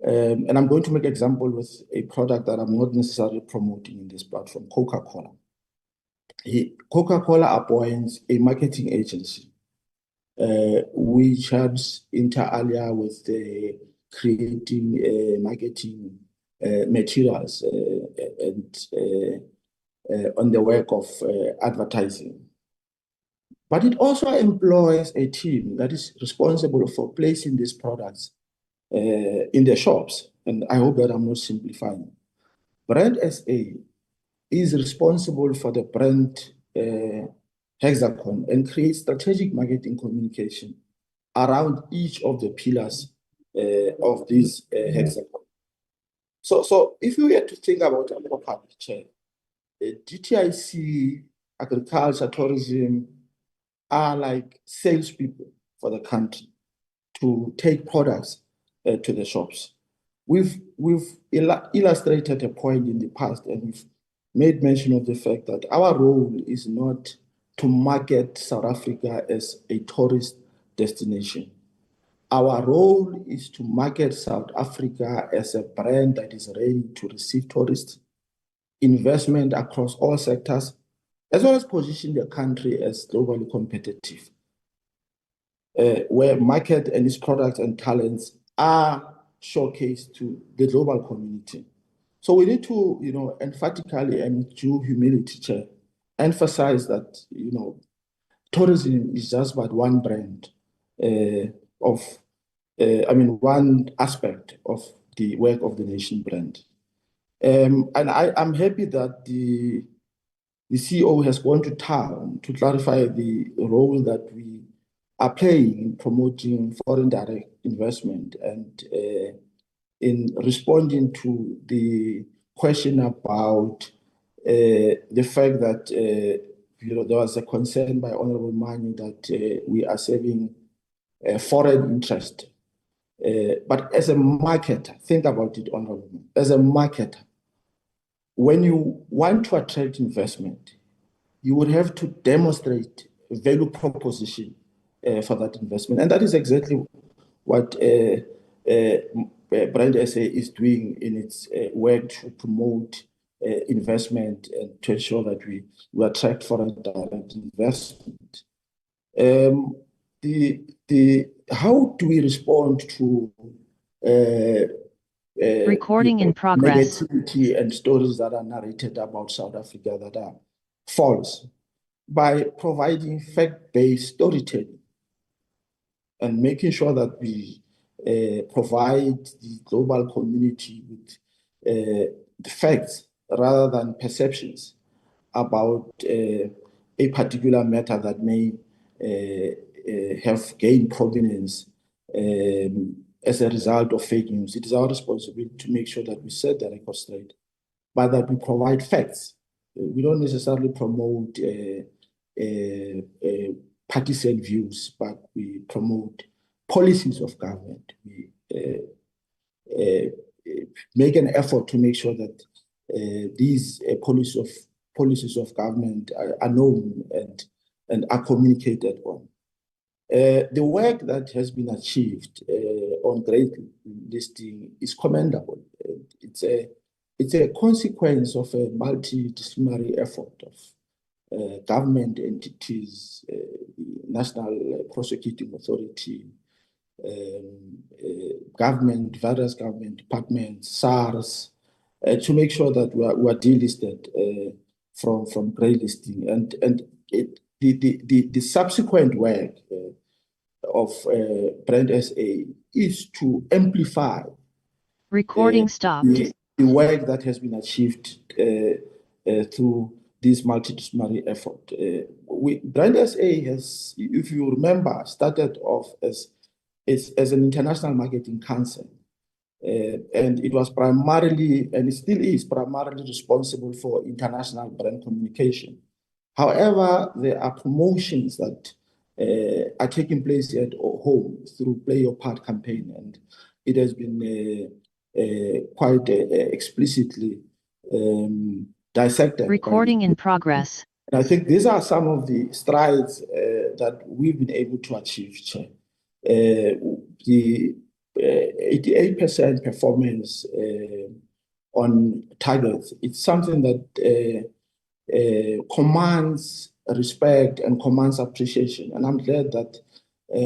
And I'm going to make an example with a product that I'm not necessarily promoting in this platform, Coca-Cola. Coca-Cola appoints a marketing agency which helps inter alia with creating marketing materials and on the work of advertising. But it also employs a team that is responsible for placing these products in the shops. And I hope that I'm not simplifying. Brand SA is responsible for the brand hexagon and creates strategic marketing communication around each of the pillars of this hexagon. So if you were to think about a property chain, GTIC, agriculture, tourism are like salespeople for the country to take products to the shops. We've illustrated a point in the past, and we've made mention of the fact that our role is not to market South Africa as a tourist destination. Our role is to market South Africa as a brand that is ready to receive tourists, investment across all sectors, as well as position the country as globally competitive, where market and its products and talents are showcased to the global community. So we need to, emphatically and with due humility, Chair, emphasize that, tourism is just but one brand one aspect of the work of the nation brand. And I'm happy that the CEO has gone to town to clarify the role that we are playing in promoting foreign direct investment and in responding to the question about the fact that there was a concern by Honorable Mani that we are serving foreign interest. But as a marketer, think about it, Honorable Mani. As a marketer, when you want to attract investment, you would have to demonstrate a value proposition for that investment. And that is exactly what Brand SA is doing in its work to promote investment and to ensure that we attract foreign direct investment. How do we respond to recording in progress negativity and stories that are narrated about South Africa that are false? By providing fact-based storytelling and making sure that we provide the global community with the facts rather than perceptions about a particular matter that may have gained provenance as a result of fake news. It is our responsibility to make sure that we set the record straight, but that we provide facts. We don't necessarily promote partisan views, but we promote policies of government. We make an effort to make sure that these policies of government are known and are communicated on. The work that has been achieved on grade listing is commendable. It's a consequence of a multidisciplinary effort of government entities, National Prosecuting Authority, various government departments, SARS, to make sure that we are delisted from grey listing. And the subsequent work of Brand SA is to amplify recording stopped. The work that has been achieved through this multidisciplinary effort. Brand SA has, if you remember, started off as an international marketing council. And it was primarily, and it still is primarily responsible for international brand communication. However, there are promotions that are taking place at home through Play Your Part campaign, and it has been quite explicitly dissected. Recording in progress. And I think these are some of the strides that we've been able to achieve. The 88% performance on targets, it's something that commands respect and commands appreciation. And I'm glad that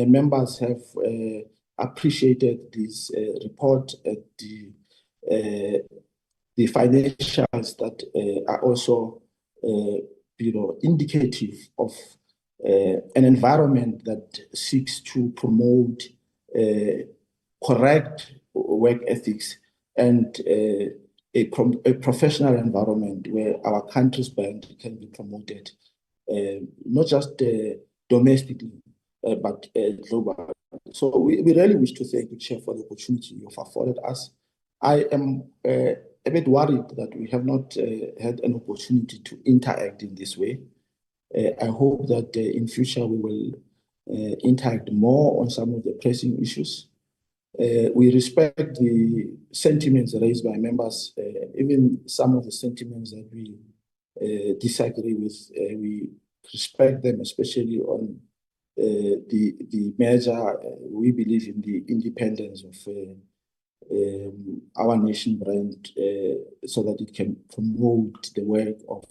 members have appreciated this report at the financials that are also indicative of an environment that seeks to promote correct work ethics and a professional environment where our country's brand can be promoted, not just domestically, but globally. So we really wish to thank you, Chair, for the opportunity you've afforded us. I am a bit worried that we have not had an opportunity to interact in this way. I hope that in future we will interact more on some of the pressing issues. We respect the sentiments raised by members, even some of the sentiments that we disagree with. We respect them, especially on the measure. We believe in the independence of our nation brand so that it can promote the work of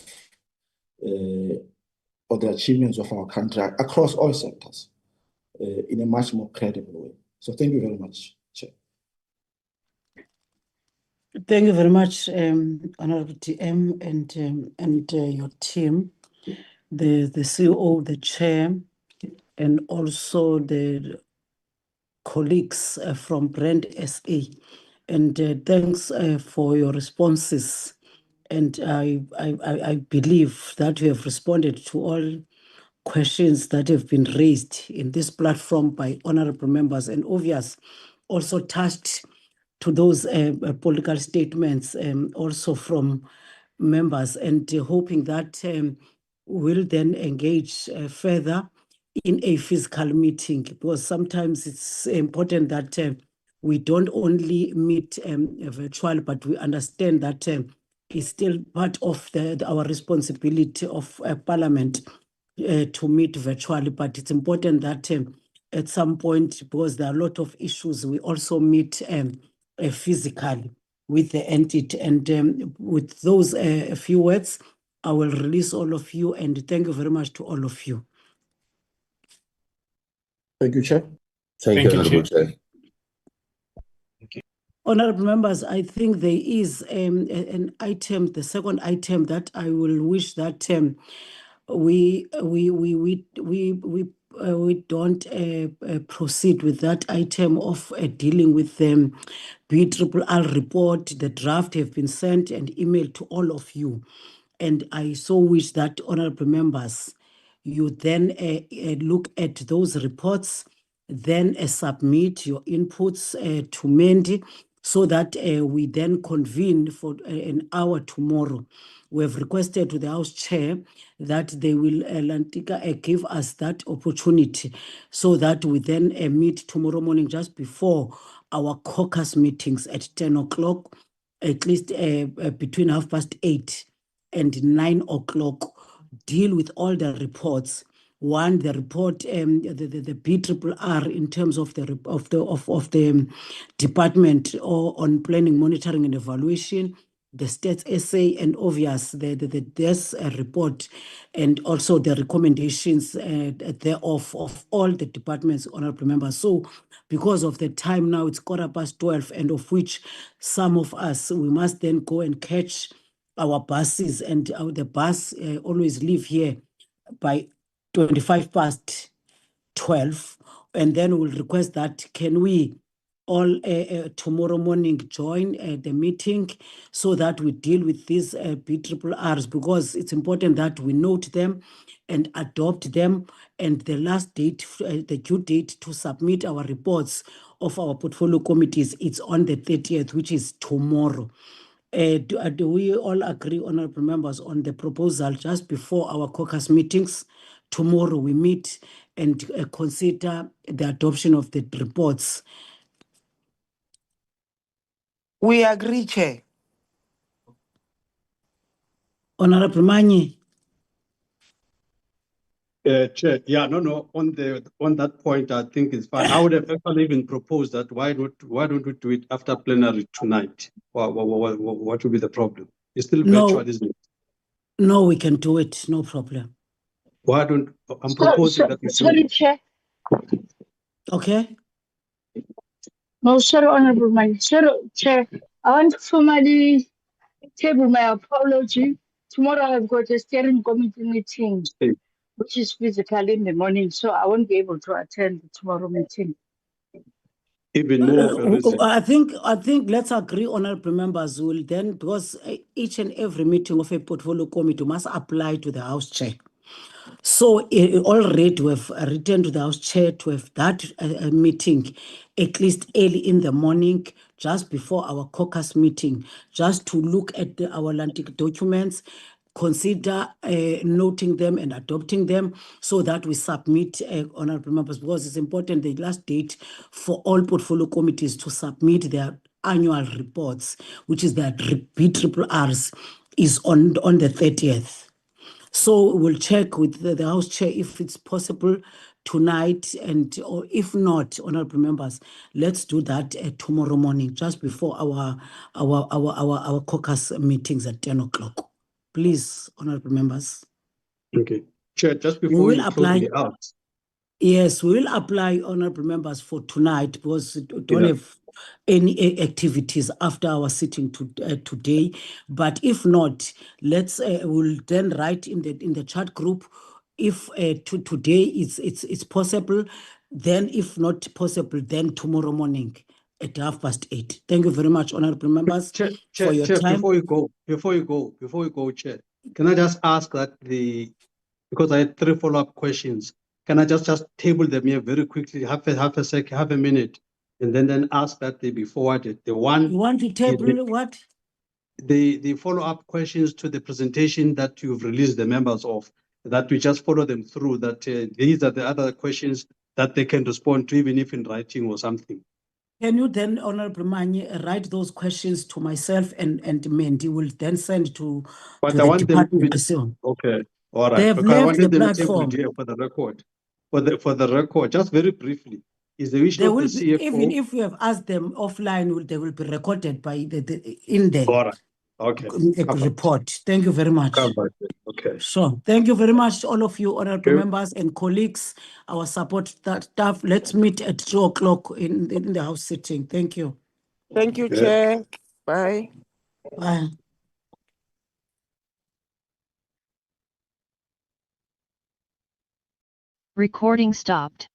the achievements of our country across all sectors in a much more credible way. So thank you very much, Chair. Thank you very much, Honorable TM and your team, the CEO, the Chair, and also the colleagues from Brand SA. And thanks for your responses. And I believe that you have responded to all questions that have been raised in this platform by honorable members, and obvious also touched to those political statements also from members, and hoping that will then engage further in a physical meeting, because sometimes it's important that we don't only meet virtual, but we understand that it's still part of our responsibility of Parliament to meet virtually. But it's important that at some point, because there are a lot of issues, we also meet physically with the entity. And with those few words, I will release all of you, and thank you very much to all of you. Thank you, Chair. Thank you, Honorable Chair. Honorable members, I think there is an item, the second item that I will wish that we don't proceed with that item of dealing with the BRRR report. The draft have been sent and emailed to all of you, and I so wish that honorable members, you then look at those reports, then submit your inputs to Mandy, so that we then convene for an hour tomorrow. We have requested to the House Chair that they will give us that opportunity, so that we then meet tomorrow morning just before our caucus meetings at 10 o'clock, at least between 8:30 and 9 o'clock, deal with all the reports. One, the report, the BRRR in terms of the Department on Planning, Monitoring and Evaluation, the States essay, and obvious the DES report, and also the recommendations thereof of all the departments, honorable members. So because of the time now, it's 12:15, and of which some of us, we must then go and catch our buses, and the bus always leave here by 12:25, and then we'll request that can we all tomorrow morning join the meeting, so that we deal with these BRRRs, because it's important that we note them and adopt them. And the last date, the due date to submit our reports of our portfolio committees, it's on the 30th, which is tomorrow. Do we all agree, honorable members, on the proposal just before our caucus meetings? Tomorrow we meet and consider the adoption of the reports. We agree, Chair. Honorable Manyi. Chair, yeah, no, on that point, I think it's fine. I would have actually even proposed that why don't we do it after plenary tonight? What would be the problem? It's still virtual, isn't it? No, we can do it, no problem. Why don't I'm proposing that we Sorry, Chair. Okay. No, sorry, Honorable Mike. Sorry, Chair. I want to formally table my apology. Tomorrow I've got a steering committee meeting, which is physical in the morning, so I won't be able to attend the tomorrow meeting. Even more of a reason. I think let's agree, honorable members, will then, because each and every meeting of a portfolio committee must apply to the House Chair. So already we have written to the House Chair to have that meeting at least early in the morning, just before our caucus meeting, just to look at our Atlantic documents, consider noting them and adopting them, so that we submit, honorable members, because it's important, the last date for all portfolio committees to submit their annual reports, which is their BRRRs, is on the 30th. So we'll check with the House Chair if it's possible tonight, or if not, honorable members, let's do that tomorrow morning, just before our caucus meetings at 10 o'clock. Please, honorable members. Okay. Chair, just before you close me out. Yes, we will apply, honorable members, for tonight, because we don't have any activities after our sitting today. But if not, we'll then write in the chat group if today it's possible. Then, if not possible, then tomorrow morning at 8:30. Thank you very much, honorable members, for your time. Before you go, Chair, can I just ask that because I had 3 follow-up questions. Can I just table them here very quickly, half a minute, and then ask that they be forwarded? The one you want to table what? The follow-up questions to the presentation that you've released the members of. that we just follow them through, that these are the other questions that they can respond to, even if in writing or something. Can you then, Honorable Manye, write those questions to myself and Mandy will then send to But I the want them to be, department. okay, all They right. have Because I left the wanted them tabled platform. here for the record. For the record, just very briefly, is the wish They of the will be, even CFO. if we have asked them offline, they will be recorded by in the All right. Okay. report. Thank you very much. Covered. Okay. Sure. Thank you very much, all of you, honorable you. members and colleagues, our support staff. Let's meet at 2:00 in the house sitting. Thank you. Thank you, Yeah. Chair. Bye. Bye. Recording stopped.